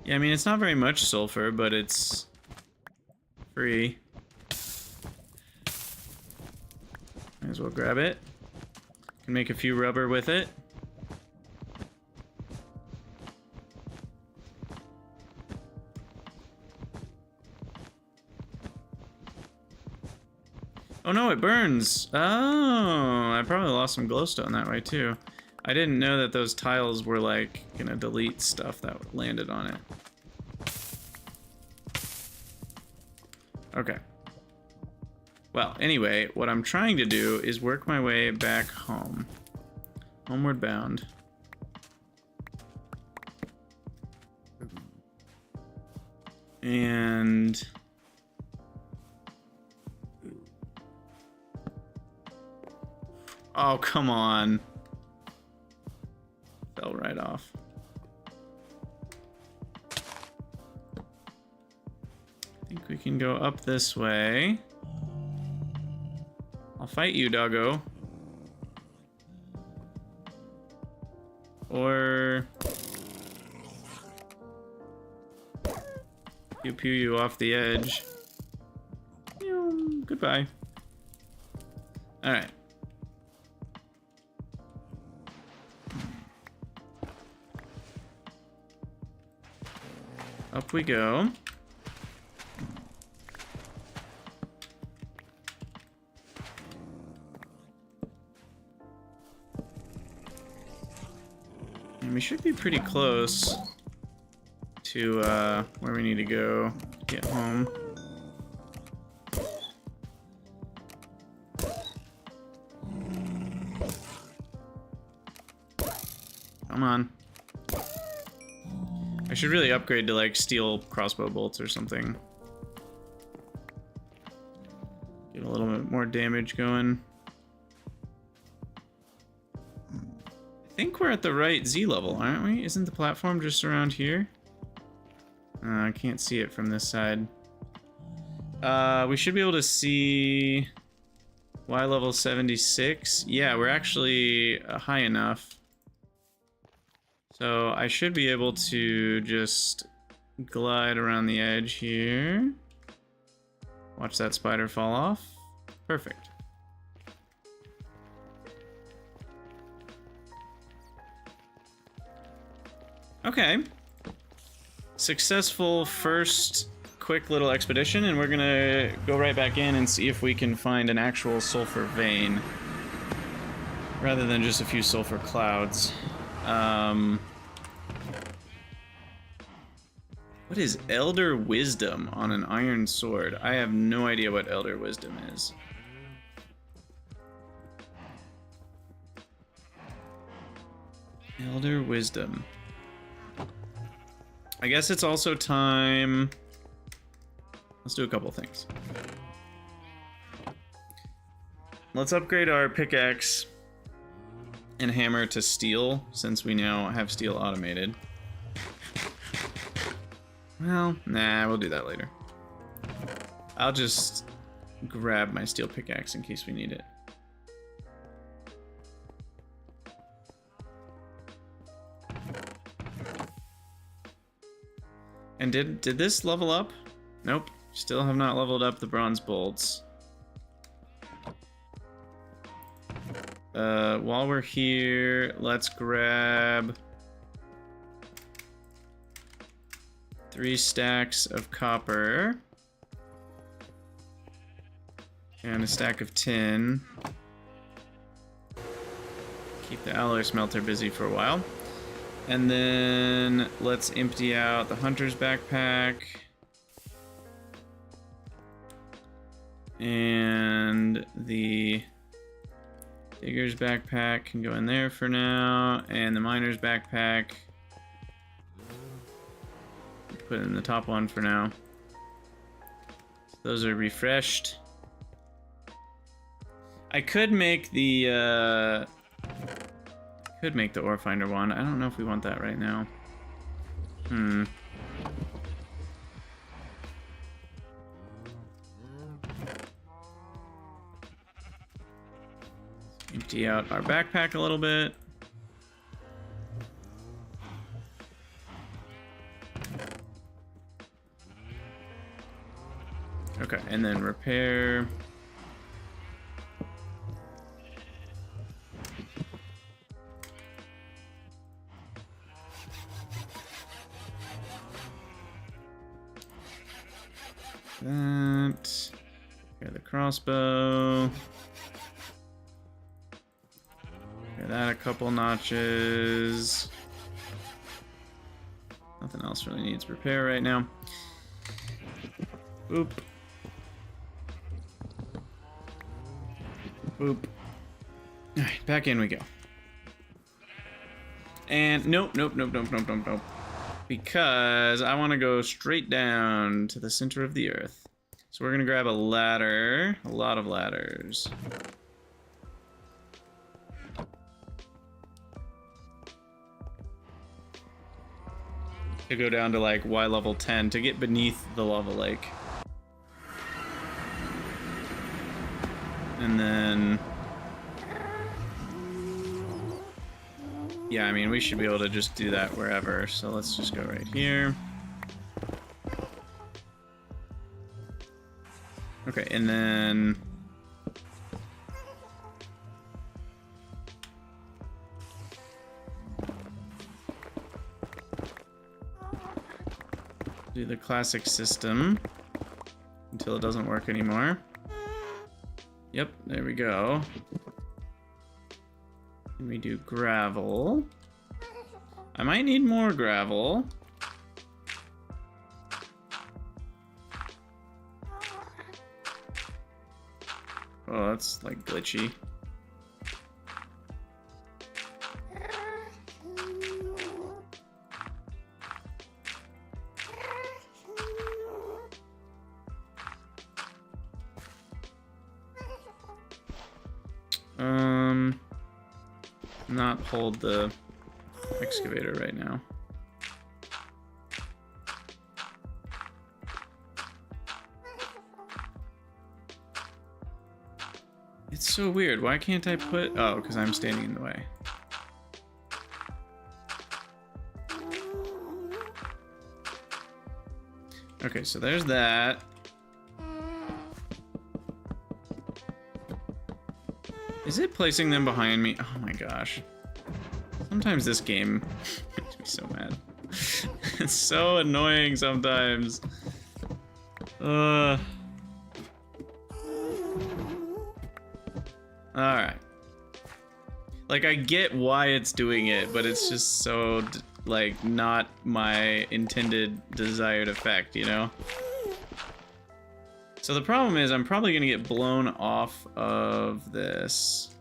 Yeah, I mean, it's not very much sulfur, but it's free. Might as well grab it. Can make a few rubber with it. Oh no, it burns! Oh, I probably lost some glowstone that way too. I didn't know that those tiles were like gonna delete stuff that landed on it. Okay. Well, anyway, what I'm trying to do is work my way back home. Homeward bound. And... oh, come on. Fell right off. I think we can go up this way. I'll fight you, doggo. Or... pew you off the edge. Goodbye. Alright. Up we go. And we should be pretty close to where we need to go to get home. Come on. I should really upgrade to like steel crossbow bolts or something. Get a little bit more damage going. I think we're at the right Z level, aren't we? Isn't the platform just around here? I can't see it from this side. We should be able to see Y level 76. Yeah, we're actually high enough. So I should be able to just glide around the edge here. Watch that spider fall off. Perfect. Okay. Successful first quick little expedition, and we're gonna go right back in and see if we can find an actual sulfur vein rather than just a few sulfur clouds. What is Elder Wisdom on an iron sword? I have no idea what Elder Wisdom is. Elder Wisdom. I guess it's also time... let's do a couple things. Let's upgrade our pickaxe and hammer to steel, since we now have steel automated. Well, nah, we'll do that later. I'll just grab my steel pickaxe in case we need it. And did this level up? Nope. Still have not leveled up the bronze bolts. While we're here, let's grab 3 stacks of copper and a stack of tin. Keep the alloy smelter busy for a while. And then let's empty out the hunter's backpack. And the digger's backpack can go in there for now. And the miner's backpack, put in the top one for now. Those are refreshed. I could make the ore finder one. I don't know if we want that right now. Empty out our backpack a little bit. Okay, and then repair. That. Repair the crossbow. Repair that a couple notches. Nothing else really needs repair right now. Boop. Boop. Alright, back in we go. And nope. Because I want to go straight down to the center of the earth. So we're going to grab a ladder. A lot of ladders. To go down to like Y level 10 to get beneath the lava lake. And then... yeah, I mean, we should be able to just do that wherever. So let's just go right here. Okay, and then... do the classic system until it doesn't work anymore. Yep, there we go. And we do gravel. I might need more gravel. Oh, that's like glitchy. Not hold the excavator right now. It's so weird. Why can't I put... oh, because I'm standing in the way. Okay, so there's that. Is it placing them behind me? Oh my gosh. Sometimes this game makes me so mad. It's so annoying sometimes. Alright. Like, I get why it's doing it, but it's just so, like, not my intended desired effect, you know? So the problem is I'm probably gonna get blown off of this.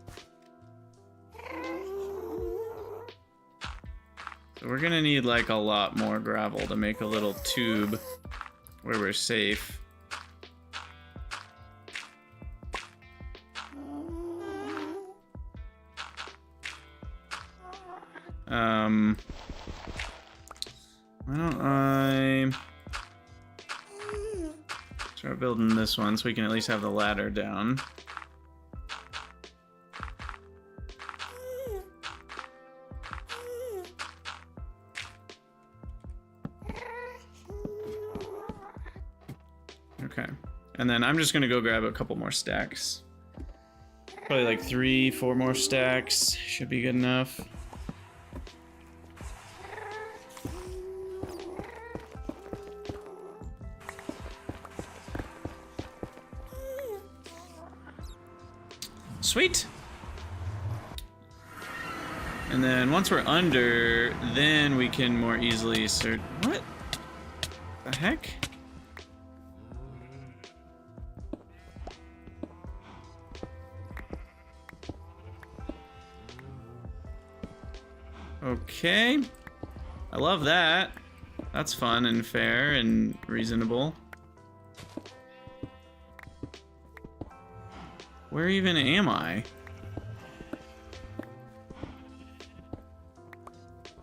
So we're gonna need like a lot more gravel to make a little tube where we're safe. Why don't I So we're building this one so we can at least have the ladder down. Okay. And then I'm just gonna go grab a couple more stacks. Probably like 3, 4 more stacks. Should be good enough. Sweet. And then once we're under, then we can more easily search. What the heck? Okay. I love that. That's fun and fair and reasonable. Where even am I?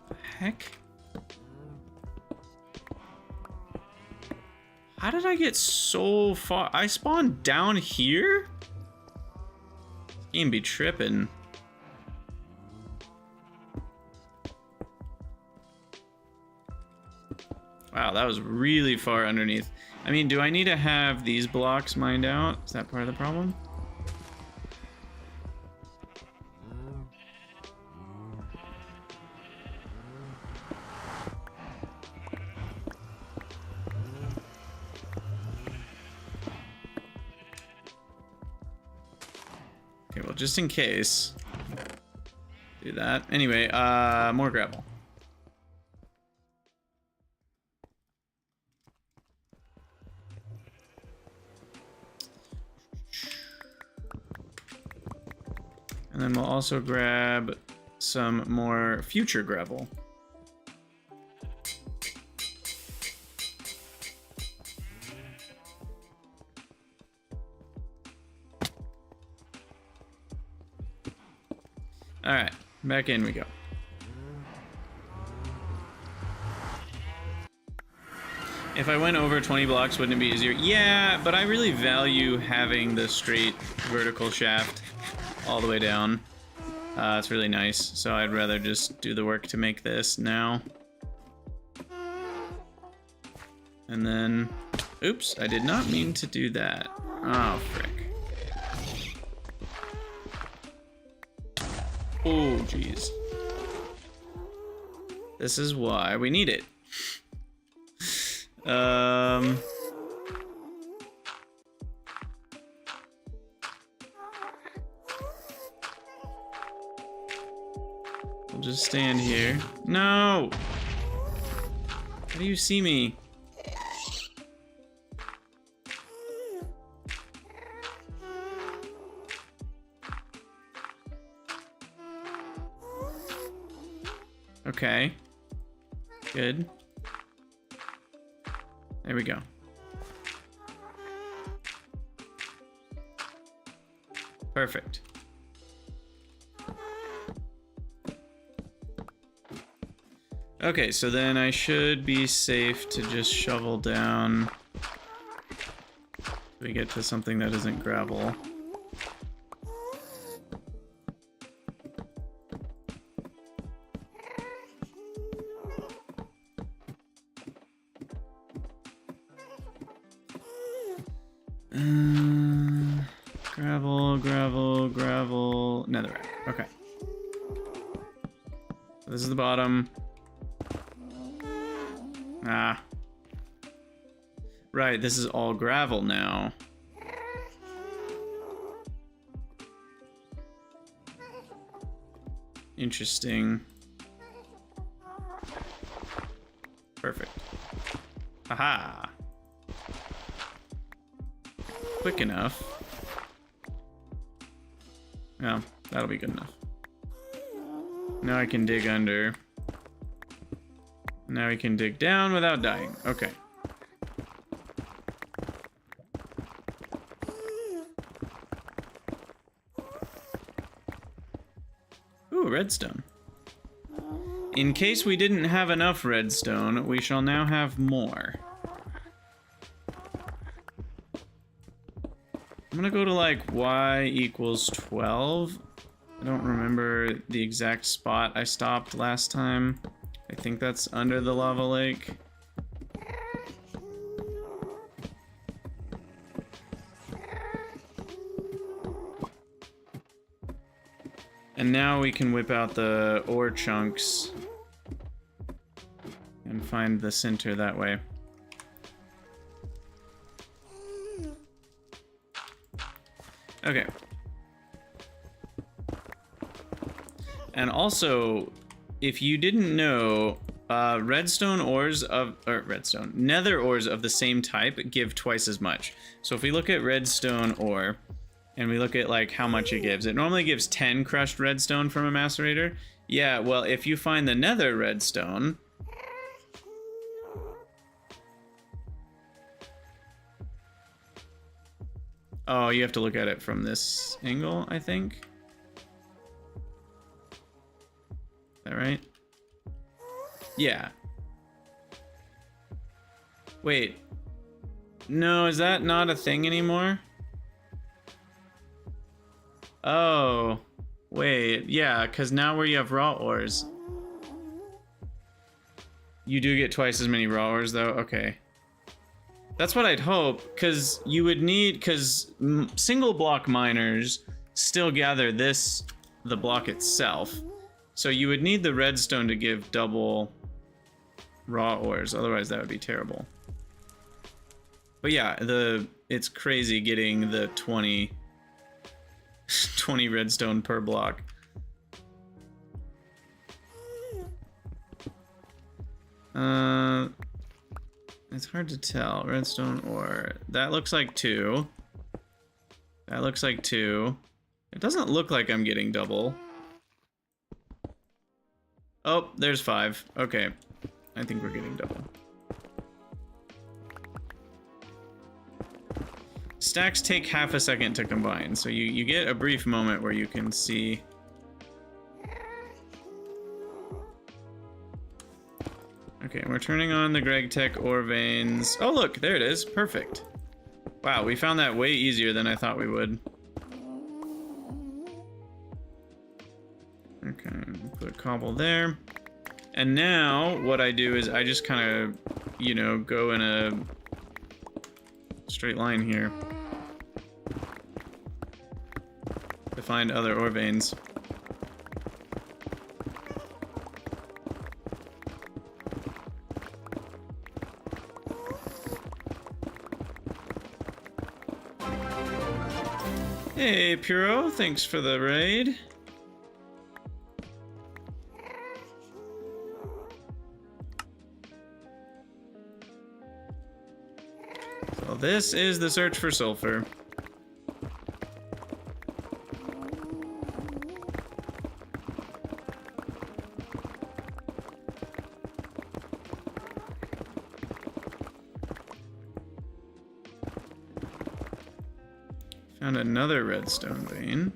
The heck? How did I get so far? I spawned down here? Game be tripping. Wow, that was really far underneath. I mean, do I need to have these blocks mined out? Is that part of the problem? Okay, well, just in case. Do that. Anyway, more gravel. And then we'll also grab some more future gravel. All right, back in we go. If I went over 20 blocks, wouldn't it be easier? Yeah, but I really value having the straight vertical shaft all the way down. It's really nice, so I'd rather just do the work to make this now. And then, oops, I did not mean to do that. Oh, frick. Oh, jeez. This is why we need it. We'll just stand here. No! How do you see me? Okay. Good. There we go. Perfect. Okay, so then I should be safe to just shovel down. We get to something that isn't gravel. Gravel, gravel, gravel, netherrack. Okay. So this is the bottom. Ah. Right, this is all gravel now. Interesting. Perfect. Aha. Quick enough. Yeah, that'll be good enough. Now I can dig under. Now we can dig down without dying. Okay. Ooh, redstone. In case we didn't have enough redstone, we shall now have more. I'm gonna go to like y equals 12. I don't remember the exact spot I stopped last time. I think that's under the lava lake. And now we can whip out the ore chunks and find the center that way. Okay. And also, if you didn't know, redstone ores of, nether ores of the same type give twice as much. So if we look at redstone ore, and we look at like how much it gives, it normally gives 10 crushed redstone from a macerator. Yeah, well, if you find the nether redstone, oh, you have to look at it from this angle, I think. Is that right? Yeah. Wait. No, is that not a thing anymore? Oh. Wait, yeah, because now where you have raw ores, you do get twice as many raw ores, though? Okay. That's what I'd hope, because you would need, because single block miners still gather the block itself. So you would need the redstone to give double raw ores, otherwise that would be terrible. But yeah, it's crazy getting the 20 redstone per block. It's hard to tell. Redstone ore. That looks like 2. That looks like 2. It doesn't look like I'm getting double. Oh, there's 5. Okay. I think we're getting double. Stacks take half a second to combine, so you get a brief moment where you can see. Okay, we're turning on the Gregtech ore veins. Oh look, there it is. Perfect. Wow, we found that way easier than I thought we would. Okay, put cobble there. And now what I do is I just kind of, you know, go in a straight line here to find other ore veins. Hey, Puro, thanks for the raid. So this is the search for sulfur. Found another redstone vein.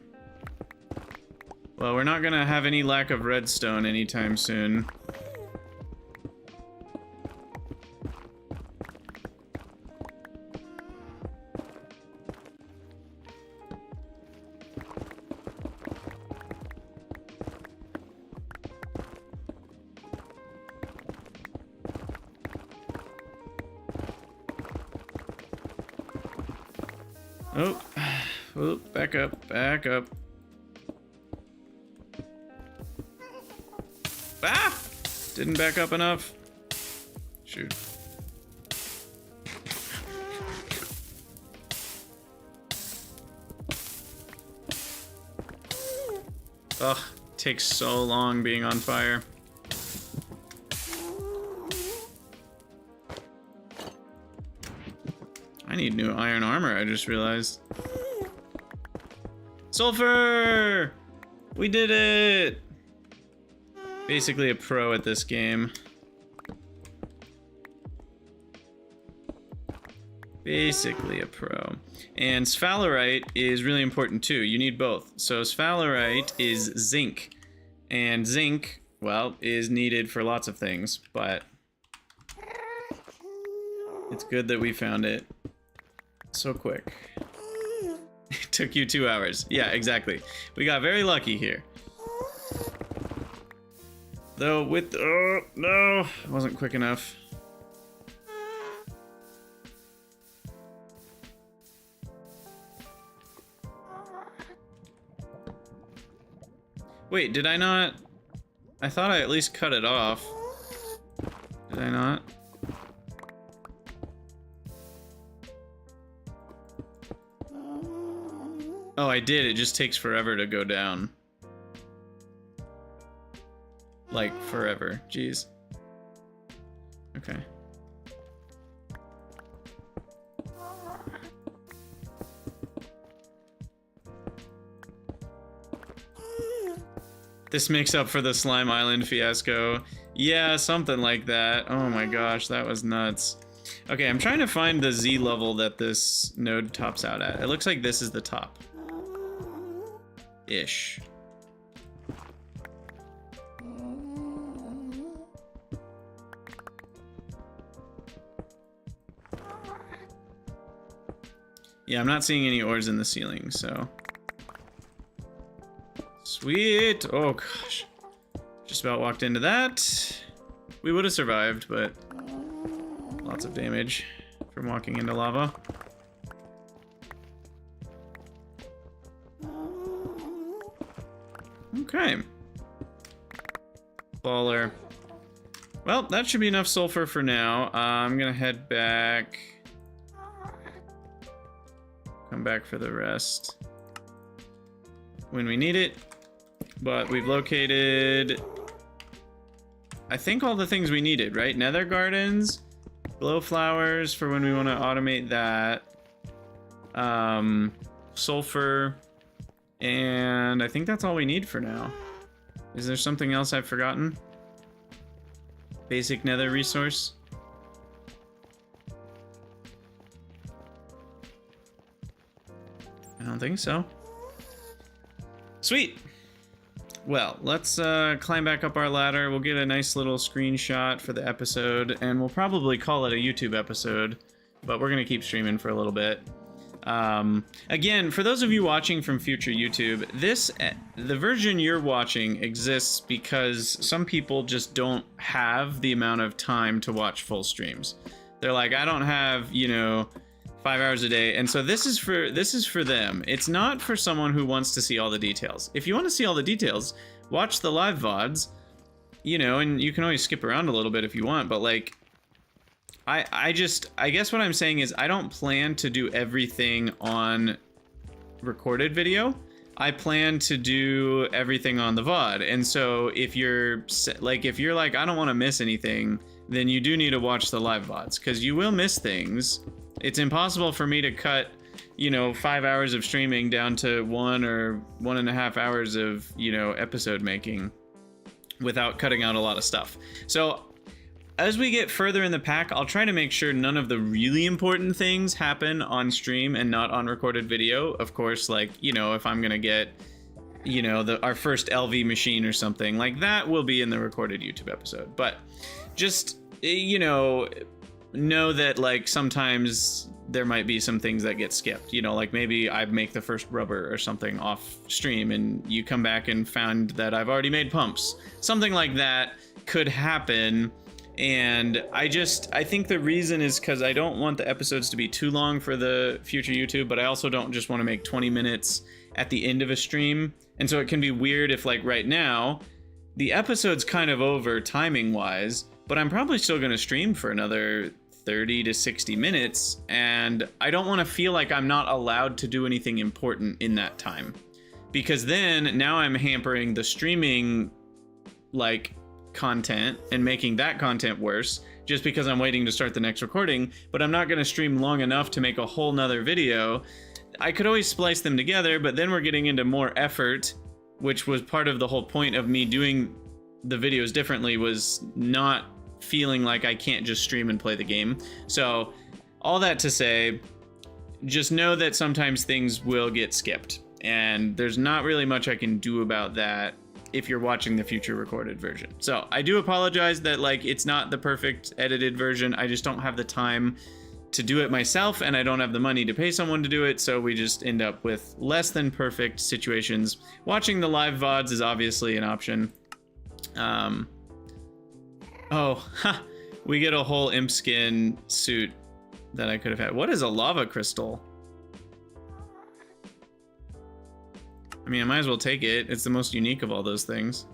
Well, we're not gonna have any lack of redstone anytime soon. Oh, oh, back up, back up. Ah! Didn't back up enough. Shoot. Ugh, takes so long being on fire. I need new iron armor, I just realized. Sulfur! We did it! Basically a pro at this game. Basically a pro. And sphalerite is really important too. You need both. So sphalerite is zinc. And zinc, well, is needed for lots of things, but it's good that we found it so quick. It took you 2 hours. Yeah, exactly. We got very lucky here. Though with... Oh, no! It wasn't quick enough. Wait, did I not... I thought I at least cut it off. Did I not? Oh, I did. It just takes forever to go down. Like, forever. Jeez. Okay. This makes up for the Slime Island fiasco. Yeah, something like that. Oh my gosh, that was nuts. Okay, I'm trying to find the Z level that this node tops out at. It looks like this is the top. Ish. Yeah, I'm not seeing any ores in the ceiling, so... Sweet! Oh gosh. Just about walked into that. We would have survived, but... lots of damage from walking into lava. Okay. Baller. Well, that should be enough sulfur for now. I'm gonna head back. Come back for the rest when we need it. But we've located, I think, all the things we needed, right? Nether gardens, glow flowers for when we want to automate that. Sulfur. And I think that's all we need for now. Is there something else I've forgotten? Basic nether resource? I don't think so. Sweet! Well, let's climb back up our ladder. We'll get a nice little screenshot for the episode, and we'll probably call it a YouTube episode, but we're gonna keep streaming for a little bit. Again, for those of you watching from future YouTube, the version you're watching exists because some people just don't have the amount of time to watch full streams. They're like, I don't have, you know, 5 hours a day, and so this is for them. It's not for someone who wants to see all the details. If you want to see all the details, watch the live VODs, you know, and you can always skip around a little bit if you want, but like, I guess what I'm saying is I don't plan to do everything on recorded video. I plan to do everything on the VOD. And so if you're like, I don't want to miss anything, then you do need to watch the live VODs, because you will miss things. It's impossible for me to cut, you know, 5 hours of streaming down to 1 or 1.5 hours of, you know, episode making without cutting out a lot of stuff. So as we get further in the pack, I'll try to make sure none of the really important things happen on stream and not on recorded video. Of course, like, you know, if I'm gonna get, you know, our first LV machine or something, like that will be in the recorded YouTube episode. But just, you know that like sometimes there might be some things that get skipped. You know, like maybe I make the first rubber or something off stream and you come back and found that I've already made pumps. Something like that could happen. And I think the reason is because I don't want the episodes to be too long for the future YouTube, but I also don't just want to make 20 minutes at the end of a stream. And so it can be weird if, like, right now, the episode's kind of over timing-wise, but I'm probably still going to stream for another 30 to 60 minutes, and I don't want to feel like I'm not allowed to do anything important in that time. Because then, now I'm hampering the streaming, like, content and making that content worse just because I'm waiting to start the next recording, but I'm not going to stream long enough to make a whole nother video. I could always splice them together, but then we're getting into more effort, which was part of the whole point of me doing the videos differently, was not feeling like I can't just stream and play the game. So all that to say, just know that sometimes things will get skipped, and there's not really much I can do about that if you're watching the future recorded version. So I do apologize that, like, it's not the perfect edited version. I just don't have the time to do it myself, and I don't have the money to pay someone to do it, so we just end up with less than perfect situations. Watching the live VODs is obviously an option. We get a whole imp skin suit that I could have had. What is a lava crystal? I mean, I might as well take it. It's the most unique of all those things.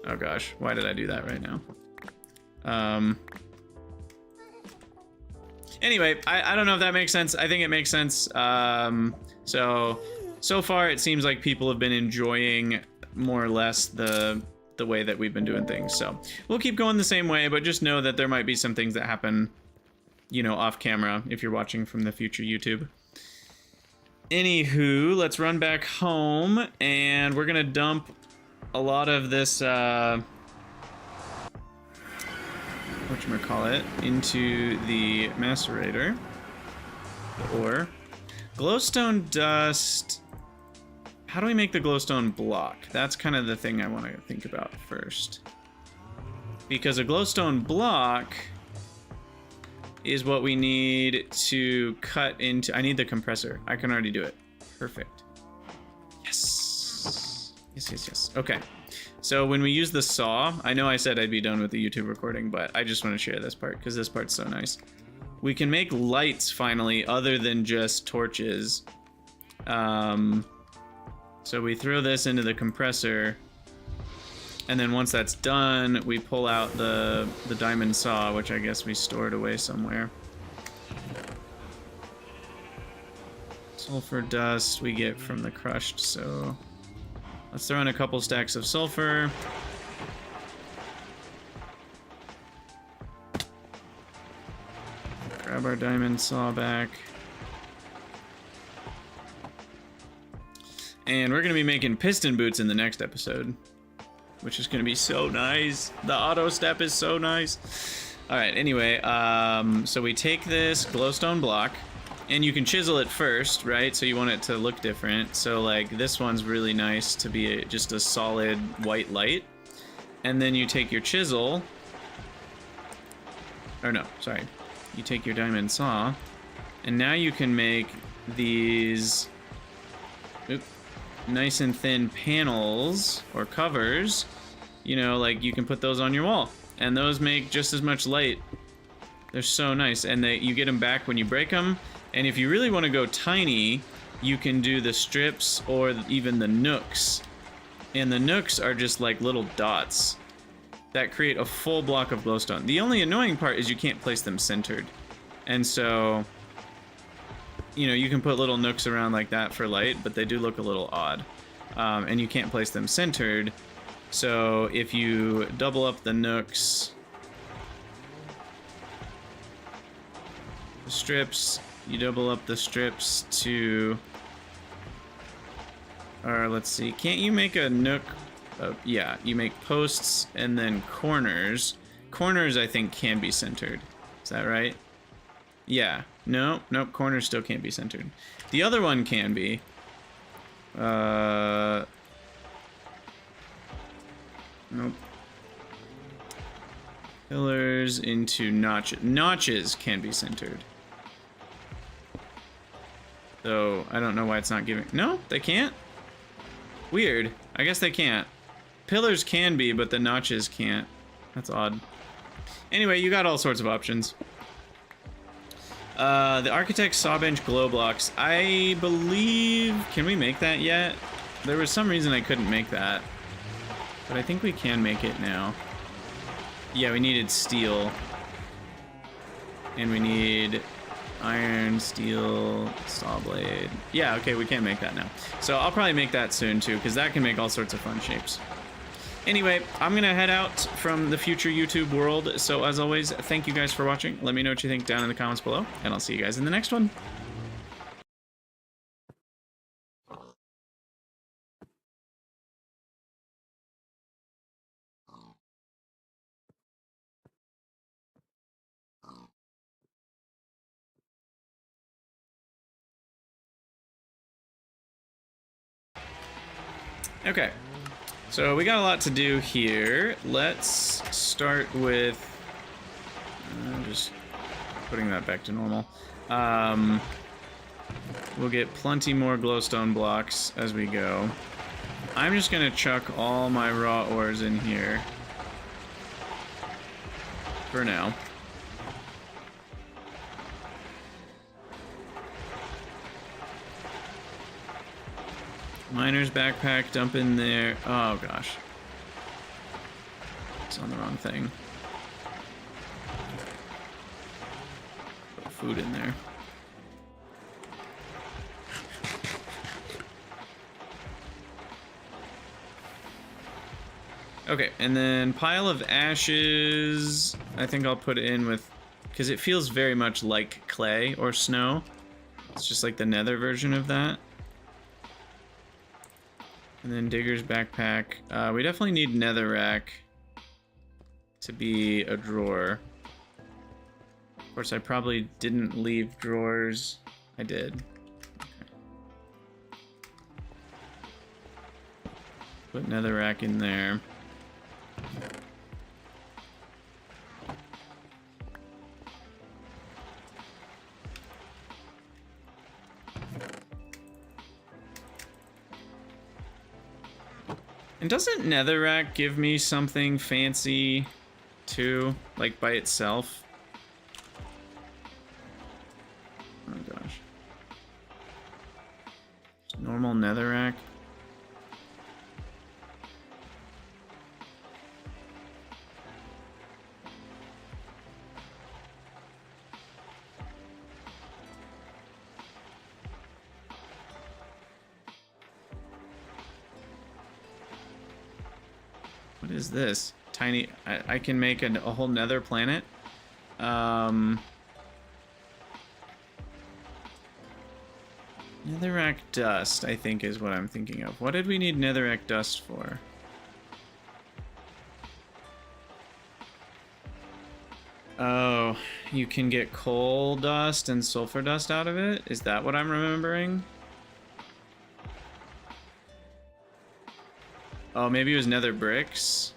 Oh gosh, why did I do that right now? Anyway, I don't know if that makes sense. I think it makes sense. So far it seems like people have been enjoying more or less the way that we've been doing things. So we'll keep going the same way, but just know that there might be some things that happen, you know, off camera if you're watching from the future YouTube. Anywho, let's run back home, and we're gonna dump a lot of this whatchamacallit into the macerator. The ore. Glowstone dust. How do we make the glowstone block? That's kind of the thing I want to think about first. Because a glowstone block is what we need to cut into. I need the compressor. I can already do it. Perfect. Yes. Yes. Okay. So when we use the saw, I know I said I'd be done with the YouTube recording, but I just want to share this part because this part's so nice. We can make lights finally other than just torches. So we throw this into the compressor, and then once that's done, we pull out the diamond saw, which I guess we stored away somewhere. Sulfur dust we get from the crushed, so let's throw in a couple stacks of sulfur. Grab our diamond saw back. And we're going to be making piston boots in the next episode, which is going to be so nice. The auto step is so nice. All right, anyway, so we take this glowstone block, and you can chisel it first, right? So you want it to look different. So like this one's really nice to be just a solid white light. And then you take your chisel, or no, sorry. You take your diamond saw, and now you can make these nice and thin panels or covers. You know, like you can put those on your wall, and those make just as much light. They're so nice, and you get them back when you break them. And if you really want to go tiny, you can do the strips or even the nooks. And the nooks are just like little dots that create a full block of glowstone. The only annoying part is you can't place them centered. And so, you know, you can put little nooks around like that for light, but they do look a little odd. And you can't place them centered. So if you double up the nooks, the strips, you double up the strips to, or let's see, can't you make a nook? Yeah, you make posts and then corners. Corners, I think, can be centered. Is that right? Yeah. Nope, corners still can't be centered. The other one can be. Nope. Pillars into notches. Notches can be centered. So, I don't know why it's not giving... No, they can't? Weird. I guess they can't. Pillars can be, but the notches can't. That's odd. Anyway, you got all sorts of options. The Architect Sawbench glow blocks. I believe... Can we make that yet? There was some reason I couldn't make that. But I think we can make it now. Yeah, we needed steel. And we need iron, steel, saw blade. Yeah, okay, we can make that now. So I'll probably make that soon too, because that can make all sorts of fun shapes. Anyway, I'm gonna head out from the future YouTube world. So as always, thank you guys for watching. Let me know what you think down in the comments below, and I'll see you guys in the next one. Okay, so we got a lot to do here. Let's start with just putting that back to normal. We'll get plenty more glowstone blocks as we go. I'm just gonna chuck all my raw ores in here. For now. Miner's backpack, dump in there. Oh gosh. It's on the wrong thing. Put food in there. Okay, and then pile of ashes, I think I'll put it in with, because it feels very much like clay or snow. It's just like the nether version of that. And then digger's backpack. We definitely need netherrack to be a drawer. Of course, I probably didn't leave drawers. I did. Okay. Put netherrack in there. And doesn't netherrack give me something fancy too, like by itself? Oh gosh. Just normal netherrack. What is this? Tiny... I can make a whole nether planet? Netherrack dust, I think, is what I'm thinking of. What did we need netherrack dust for? Oh, you can get coal dust and sulfur dust out of it? Is that what I'm remembering? Oh, maybe it was nether bricks.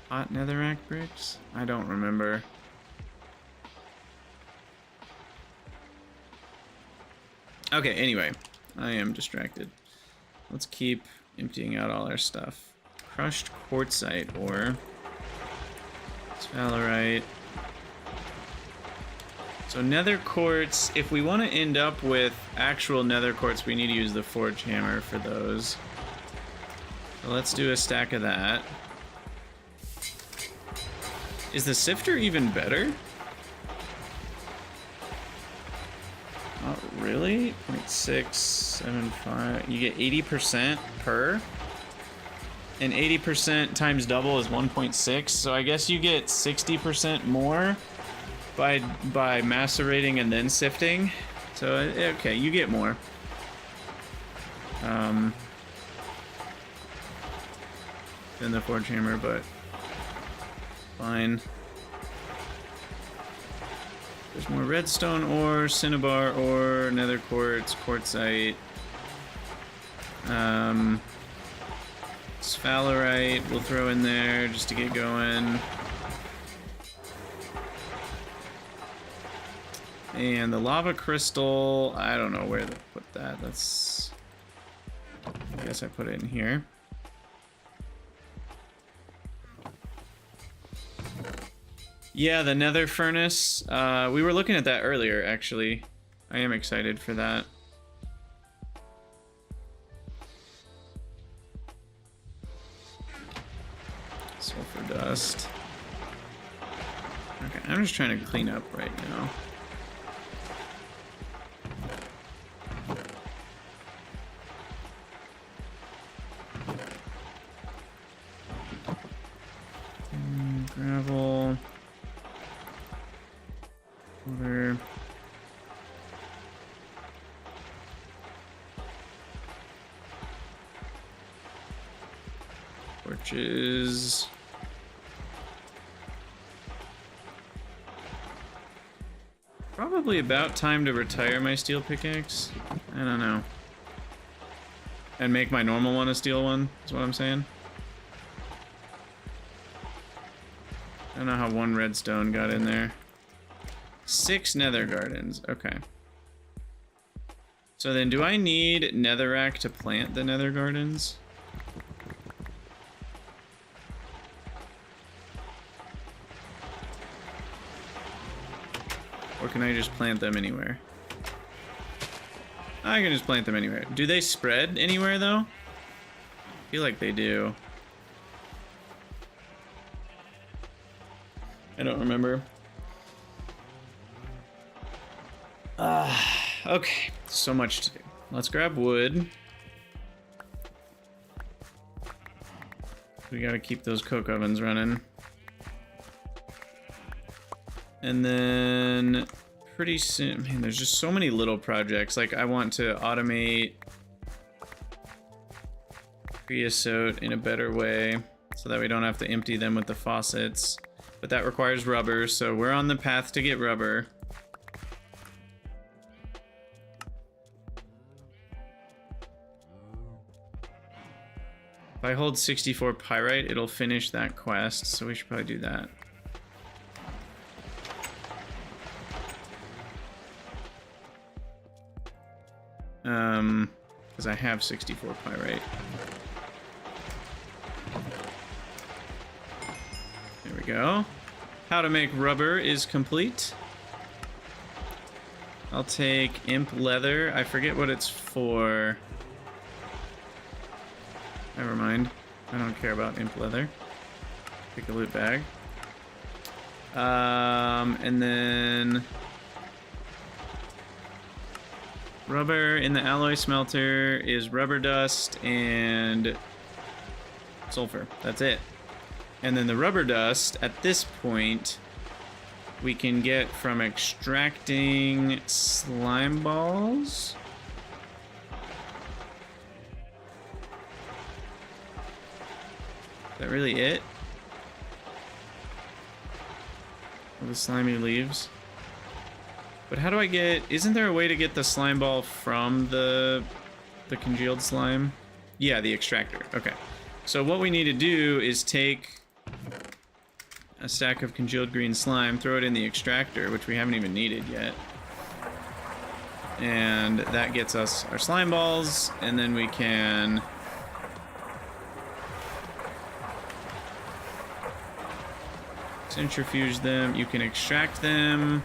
Hot netherrack bricks? I don't remember. Okay, anyway, I am distracted. Let's keep emptying out all our stuff. Crushed quartzite ore. Sphalerite. So nether quartz, if we want to end up with actual nether quartz, we need to use the forge hammer for those. So let's do a stack of that. Is the sifter even better? Not really. 0.675. You get 80% per. And 80% times double is 1.6. So I guess you get 60% more by macerating and then sifting. So okay, you get more. Than the forge hammer, but fine. There's more redstone ore, cinnabar ore, nether quartz, quartzite. Sphalerite we'll throw in there just to get going. And the lava crystal, I don't know where to put that. That's... I guess I put it in here. Yeah, the nether furnace. We were looking at that earlier, actually. I am excited for that. Sulfur dust. Okay, I'm just trying to clean up right now. Gravel. Water. Torches. probably about time to retire my steel pickaxe. I don't know. And make my normal one a steel one, is what I'm saying. I don't know how one redstone got in there. 6 nether gardens, okay. So then do I need netherrack to plant the nether gardens? Or can I just plant them anywhere? I can just plant them anywhere. Do they spread anywhere though? I feel like they do. I don't remember. Okay, so much to do. Let's grab wood. We gotta keep those coke ovens running. And then pretty soon, man, there's just so many little projects. Like I want to automate creosote in a better way so that we don't have to empty them with the faucets. But that requires rubber, so we're on the path to get rubber. If I hold 64 pyrite, it'll finish that quest, so we should probably do that. Because I have 64 pyrite. There we go. How to make rubber is complete. I'll take imp leather. I forget what it's for. Never mind. I don't care about imp leather. Pick a loot bag. And then rubber in the alloy smelter is rubber dust and sulfur. That's it. And then the rubber dust, at this point, we can get from extracting slime balls. Is that really it? All the slimy leaves. But how do I get... Isn't there a way to get the slime ball from the congealed slime? Yeah, the extractor. Okay. So what we need to do is take a stack of congealed green slime, throw it in the extractor, which we haven't even needed yet. And that gets us our slime balls, and then we can... centrifuge them. You can extract them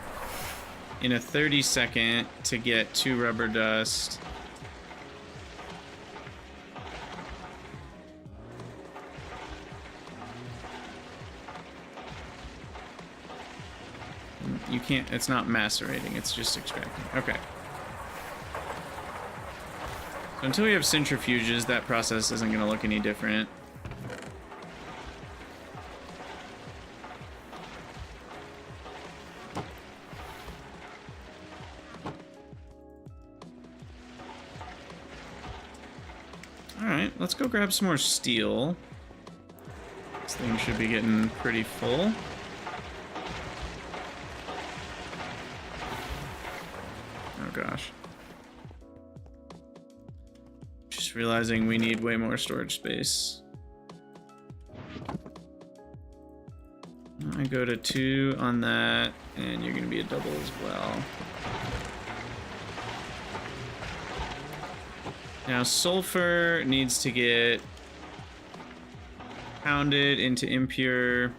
in a 30-second to get 2 rubber dust. You can't, it's not macerating, it's just extracting. Okay. So until we have centrifuges, that process isn't going to look any different. Alright, let's go grab some more steel. This thing should be getting pretty full. Oh gosh. Just realizing we need way more storage space. I go to 2 on that, and you're going to be a double as well. Now, sulfur needs to get pounded into impure.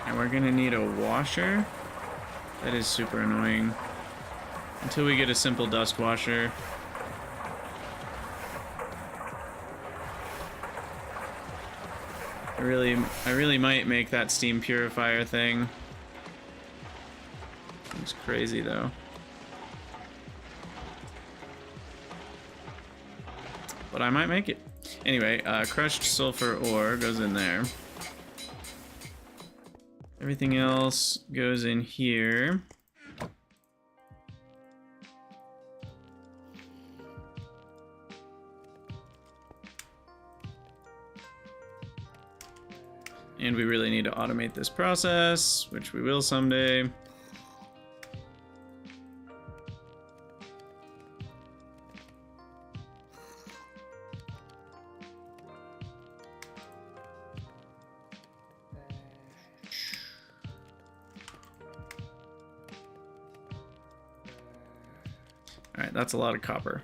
And we're gonna need a washer. That is super annoying. Until we get a simple dust washer. I really might make that steam purifier thing. It's crazy though. But I might make it. Anyway, crushed sulfur ore goes in there. Everything else goes in here. And we really need to automate this process, which we will someday. All right, that's a lot of copper.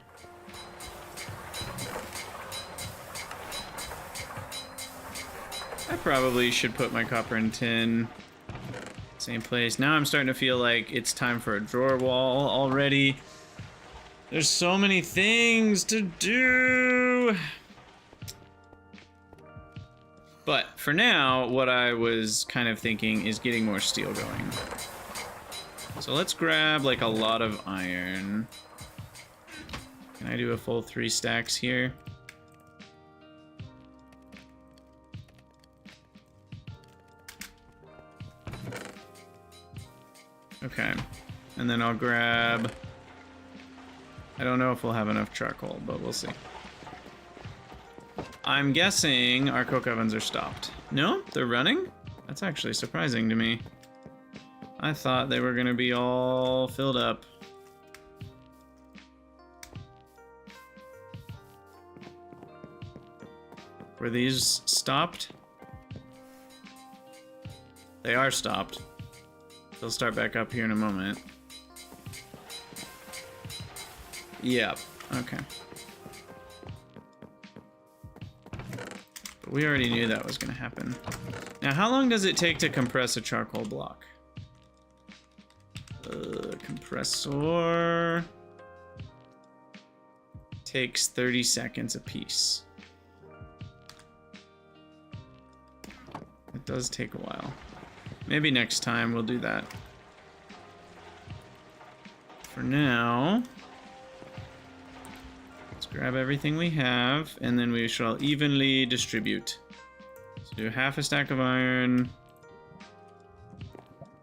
I probably should put my copper and tin same place. Now I'm starting to feel like it's time for a drawer wall already. There's so many things to do. But for now, what I was kind of thinking is getting more steel going. So let's grab like a lot of iron. Can I do a full 3 stacks here? Okay, and then I'll grab, I don't know if we'll have enough charcoal, but we'll see. I'm guessing our coke ovens are stopped. No, they're running? That's actually surprising to me. I thought they were gonna be all filled up. Were these stopped? They are stopped. They'll start back up here in a moment. Yep, okay. But we already knew that was gonna happen. Now, how long does it take to compress a charcoal block? Compressor takes 30 seconds a piece. It does take a while. Maybe next time we'll do that. For now, let's grab everything we have, and then we shall evenly distribute. So do half a stack of iron,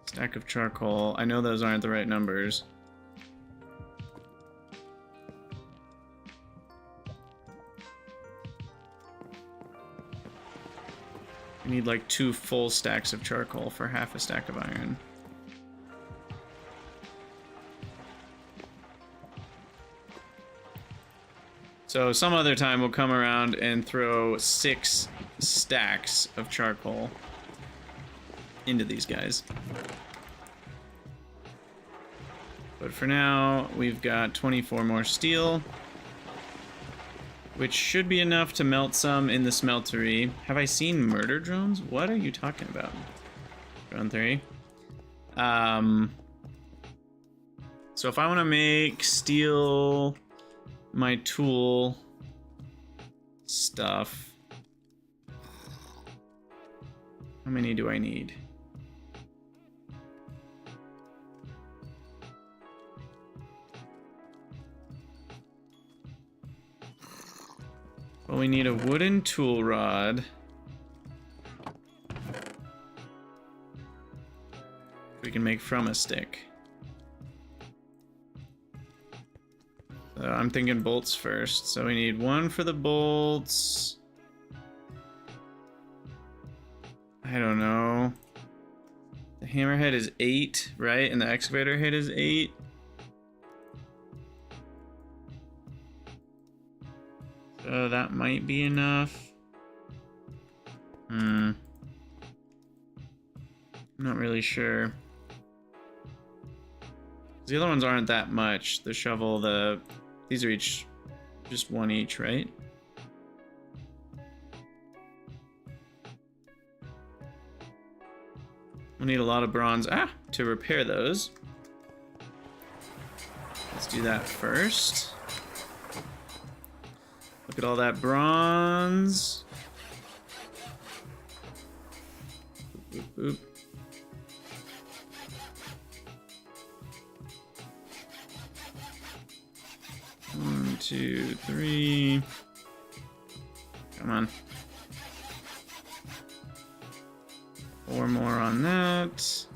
stack of charcoal. I know those aren't the right numbers. We need like 2 full stacks of charcoal for half a stack of iron. So some other time we'll come around and throw 6 stacks of charcoal into these guys. But for now, we've got 24 more steel, which should be enough to melt some in the smeltery. Have I seen murder drones? What are you talking about? Drone 3. So if I want to make steel my tool stuff, how many do I need? Well, we need a wooden tool rod. We can make from a stick. So I'm thinking bolts first. So we need 1 for the bolts. I don't know. The hammerhead is 8, right? And the excavator head is 8. So that might be enough. I'm not really sure. The other ones aren't that much. The shovel, these are each just 1 each, right? We'll need a lot of bronze to repair those. Let's do that first. Look at all that bronze. Oop, oop, oop. One, 2, 3. Come on. 4 more on that.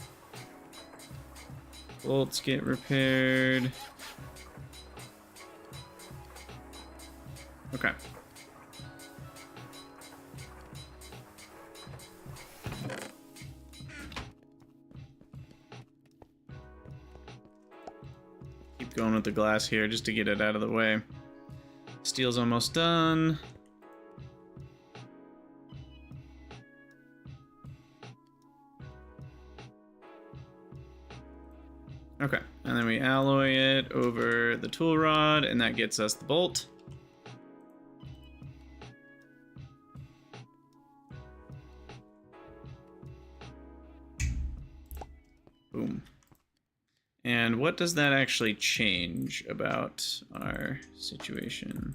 Bolts get repaired. Okay. keep going with the glass here just to get it out of the way. Steel's almost done. Okay, and then we alloy it over the tool rod, and that gets us the bolt. Boom. And what does that actually change about our situation?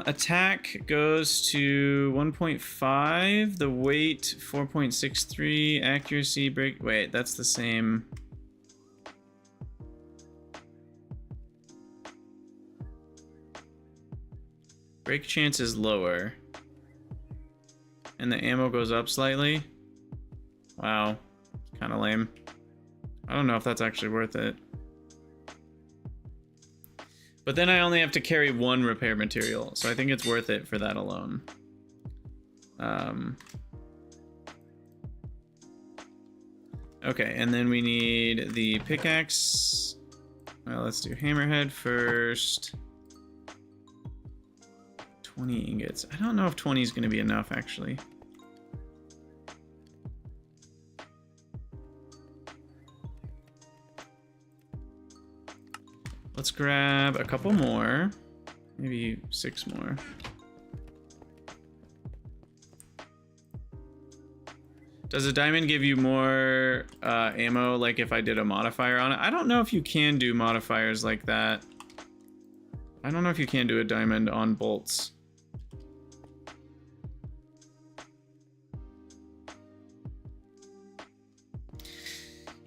Attack goes to 1.5, the weight 4.63, accuracy break. Wait, that's the same. Break chance is lower. And the ammo goes up slightly. Wow, kind of lame. I don't know if that's actually worth it. But then I only have to carry one repair material, so I think it's worth it for that alone. Okay, and then we need the pickaxe. Well, let's do hammerhead first. 20 ingots. I don't know if 20 is going to be enough, actually. Let's grab a couple more, maybe 6 more. Does a diamond give you more ammo, like if I did a modifier on it? I don't know if you can do modifiers like that. I don't know if you can do a diamond on bolts.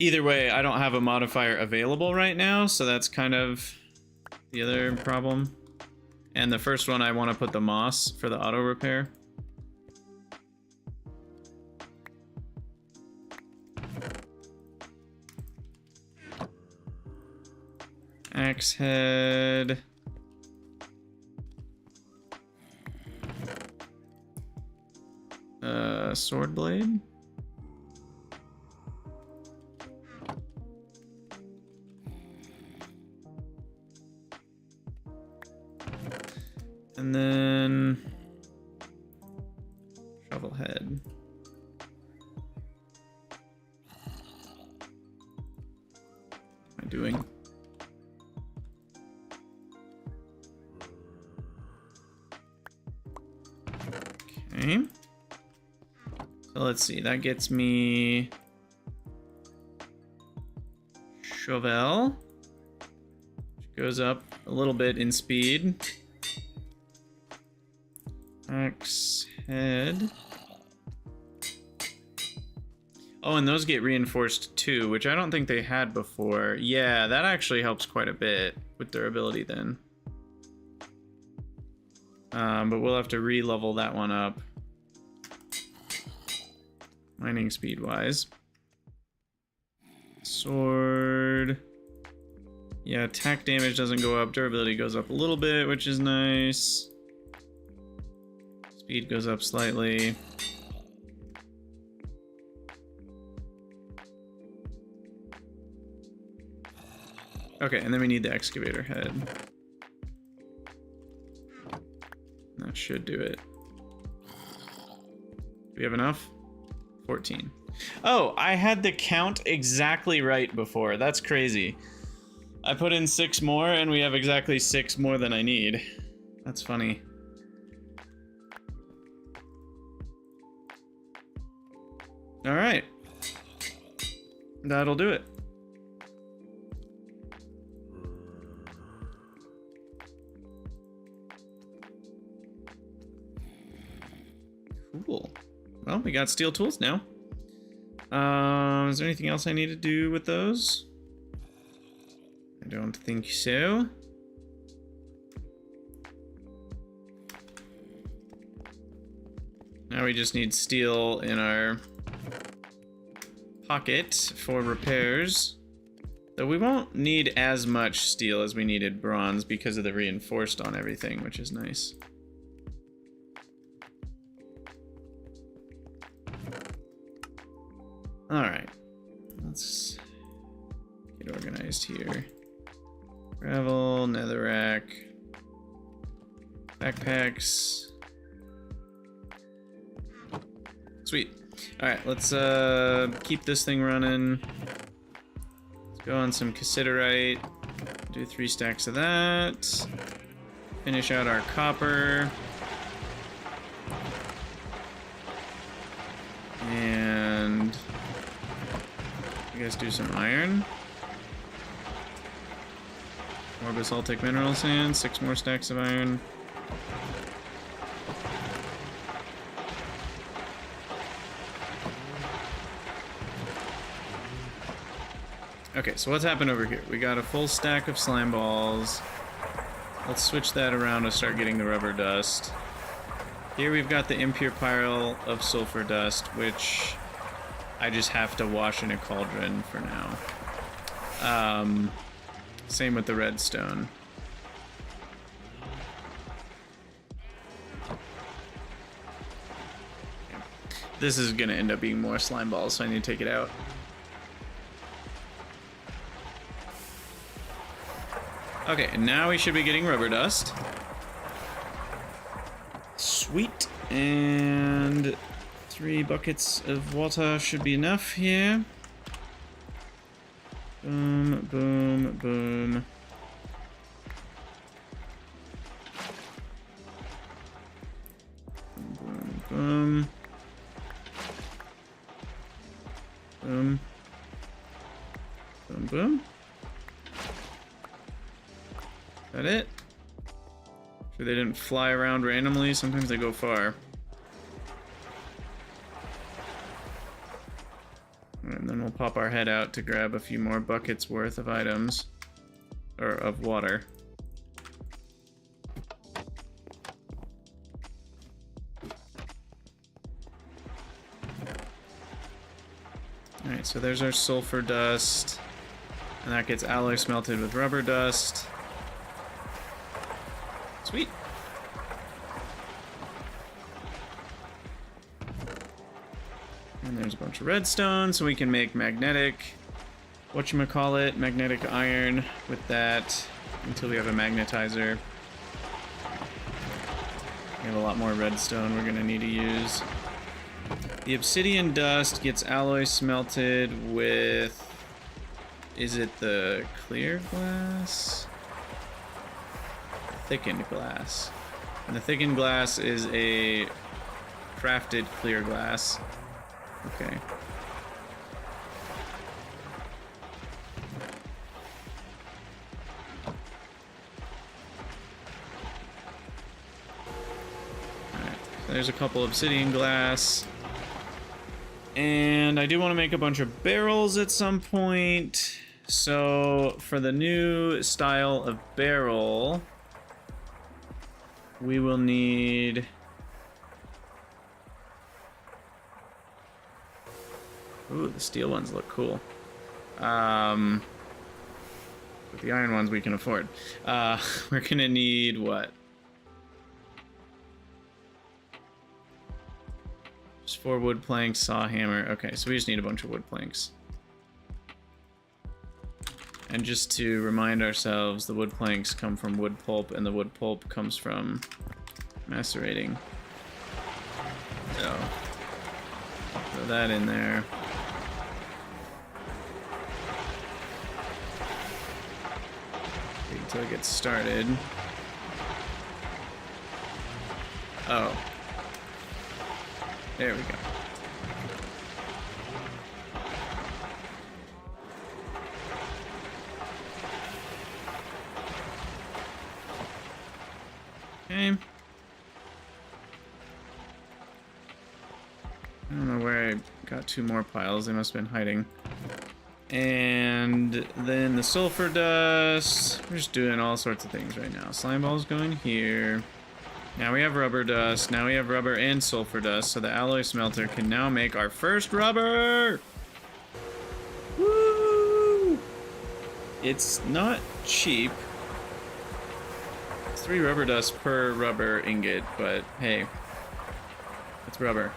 Either way, I don't have a modifier available right now, so that's kind of the other problem. And the first one, I want to put the moss for the auto repair. Axe head. Sword blade. And then shovel head. What am I doing? Okay. So let's see, that gets me shovel, which goes up a little bit in speed. Axe head. Oh, and those get reinforced too, which I don't think they had before. Yeah, that actually helps quite a bit with durability then. But we'll have to re-level that one up. Mining speed wise. Sword. Yeah, attack damage doesn't go up. Durability goes up a little bit, which is nice. Speed goes up slightly. Okay, and then we need the excavator head. That should do it. Do we have enough? 14. Oh, I had the count exactly right before. That's crazy. I put in 6 more and we have exactly 6 more than I need. That's funny. All right. That'll do it. Cool. Well, we got steel tools now. Is there anything else I need to do with those? I don't think so. Now we just need steel in our pocket for repairs. Though we won't need as much steel as we needed bronze because of the reinforced on everything, which is nice. All right, let's get organized here. Gravel, netherrack, backpacks. Sweet. All right, let's keep this thing running. Let's go on some cassiterite. Do 3 stacks of that. Finish out our copper. And you guys do some iron. More basaltic mineral sand, 6 more stacks of iron. Okay, so what's happened over here? We got a full stack of slime balls. Let's switch that around to start getting the rubber dust. Here we've got the impure pile of sulfur dust, which I just have to wash in a cauldron for now. Same with the redstone. This is gonna end up being more slime balls, so I need to take it out. Okay, and now we should be getting rubber dust. Sweet. And 3 buckets of water should be enough here. Boom, boom, boom. Boom, boom. Boom. Boom, boom. Is that it? Sure they didn't fly around randomly. Sometimes they go far. And then we'll pop our head out to grab a few more buckets worth of items. Or of water. Alright, so there's our sulfur dust. And that gets alloy smelted with rubber dust. Sweet. And there's a bunch of redstone, so we can make magnetic, whatchamacallit, magnetic iron with that until we have a magnetizer. We have a lot more redstone we're gonna need to use. The obsidian dust gets alloy smelted with, is it the clear glass? Thickened glass. And the thickened glass is a crafted clear glass. Okay. Alright, so there's a couple obsidian glass. And I do want to make a bunch of barrels at some point. So for the new style of barrel, we will need ooh, the steel ones look cool. But the iron ones we can afford. We're gonna need what? Just 4 wood planks, saw hammer. Okay, so we just need a bunch of wood planks. And just to remind ourselves, the wood planks come from wood pulp, and the wood pulp comes from macerating. So, throw that in there. Wait until it gets started. Oh. There we go. Okay. I don't know where I got 2 more piles. They must have been hiding. And then the sulfur dust. We're just doing all sorts of things right now. Slime balls going here. Now we have rubber dust. Now we have rubber and sulfur dust. So the alloy smelter can now make our first rubber! Woo! It's not cheap. 3 rubber dust per rubber ingot, but hey, it's rubber.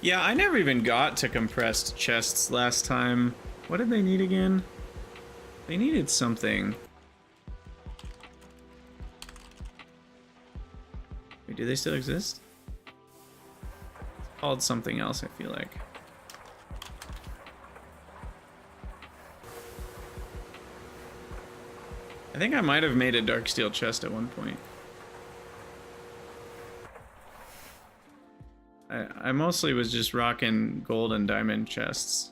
Yeah, I never even got to compressed chests last time. What did they need again? They needed something. Wait, do they still exist? It's called something else, I feel like. I think I might have made a dark steel chest at one point. I mostly was just rocking gold and diamond chests.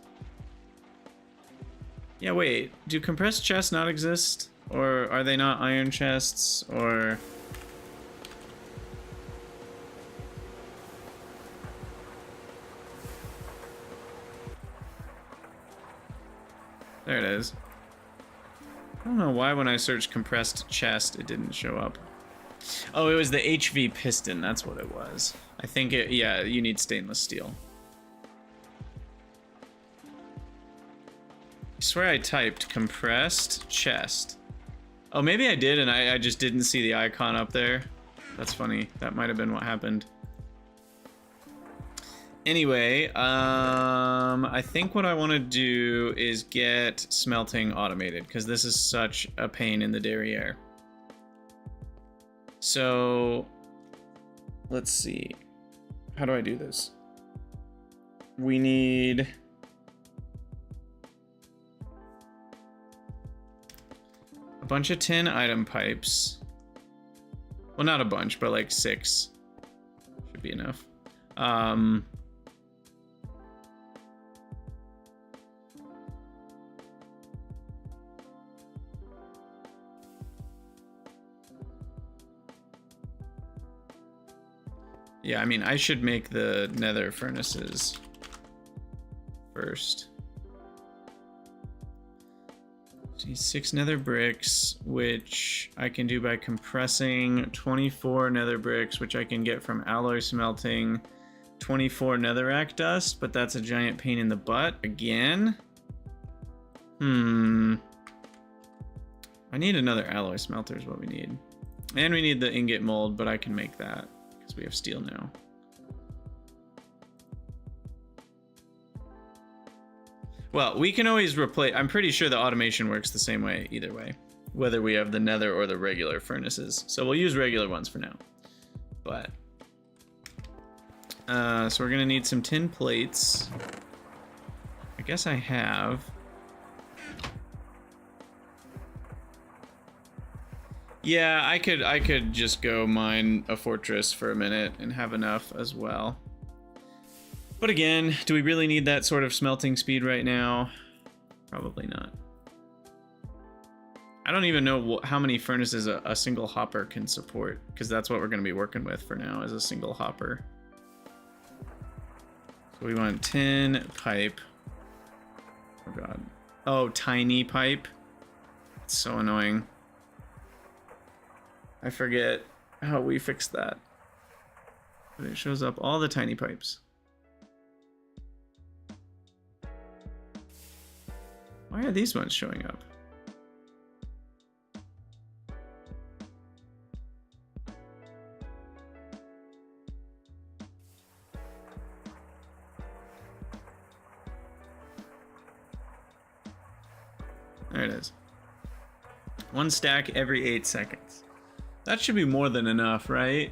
Yeah, wait, do compressed chests not exist? Or are they not iron chests? Or... there it is. I don't know why when I searched compressed chest it didn't show up. Oh, it was the HV piston, that's what it was. I think it, yeah, you need stainless steel. I swear I typed compressed chest. Oh, maybe I did and I just didn't see the icon up there. That's funny, that might have been what happened. Anyway, I think what I want to do is get smelting automated, because this is such a pain in the derriere. So, let's see. How do I do this? We need... a bunch of tin item pipes. Well, not a bunch, but like 6. Should be enough. Yeah, I mean, I should make the nether furnaces first. See, 6 nether bricks, which I can do by compressing 24 nether bricks, which I can get from alloy smelting 24 netherrack dust, but that's a giant pain in the butt again. I need another alloy smelter is what we need. And we need the ingot mold, but I can make that. We have steel now. Well, we can always replace... I'm pretty sure the automation works the same way either way, whether we have the nether or the regular furnaces. So we'll use regular ones for now. But so we're gonna need some tin plates. I guess I have. Yeah, I could just go mine a fortress for a minute and have enough as well. But again, do we really need that sort of smelting speed right now? Probably not. I don't even know how many furnaces a single hopper can support, because that's what we're going to be working with for now, is a single hopper. So we want tin pipe. Oh god. Oh, tiny pipe. It's so annoying. I forget how we fixed that. But it shows up all the tiny pipes. Why are these ones showing up? There it is. 1 stack every 8 seconds. That should be more than enough, right?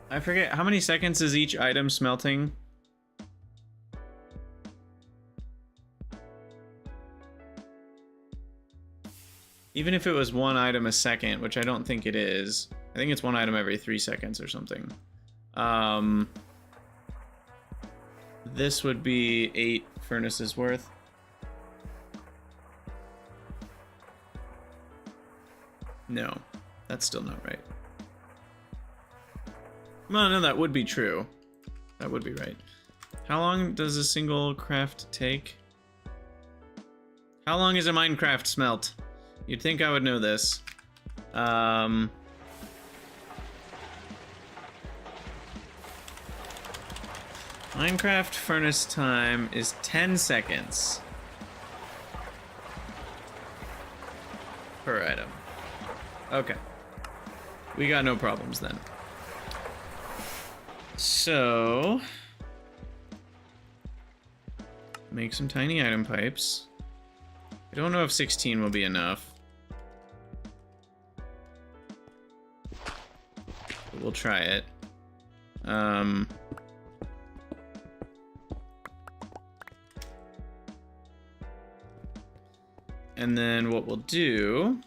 I forget, how many seconds is each item smelting? Even if it was 1 item a second, which I don't think it is. I think it's 1 item every 3 seconds or something. This would be 8 furnaces worth. No. That's still not right. Well, no, that would be true. That would be right. How long does a single craft take? How long is a Minecraft smelt? You'd think I would know this. Minecraft furnace time is 10 seconds per item. Okay. We got no problems then. So, make some tiny item pipes. I don't know if 16 will be enough. But we'll try it. And then what we'll do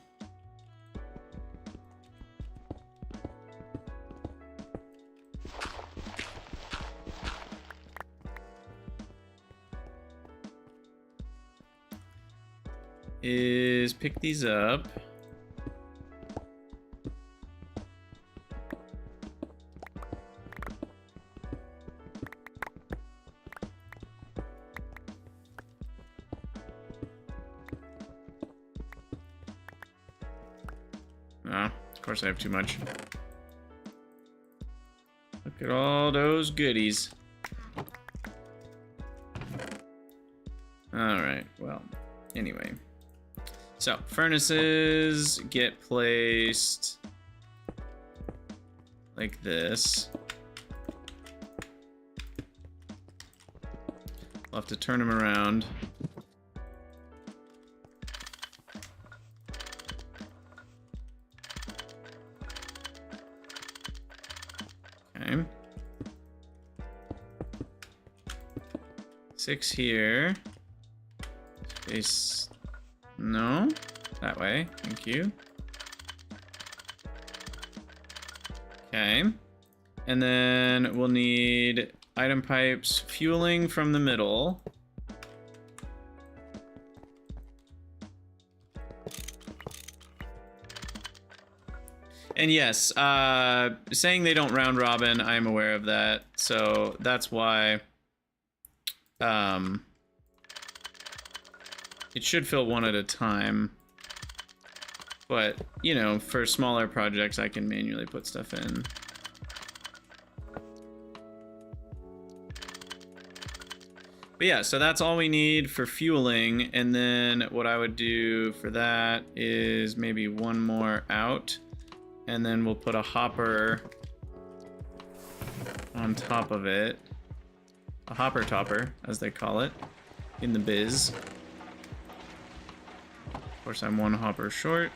is pick these up. Of course I have too much. Look at all those goodies. Alright, well, anyway. So, furnaces get placed like this. We'll have to turn them around. Okay. 6 here. Space. No. That way. Thank you. Okay. And then we'll need item pipes fueling from the middle. And yes, saying they don't round robin, I'm aware of that. So that's why it should fill one at a time. But, you know, for smaller projects, I can manually put stuff in. But yeah, so that's all we need for fueling. And then what I would do for that is maybe one more out. And then we'll put a hopper on top of it. A hopper topper, as they call it, in the biz. Of course, I'm one hopper short.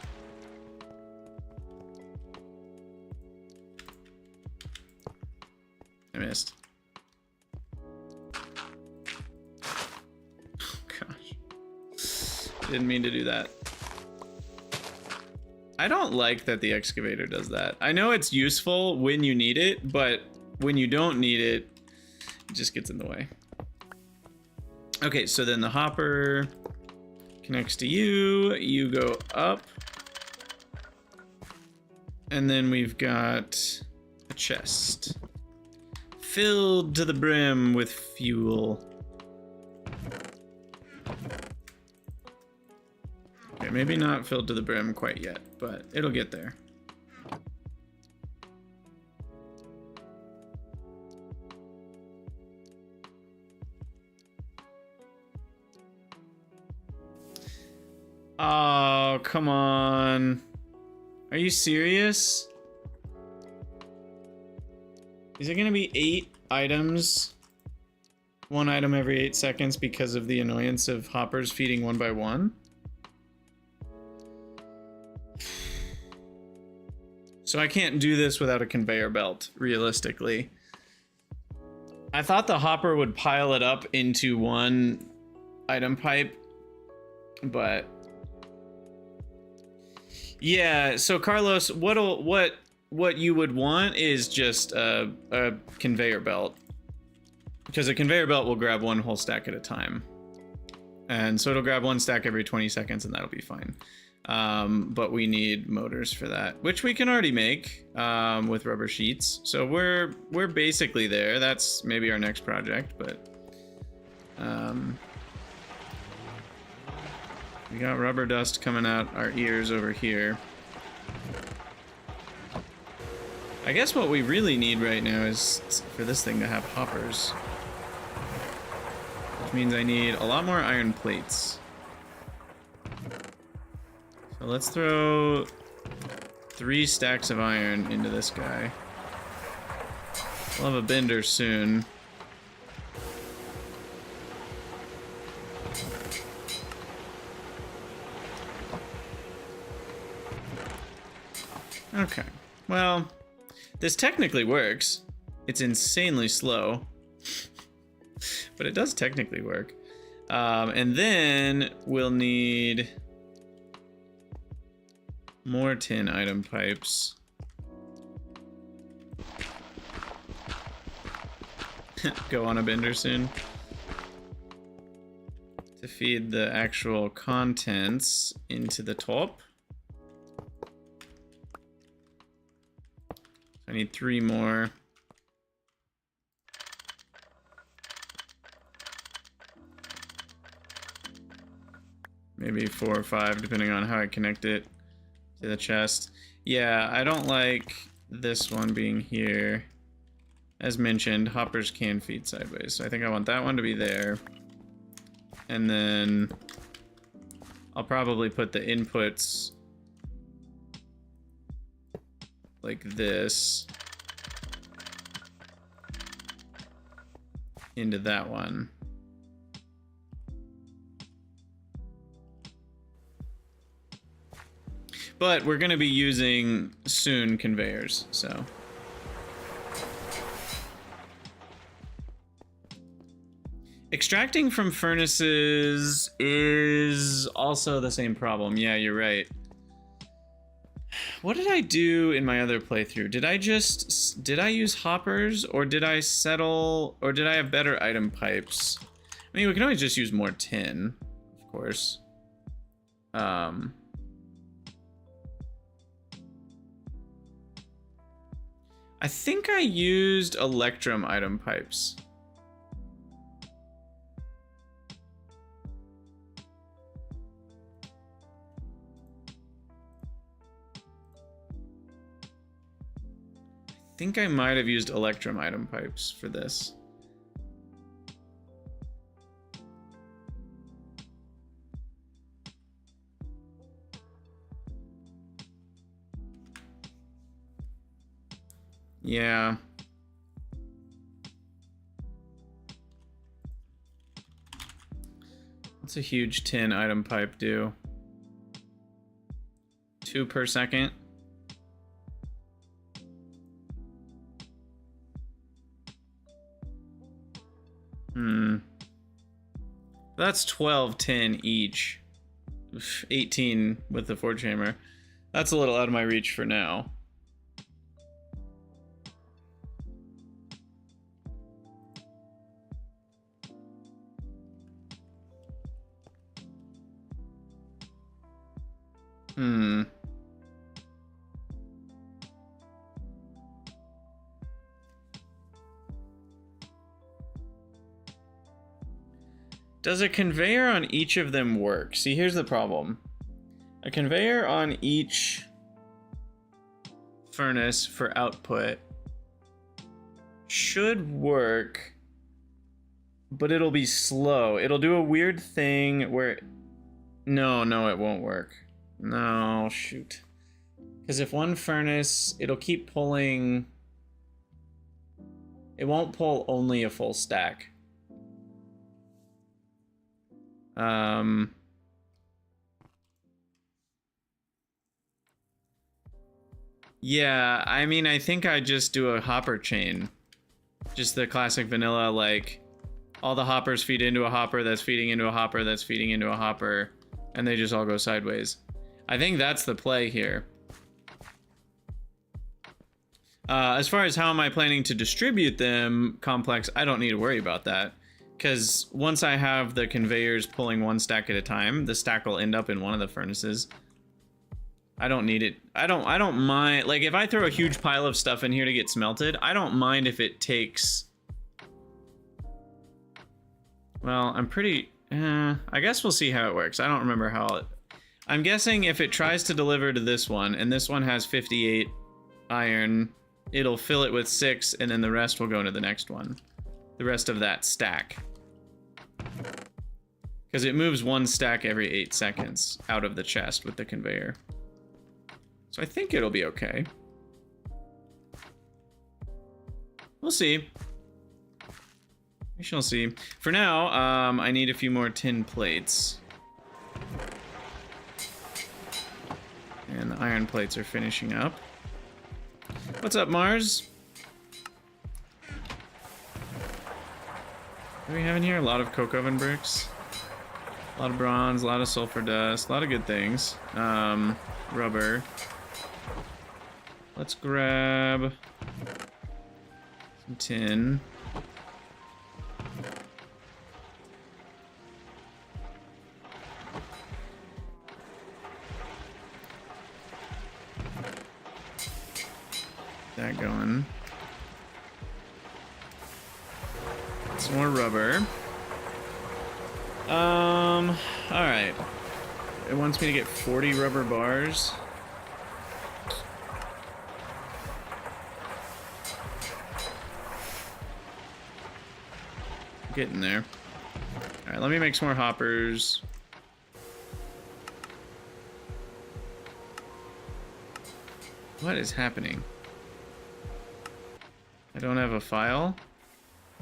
I missed. Oh, gosh. Didn't mean to do that. I don't like that the excavator does that. I know it's useful when you need it, but when you don't need it, it just gets in the way. Okay, so then the hopper connects to you. You go up. And then we've got a chest. Filled to the brim with fuel. Okay, maybe not filled to the brim quite yet, but it'll get there. Oh, come on. Are you serious? Is it gonna be 8 items? 1 item every 8 seconds because of the annoyance of hoppers feeding 1 by 1? So I can't do this without a conveyor belt, realistically. I thought the hopper would pile it up into 1 item pipe, but yeah, so Carlos, what you would want is just a conveyor belt, because a conveyor belt will grab 1 whole stack at a time, and so it'll grab 1 stack every 20 seconds, and that'll be fine. But we need motors for that, which we can already make with rubber sheets. So we're basically there. That's maybe our next project, but we got rubber dust coming out our ears over here. I guess what we really need right now is for this thing to have hoppers, which means I need a lot more iron plates. So let's throw 3 stacks of iron into this guy. We'll have a bender soon. Okay. Well, this technically works. It's insanely slow. But it does technically work. And then we'll need more tin item pipes. Go on a bender soon. To feed the actual contents into the top. I need 3 more. Maybe 4 or 5, depending on how I connect it to the chest. Yeah, I don't like this one being here. As mentioned, hoppers can feed sideways, so I think I want that one to be there. And then I'll probably put the inputs like this into that one. But we're going to be using soon conveyors, so. Extracting from furnaces is also the same problem. Yeah, you're right. What did I do in my other playthrough? Did I use hoppers, or did I settle, or did I have better item pipes? I mean, we can always just use more tin, of course. I think I used electrum item pipes. I think I might have used electrum item pipes for this. Yeah. What's a huge tin item pipe do? 2 per second? That's 12 tin each. 18 with the forge hammer. That's a little out of my reach for now. Does a conveyor on each of them work? See, here's the problem. A conveyor on each furnace for output should work, but it'll be slow. It'll do a weird thing where... No, it won't work. No, shoot. Because if one furnace, it'll keep pulling... It won't pull only a full stack. Yeah, I mean, I think I just do a hopper chain. Just the classic vanilla, like, all the hoppers feed into a hopper that's feeding into a hopper that's feeding into a hopper, and they just all go sideways. I think that's the play here. As far as how am I planning to distribute them, complex, I don't need to worry about that. Because once I have the conveyors pulling one stack at a time, the stack will end up in one of the furnaces. I don't need it. I don't mind. Like, if I throw a huge pile of stuff in here to get smelted, I don't mind if it takes... Well, I'm pretty... I guess we'll see how it works. I don't remember how it... I'm guessing if it tries to deliver to this one, and this one has 58 iron, it'll fill it with 6, and then the rest will go into the next one. The rest of that stack. Because it moves one stack every 8 seconds out of the chest with the conveyor. So I think it'll be okay. We'll see. We shall see. For now, I need a few more tin plates. And the iron plates are finishing up. What's up, Mars? What do we have in here? A lot of coke oven bricks. A lot of bronze, a lot of sulfur dust, a lot of good things. Rubber. Let's grab some tin. That going. Some more rubber. Alright. It wants me to get 40 rubber bars. Getting there. Alright, let me make some more hoppers. What is happening? I don't have a file?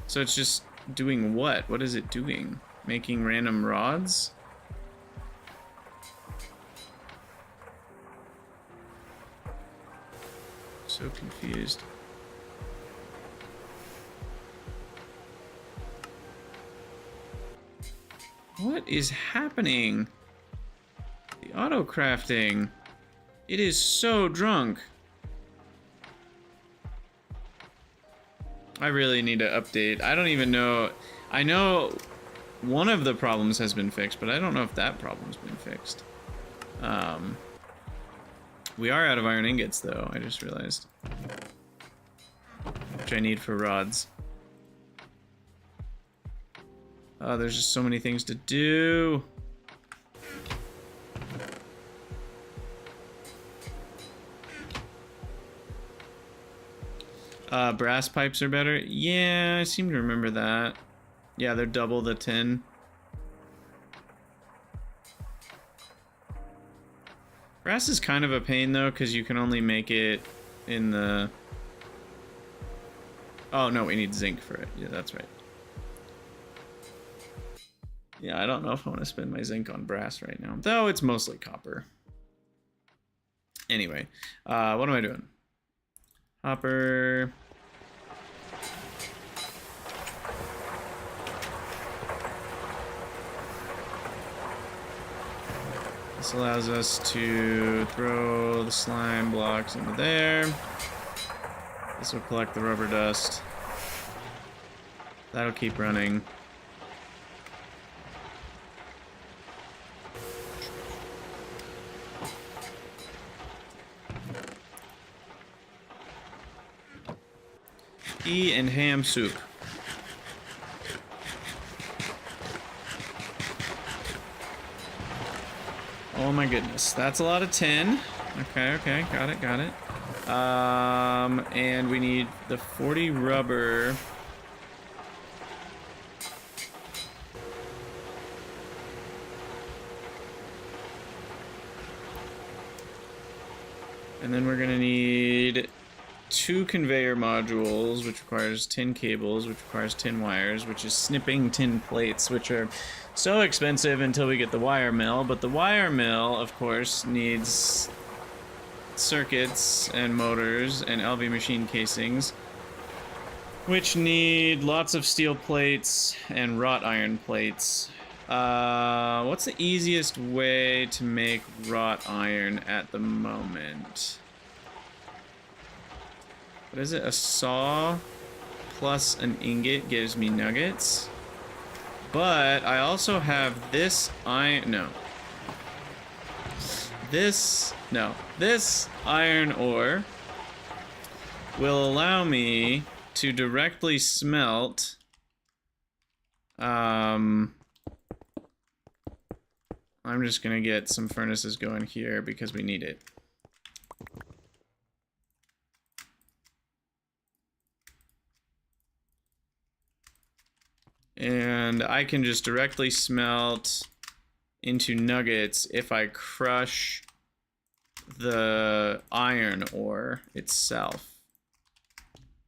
So it's just doing what? What is it doing? Making random rods? So confused. What is happening? The auto crafting. It is so drunk. I really need to update. I don't even know. I know one of the problems has been fixed, but I don't know if that problem's been fixed. We are out of iron ingots, though. I just realized. Which I need for rods. Oh, there's just so many things to do. Brass pipes are better. Yeah, I seem to remember that. Yeah, they're double the tin. Brass is kind of a pain though, because you can only make it in the... Oh no, we need zinc for it. Yeah, that's right. Yeah, I don't know if I want to spend my zinc on brass right now. Though it's mostly copper. Anyway, what am I doing? Hopper... This allows us to throw the slime blocks into there. This will collect the rubber dust. That'll keep running. Tea and ham soup. Oh my goodness, that's a lot of tin. Okay, got it. And we need the 40 rubber. And then we're gonna need 2 conveyor modules, which requires tin cables, which requires tin wires, which is snipping tin plates, which are so expensive until we get the wire mill. But the wire mill, of course, needs circuits and motors and LV machine casings, which need lots of steel plates and wrought iron plates. What's the easiest way to make wrought iron at the moment? What is it? A saw plus an ingot gives me nuggets. But I also have this iron... No. This iron ore will allow me to directly smelt... I'm just gonna get some furnaces going here because we need it. And I can just directly smelt into nuggets if I crush the iron ore itself.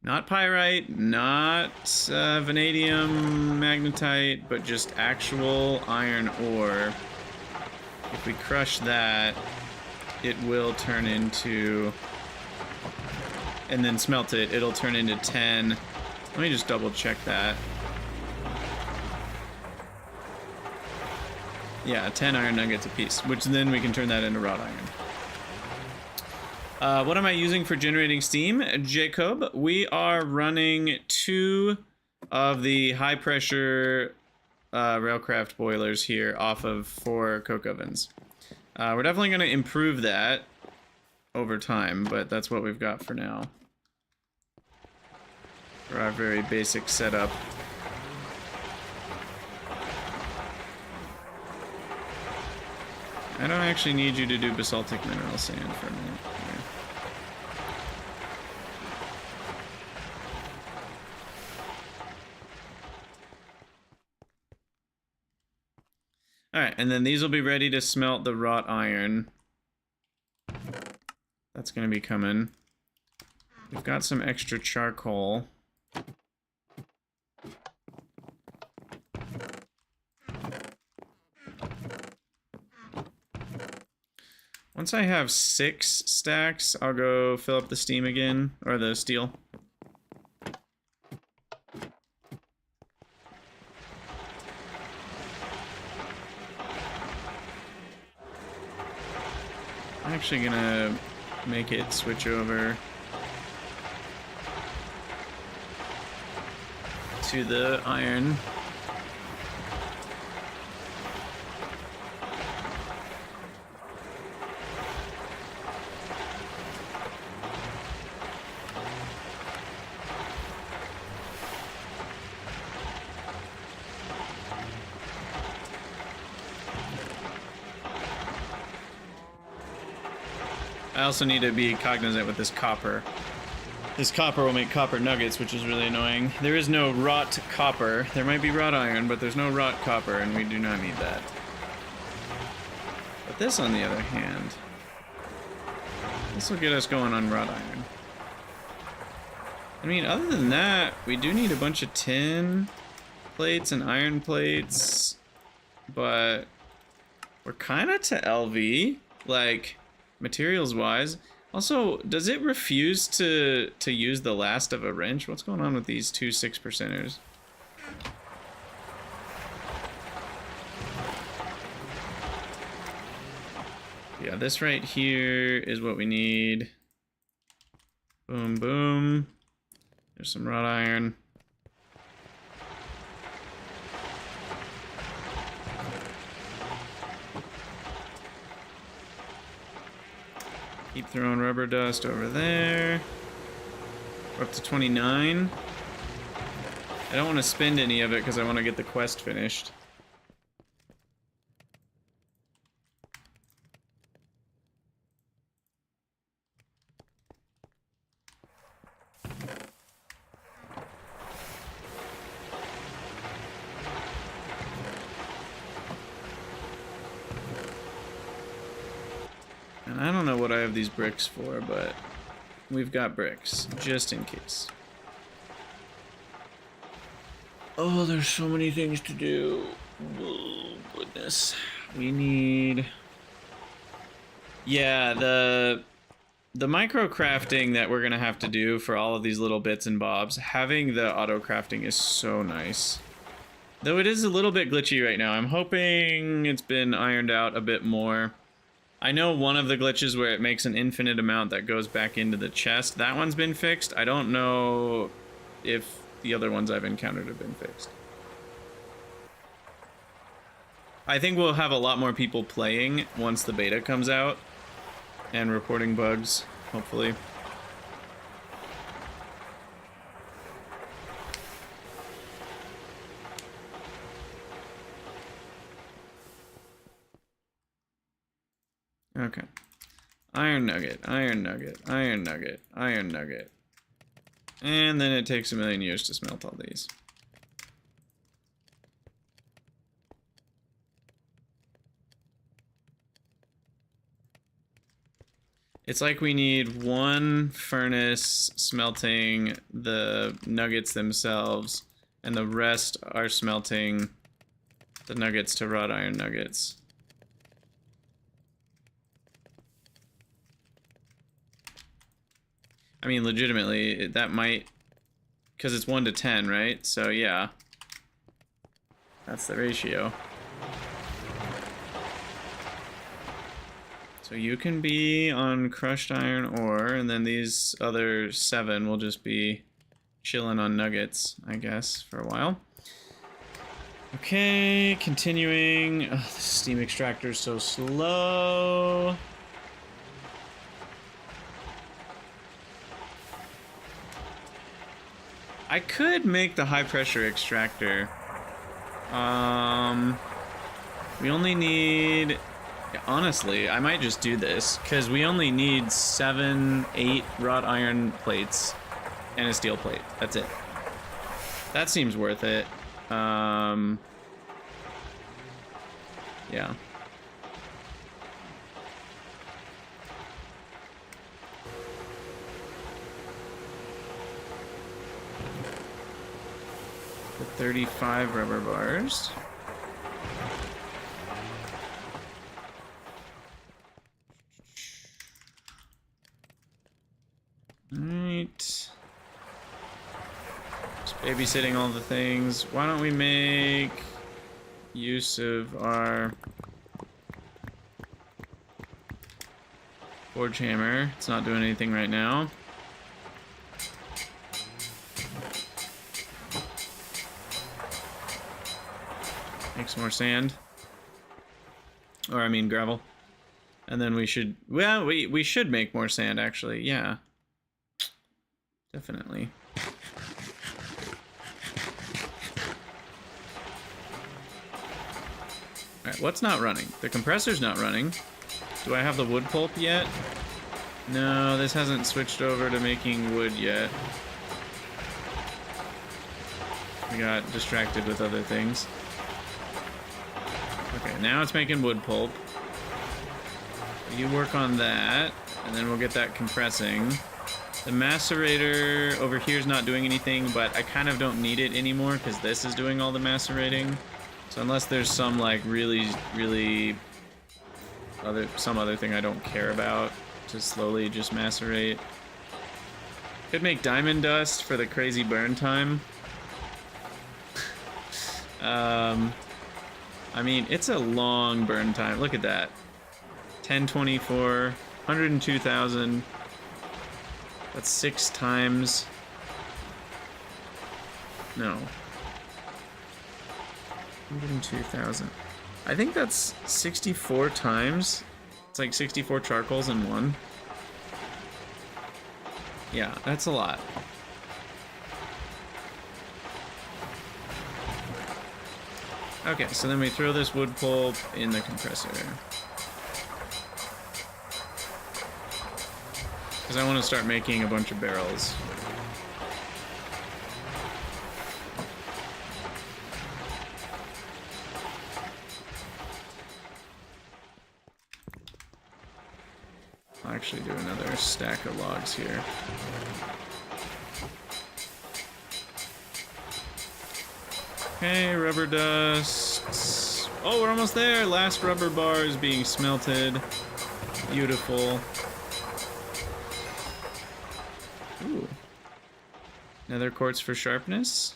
Not pyrite, not vanadium, magnetite, but just actual iron ore. If we crush that, it will turn into and then smelt it, it'll turn into 10. Let me just double check that. Yeah, 10 iron nuggets a piece, which then we can turn that into wrought iron. What am I using for generating steam, Jacob? We are running 2 of the high pressure railcraft boilers here off of 4 coke ovens. We're definitely going to improve that over time, but that's what we've got for now. For our very basic setup. I don't actually need you to do basaltic mineral sand for a minute. Here. Alright, and then these will be ready to smelt the wrought iron. That's going to be coming. We've got some extra charcoal. Once I have 6 stacks, I'll go fill up the steam again, or the steel. I'm actually gonna make it switch over to the iron. I also need to be cognizant with this copper. This copper will make copper nuggets, which is really annoying. There is no wrought copper. There might be wrought iron, but there's no wrought copper, and we do not need that. But this, on the other hand, this will get us going on wrought iron. I mean, other than that, we do need a bunch of tin plates and iron plates, but we're kind of to LV, like, materials-wise. Also, does it refuse to use the last of a wrench? What's going on with these 2 6%ers? Yeah, this right here is what we need. Boom, boom. There's some wrought iron. Keep throwing rubber dust over there. We're up to 29. I don't want to spend any of it because I want to get the quest finished. And I don't know what I have these bricks for, but we've got bricks, just in case. Oh, there's so many things to do. Oh, goodness. We need... Yeah, the micro crafting that we're going to have to do for all of these little bits and bobs, having the auto crafting is so nice. Though it is a little bit glitchy right now. I'm hoping it's been ironed out a bit more. I know one of the glitches where it makes an infinite amount that goes back into the chest. That one's been fixed. I don't know if the other ones I've encountered have been fixed. I think we'll have a lot more people playing once the beta comes out and reporting bugs, hopefully. Okay. Iron nugget, iron nugget, iron nugget, iron nugget. And then it takes a million years to smelt all these. It's like we need one furnace smelting the nuggets themselves, and the rest are smelting the nuggets to wrought iron nuggets. I mean, legitimately, that might... Because it's 1 to 10, right? So, yeah. That's the ratio. So you can be on crushed iron ore, and then these other 7 will just be chilling on nuggets, I guess, for a while. Okay, continuing. Oh, the steam extractor is so slow. I could make the high pressure extractor. We only need... Honestly, I might just do this, because we only need 7, 8 wrought iron plates and a steel plate. That's it. That seems worth it. Yeah. The 35 rubber bars. Alright. Just babysitting all the things. Why don't we make use of our forge hammer? It's not doing anything right now. Make some more sand. Or I mean gravel. And then we should, well, we should make more sand actually, yeah. Definitely. Alright, what's not running? The compressor's not running. Do I have the wood pulp yet? No, this hasn't switched over to making wood yet. We got distracted with other things. Okay, now it's making wood pulp. You work on that, and then we'll get that compressing. The macerator over here is not doing anything, but I kind of don't need it anymore because this is doing all the macerating. So unless there's some like really some other thing I don't care about to slowly just macerate. Could make diamond dust for the crazy burn time. I mean, it's a long burn time. Look at that. 1024, 102,000. That's 6 times. No. 102,000. I think that's 64 times. It's like 64 charcoals in one. Yeah, that's a lot. Okay, so then we throw this wood pulp in the compressor. Because I want to start making a bunch of barrels. I'll actually do another stack of logs here. Okay, rubber dust. Oh, we're almost there! Last rubber bar is being smelted. Beautiful. Ooh. Nether quartz for sharpness.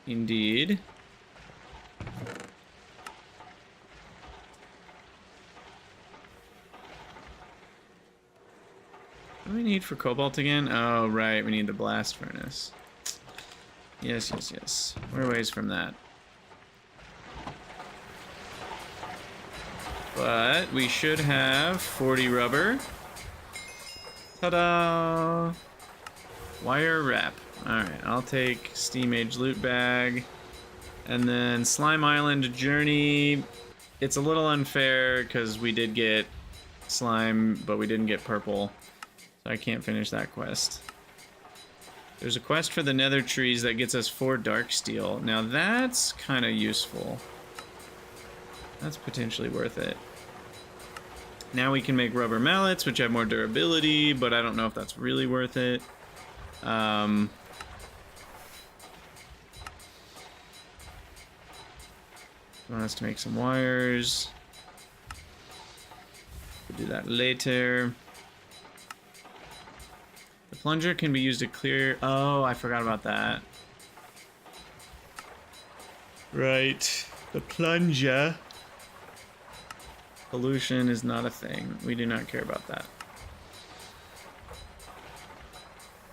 Indeed. What do we need for cobalt again? Oh, right, we need the blast furnace. Yes, yes, yes. We're a ways from that. But we should have 40 rubber. Ta-da! Wire wrap. Alright, I'll take Steam Age loot bag. And then Slime Island Journey. It's a little unfair because we did get slime, but we didn't get purple. So I can't finish that quest. There's a quest for the nether trees that gets us 4 dark steel. Now that's kind of useful. That's potentially worth it. Now we can make rubber mallets, which have more durability, but I don't know if that's really worth it. Want us to make some wires. We'll do that later. The plunger can be used to clear... Oh, I forgot about that. Right. The plunger. Pollution is not a thing. We do not care about that.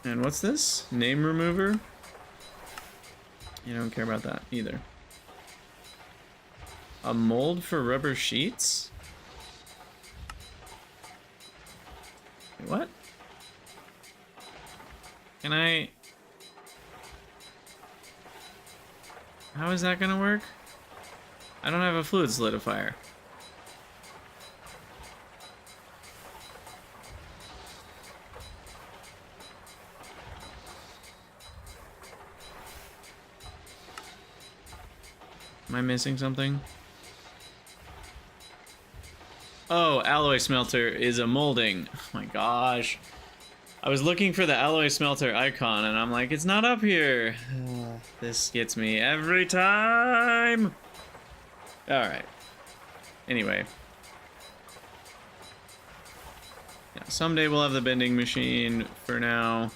And what's this? Name remover? You don't care about that either. A mold for rubber sheets? Wait, what? Can I... How is that gonna work? I don't have a fluid solidifier. Am I missing something? Oh, alloy smelter is a molding. Oh my gosh. I was looking for the alloy smelter icon and I'm like, it's not up here. This gets me every time. Alright. Anyway. Yeah, someday we'll have the bending machine. For now,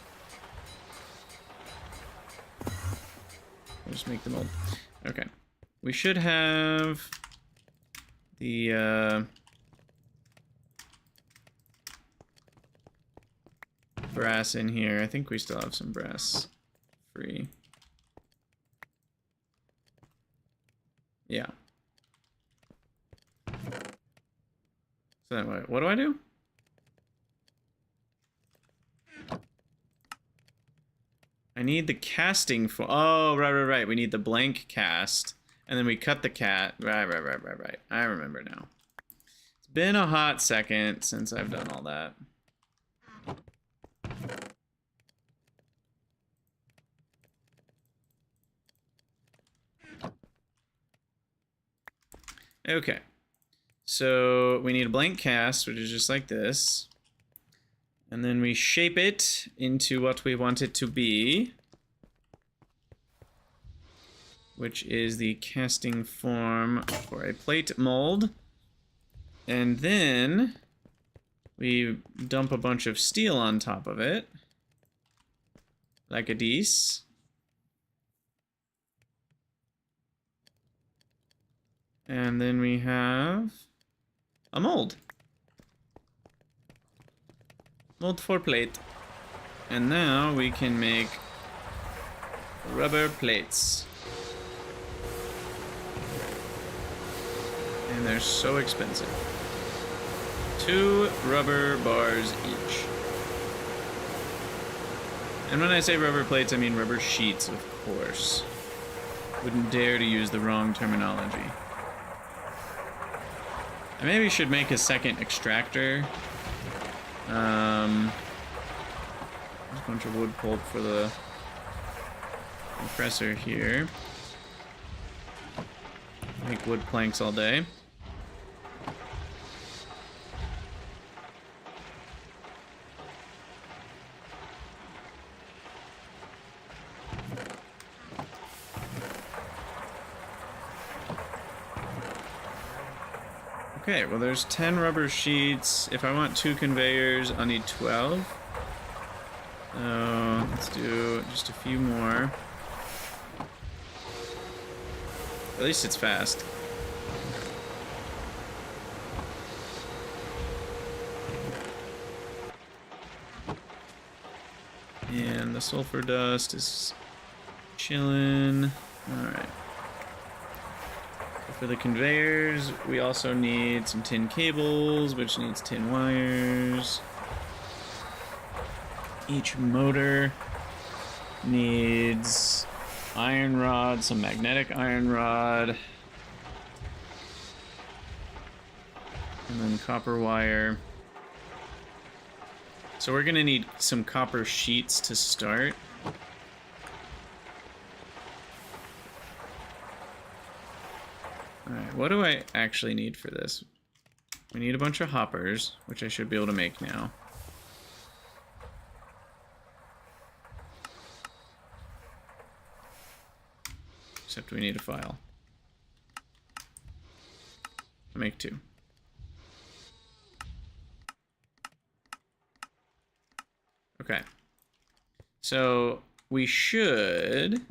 we'll just make the mold. Okay. We should have the brass in here. I think we still have some brass free. Yeah. So that way, what do I do? I need the casting for... Oh, right. We need the blank cast. And then we cut the cat. Right. I remember now. It's been a hot second since I've done all that. Okay. So we need a blank cast, which is just like this. And then we shape it into what we want it to be, which is the casting form for a plate mold. And then we dump a bunch of steel on top of it, like a dice. And then we have a mold. Mold for plate. And now we can make rubber plates. And they're so expensive. 2 rubber bars each. And when I say rubber plates, I mean rubber sheets, of course. Wouldn't dare to use the wrong terminology. I maybe should make a second extractor. There's a bunch of wood pulp for the compressor here. Make wood planks all day. Okay, well there's 10 rubber sheets. If I want 2 conveyors, I'll need 12. So let's do just a few more. At least it's fast. And the sulfur dust is chilling. Alright. For the conveyors, we also need some tin cables, which needs tin wires. Each motor needs iron rod, some magnetic iron rod, and then copper wire. So we're gonna need some copper sheets to start. Alright, what do I actually need for this? We need a bunch of hoppers, which I should be able to make now. Except we need a file. I'll make 2. Okay. So we should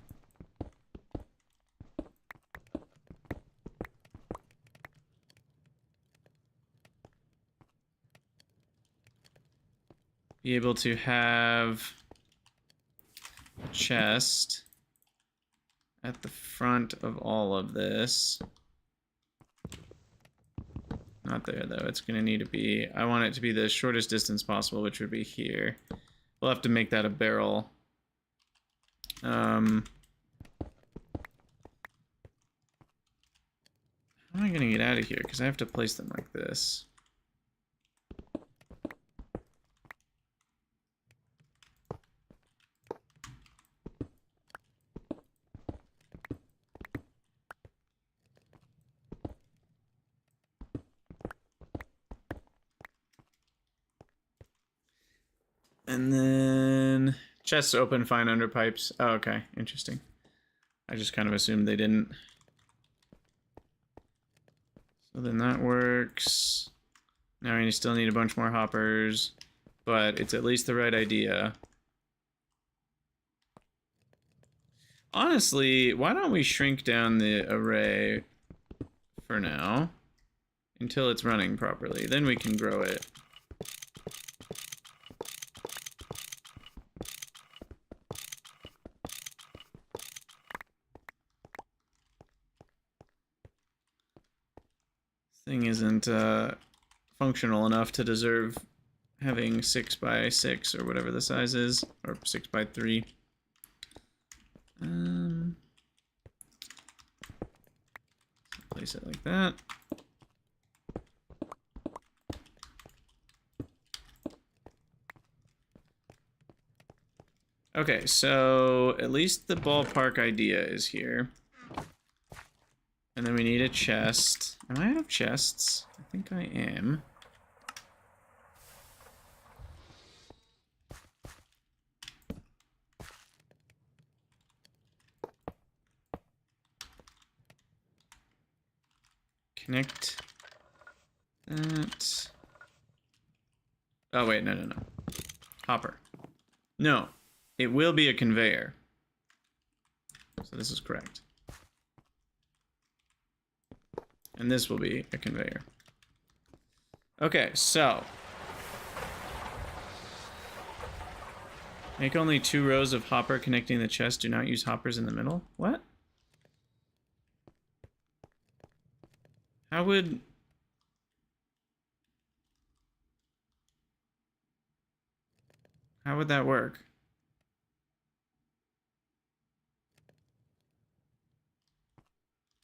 be able to have a chest at the front of all of this. Not there, though. It's going to need to be... I want it to be the shortest distance possible, which would be here. We'll have to make that a barrel. How am I going to get out of here? Because I have to place them like this. And then chests open, fine under pipes. Oh, okay, interesting. I just kind of assumed they didn't. So then that works. Now we still need a bunch more hoppers, but it's at least the right idea. Honestly, why don't we shrink down the array for now until it's running properly? Then we can grow it. Thing isn't functional enough to deserve having 6 by 6 or whatever the size is, or 6 by 3. Place it like that. Okay, so at least the ballpark idea is here. And then we need a chest. Am I out of chests? I think I am. Connect that. Oh, wait, no. Hopper. No, it will be a conveyor. So this is correct. And this will be a conveyor. Okay, so. Make only 2 rows of hopper connecting the chest. Do not use hoppers in the middle. What? How would... How would that work?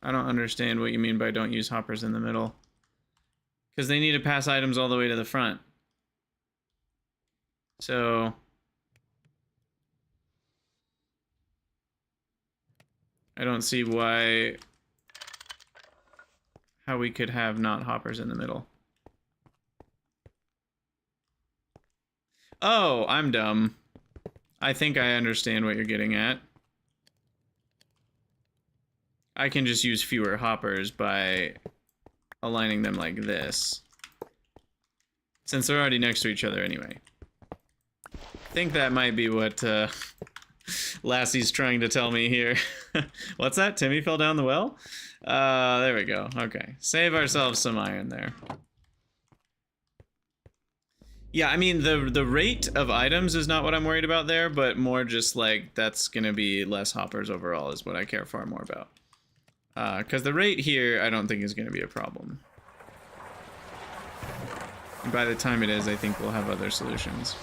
I don't understand what you mean by don't use hoppers in the middle. Because they need to pass items all the way to the front. So... I don't see why... how we could have not hoppers in the middle. Oh, I'm dumb. I think I understand what you're getting at. I can just use fewer hoppers by aligning them like this. Since they're already next to each other anyway. I think that might be what Lassie's trying to tell me here. What's that? Timmy fell down the well? There we go. Okay. Save ourselves some iron there. Yeah, I mean, the rate of items is not what I'm worried about there, but more just like that's going to be less hoppers overall is what I care far more about. Because the rate here, I don't think is going to be a problem. And by the time it is, I think we'll have other solutions.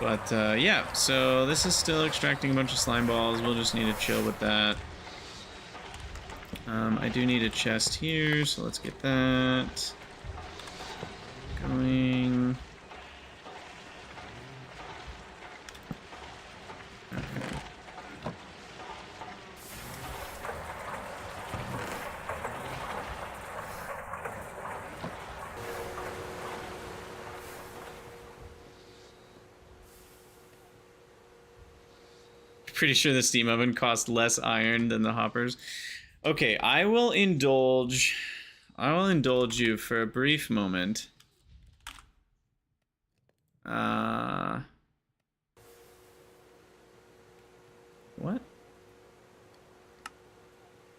But, yeah, so this is still extracting a bunch of slime balls. We'll just need to chill with that. I do need a chest here, so let's get that going. Okay. Pretty sure the steam oven costs less iron than the hoppers. Okay, I will indulge you for a brief moment.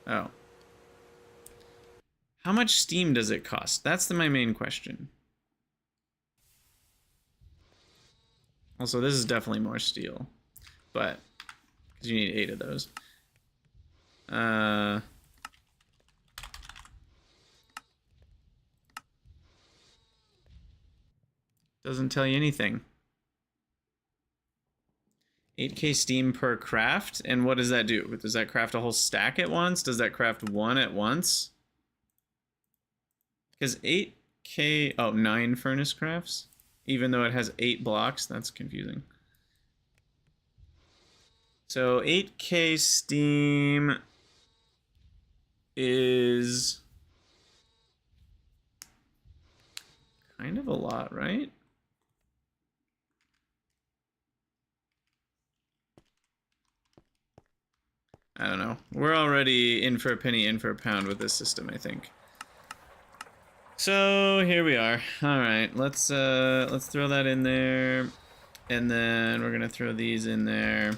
Oh. How much steam does it cost? That's my main question. Also, this is definitely more steel. But, because you need 8 of those. Doesn't tell you anything. 8k steam per craft, and what does that do? Does that craft a whole stack at once? Does that craft 1 at once? Because 8k, oh, 9 furnace crafts? Even though it has 8 blocks, that's confusing. So 8k steam is kind of a lot, right? I don't know. We're already in for a penny, in for a pound with this system, I think. So here we are. All right, let's throw that in there, and then we're gonna throw these in there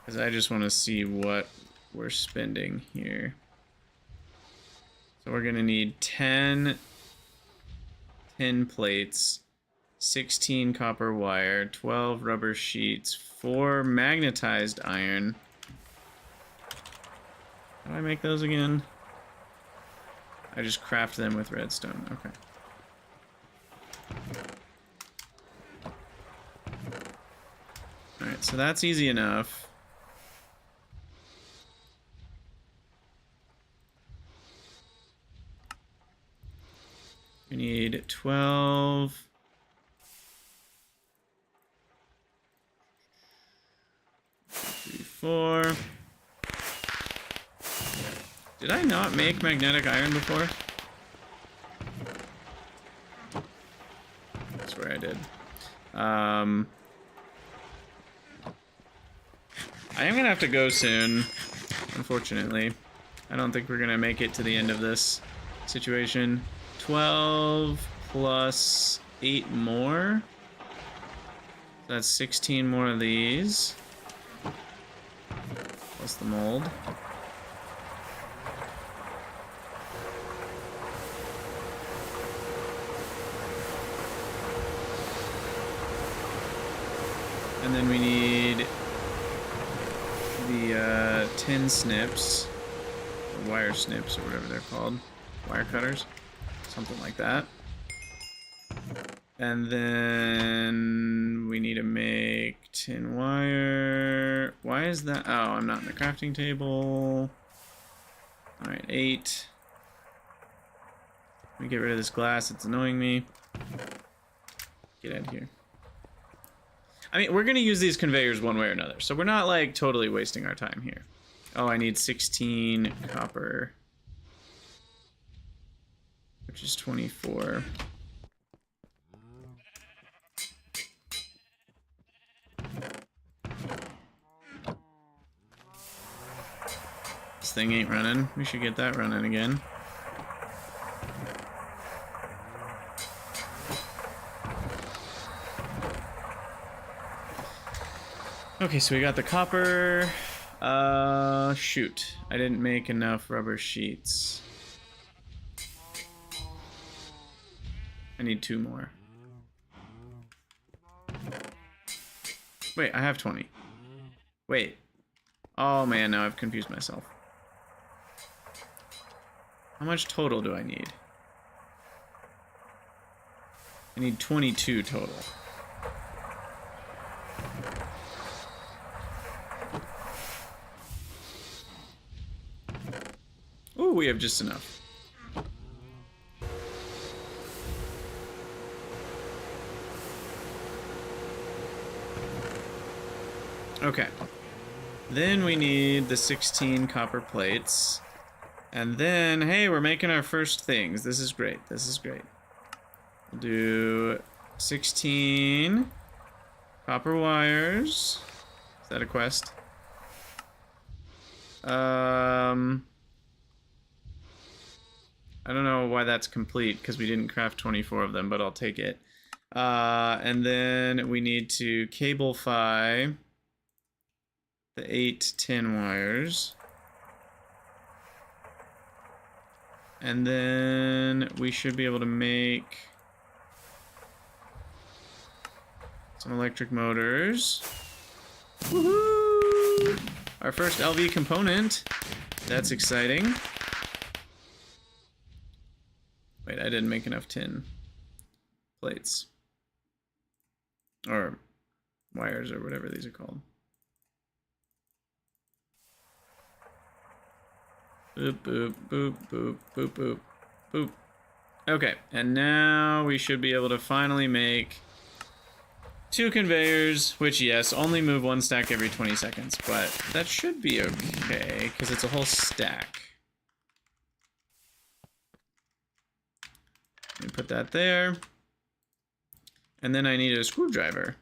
because I just want to see what we're spending here. So we're gonna need 10 plates, 16 copper wire, 12 rubber sheets, 4 magnetized iron. How do I make those again? I just craft them with redstone. Okay. Alright, so that's easy enough. We need 12. 3, 4. Did I not make magnetic iron before? I swear I did. I am gonna have to go soon, unfortunately. I don't think we're gonna make it to the end of this situation. 12 plus 8 more. That's 16 more of these. Plus the mold. And then we need the 10 snips, or wire snips, or whatever they're called, wire cutters, something like that. And then we need to make tin wire. Why is that? Oh, I'm not in the crafting table. All right, 8. Let me get rid of this glass. It's annoying me. Get out of here. I mean, we're going to use these conveyors one way or another, so we're not, like, totally wasting our time here. Oh, I need 16 copper, which is 24. This thing ain't running. We should get that running again. Okay, so we got the copper. Shoot. I didn't make enough rubber sheets. I need 2 more. Wait, I have 20. Wait. Oh man, now I've confused myself. How much total do I need? I need 22 total. Ooh, we have just enough. Okay. Then we need the 16 copper plates. And then, hey, we're making our first things. This is great. This is great. We'll do 16 copper wires. Is that a quest? I don't know why that's complete, because we didn't craft 24 of them, but I'll take it. And then we need to cablify the 8 tin wires. And then we should be able to make some electric motors. Woohoo! Our first LV component. That's exciting. Wait, I didn't make enough tin plates. Or wires or whatever these are called. Boop, boop, boop, boop, boop, boop, boop. Okay, and now we should be able to finally make 2 conveyors, which, yes, only move 1 stack every 20 seconds, but that should be okay, because it's a whole stack. Let me put that there. And then I need a screwdriver.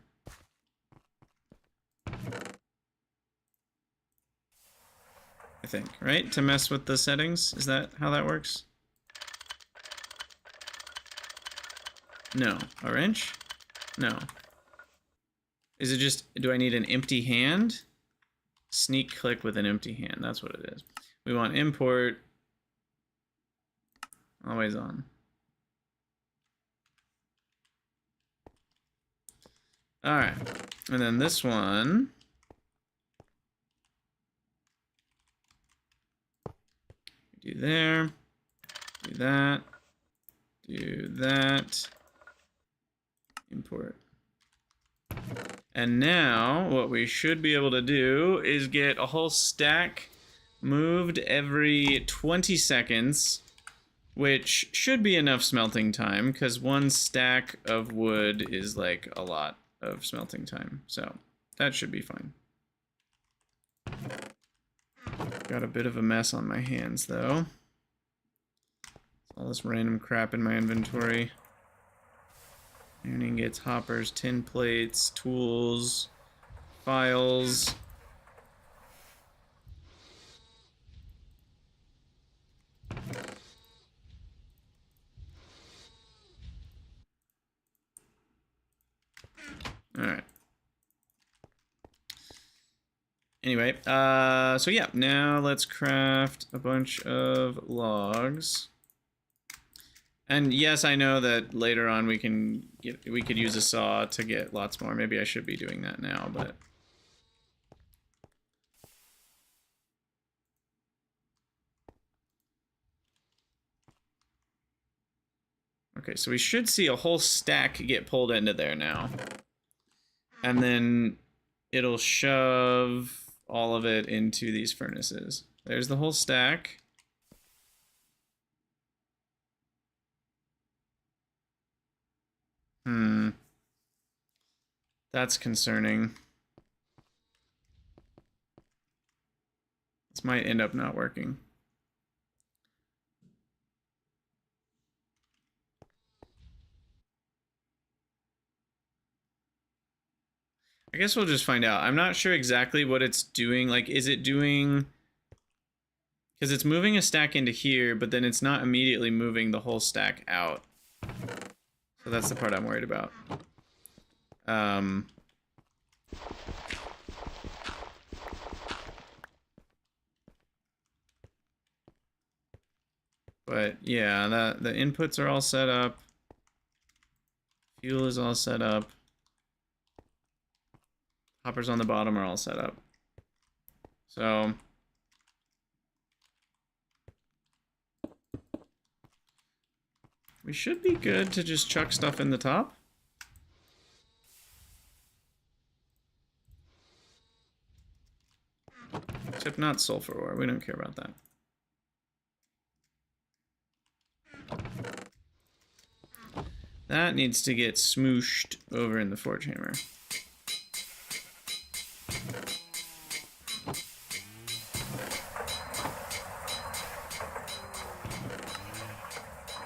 I think, right? To mess with the settings? Is that how that works? No. A wrench? No. Is it just, do I need an empty hand? Sneak click with an empty hand. That's what it is. We want import. Always on. Alright. And then this one. Do there. Do that. Do that. Import. And now what we should be able to do is get a whole stack moved every 20 seconds, which should be enough smelting time, because 1 stack of wood is like a lot of smelting time. So that should be fine. Got a bit of a mess on my hands though. All this random crap in my inventory. Iron ingots, hoppers, tin plates, tools, files. Alright. Anyway, so yeah, now let's craft a bunch of logs. And yes, I know that later on we could use a saw to get lots more. Maybe I should be doing that now, but okay, so we should see a whole stack get pulled into there now. And then it'll shove all of it into these furnaces. There's the whole stack. That's concerning. This might end up not working. I guess we'll just find out. I'm not sure exactly what it's doing. Like, is it doing... Because it's moving a stack into here, but then it's not immediately moving the whole stack out. So that's the part I'm worried about. But yeah, the inputs are all set up. Fuel is all set up. Hoppers on the bottom are all set up. So we should be good to just chuck stuff in the top. Except not sulfur ore. We don't care about that. That needs to get smooshed over in the forge hammer.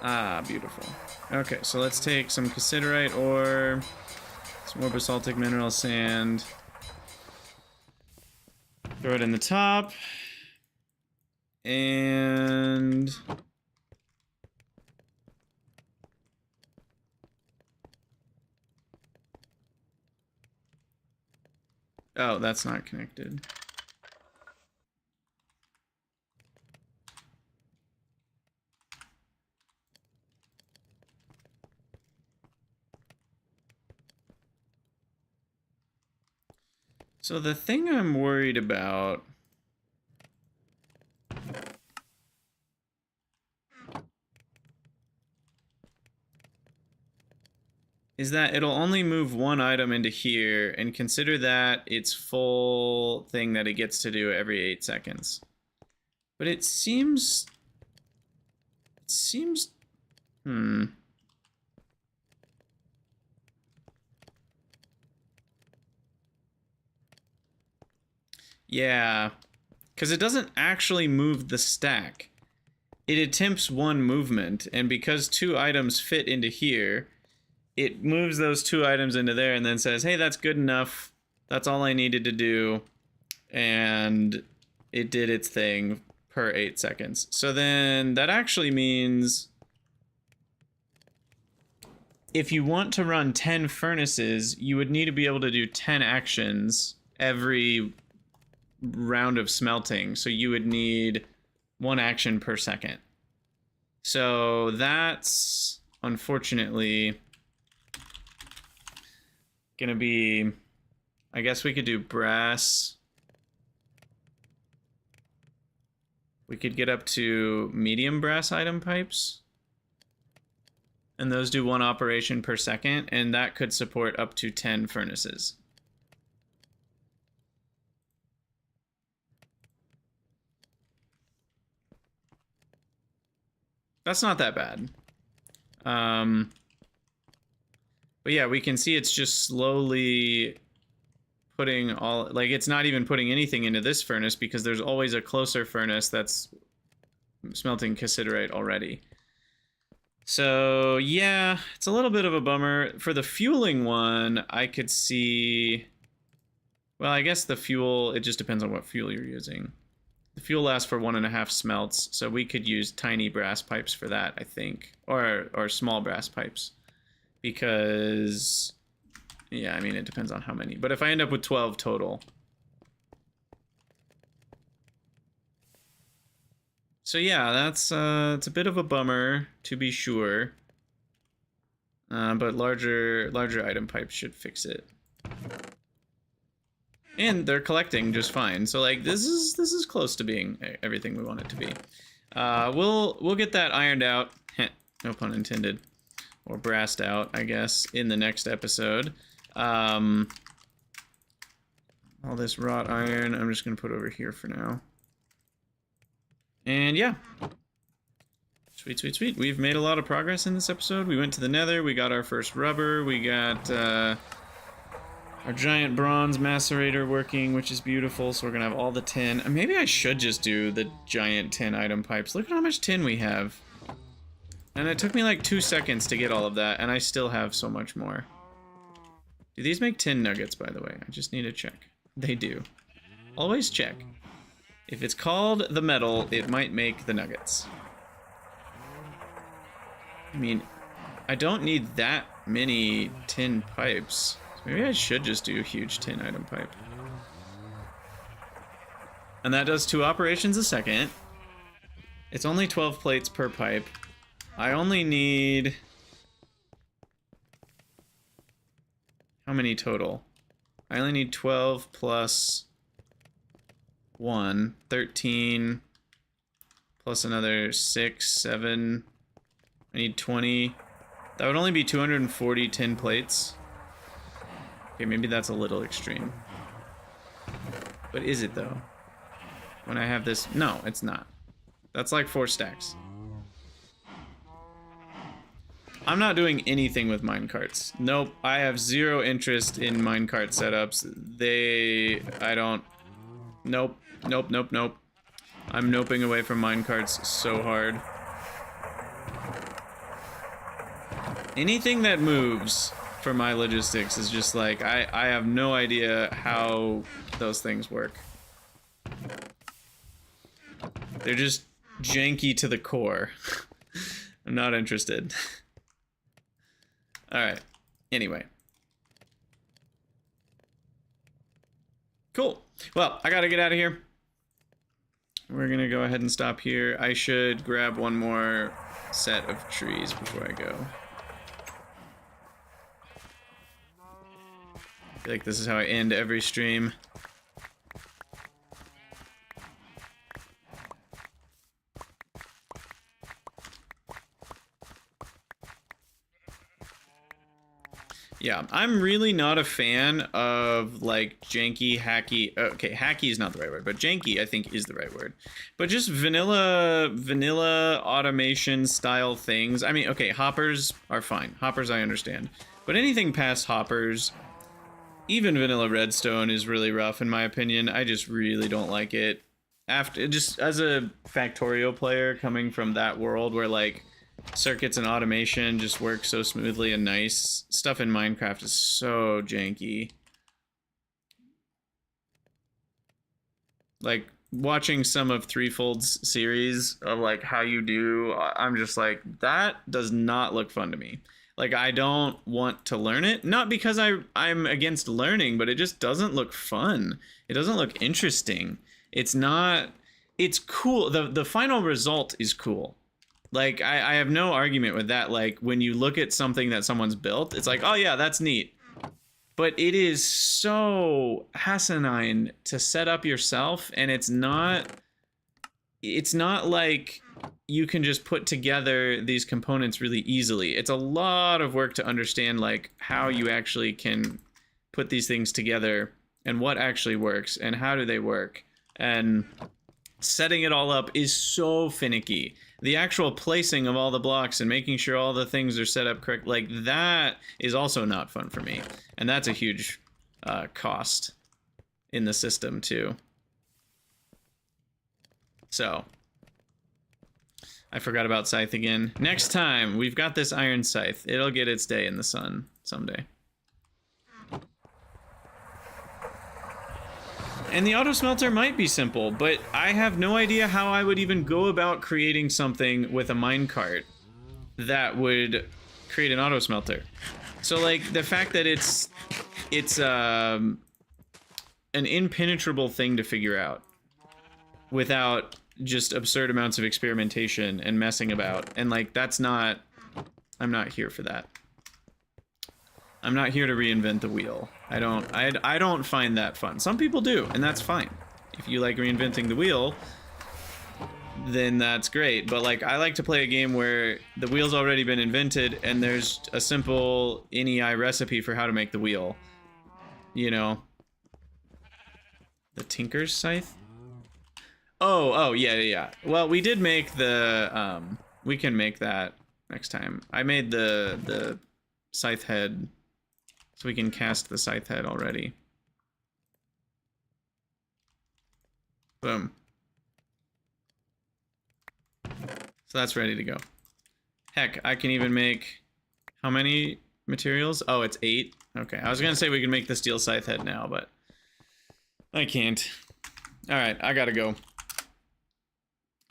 Ah, beautiful. Okay, so let's take some cassiterite ore, some more basaltic mineral sand, throw it in the top, and oh, that's not connected. So the thing I'm worried about is that it'll only move one item into here, and consider that its full thing that it gets to do every 8 seconds. But it seems... Yeah, because it doesn't actually move the stack. It attempts one movement, and because 2 items fit into here, it moves those 2 items into there and then says, hey, that's good enough. That's all I needed to do. And it did its thing per 8 seconds. So then that actually means if you want to run 10 furnaces, you would need to be able to do 10 actions every round of smelting. So you would need 1 action per second. So that's unfortunately gonna be, I guess we could do brass. We could get up to medium brass item pipes. And those do 1 operation per second, and that could support up to 10 furnaces. That's not that bad. But yeah, we can see it's just slowly putting all, like, it's not even putting anything into this furnace because there's always a closer furnace that's smelting cassiterite already. So yeah, it's a little bit of a bummer. For the fueling one, I could see, well, I guess the fuel, it just depends on what fuel you're using. The fuel lasts for 1.5 smelts, so we could use tiny brass pipes for that, I think, or small brass pipes. Because, yeah, I mean, it depends on how many. But if I end up with 12 total. So yeah, that's it's a bit of a bummer, to be sure. But larger item pipes should fix it. And they're collecting just fine. So like this is close to being everything we want it to be. We'll get that ironed out. No pun intended. Or brassed out, I guess, in the next episode. All this wrought iron, I'm just gonna put over here for now. And yeah. Sweet, sweet, sweet. We've made a lot of progress in this episode. We went to the Nether, we got our first rubber, we got our giant bronze macerator working, which is beautiful, so we're gonna have all the tin. Maybe I should just do the giant tin item pipes. Look at how much tin we have. And it took me like 2 seconds to get all of that, and I still have so much more. Do these make tin nuggets, by the way? I just need to check. They do. Always check. If it's called the metal, it might make the nuggets. I mean, I don't need that many tin pipes. So maybe I should just do a huge tin item pipe. And that does 2 operations a second. It's only 12 plates per pipe. I only need... How many total? I only need 12 plus 1. 13 plus another 6, 7. I need 20. That would only be 240 tin plates. Okay, maybe that's a little extreme. But is it though? When I have this... No, it's not. That's like 4 stacks. I'm not doing anything with minecarts. Nope, I have 0 interest in minecart setups. I don't... Nope, nope, nope, nope. I'm noping away from minecarts so hard. Anything that moves for my logistics is just like, I have no idea how those things work. They're just janky to the core. I'm not interested. Alright, anyway. Cool. Well, I gotta get out of here. We're gonna go ahead and stop here. I should grab one more set of trees before I go. I feel like this is how I end every stream. Yeah, I'm really not a fan of like janky, hacky. Okay, hacky is not the right word, but janky I think is the right word. But just vanilla automation style things. I mean, okay, hoppers are fine. Hoppers I understand. But anything past hoppers, even vanilla redstone is really rough in my opinion. I just really don't like it. After just as a Factorio player coming from that world where like circuits and automation just work so smoothly and nice. Stuff in Minecraft is so janky. Like watching some of Threefold's series of like how you do, I'm just like, that does not look fun to me. Like I don't want to learn it, not because I'm against learning, but it just doesn't look fun. It doesn't look interesting. It's not. It's cool. The final result is cool. Like, I have no argument with that. Like, when you look at something that someone's built, it's like, oh yeah, that's neat. But it is so asinine to set up yourself, and it's not like you can just put together these components really easily. It's a lot of work to understand, like, how you actually can put these things together, and what actually works, and how do they work. And setting it all up is so finicky. The actual placing of all the blocks and making sure all the things are set up correct, like that is also not fun for me. And that's a huge cost in the system too. So, I forgot about scythe again. Next time, we've got this iron scythe. It'll get its day in the sun someday. And the auto smelter might be simple, but I have no idea how I would even go about creating something with a minecart that would create an auto smelter. So like the fact that it's an impenetrable thing to figure out without just absurd amounts of experimentation and messing about, and like that's not, I'm not here for that. I'm not here to reinvent the wheel. I don't find that fun. Some people do, and that's fine. If you like reinventing the wheel, then that's great. But like, I like to play a game where the wheel's already been invented and there's a simple NEI recipe for how to make the wheel. You know? The Tinker's Scythe? Oh, yeah. Well, we did make the, we can make that next time. I made the scythe head. So we can cast the scythe head already. Boom. So that's ready to go. Heck, I can even make... How many materials? Oh, it's 8. Okay, I was gonna say we can make the steel scythe head now, but... I can't. Alright, I gotta go.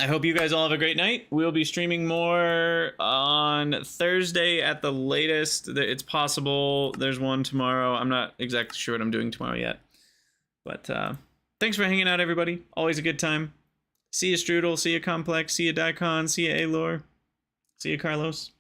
I hope you guys all have a great night. We'll be streaming more on Thursday at the latest. It's possible there's one tomorrow. I'm not exactly sure what I'm doing tomorrow yet. But thanks for hanging out, everybody. Always a good time. See you, Strudel. See you, Complex. See you, Daikon. See you, Alor. See you, Carlos.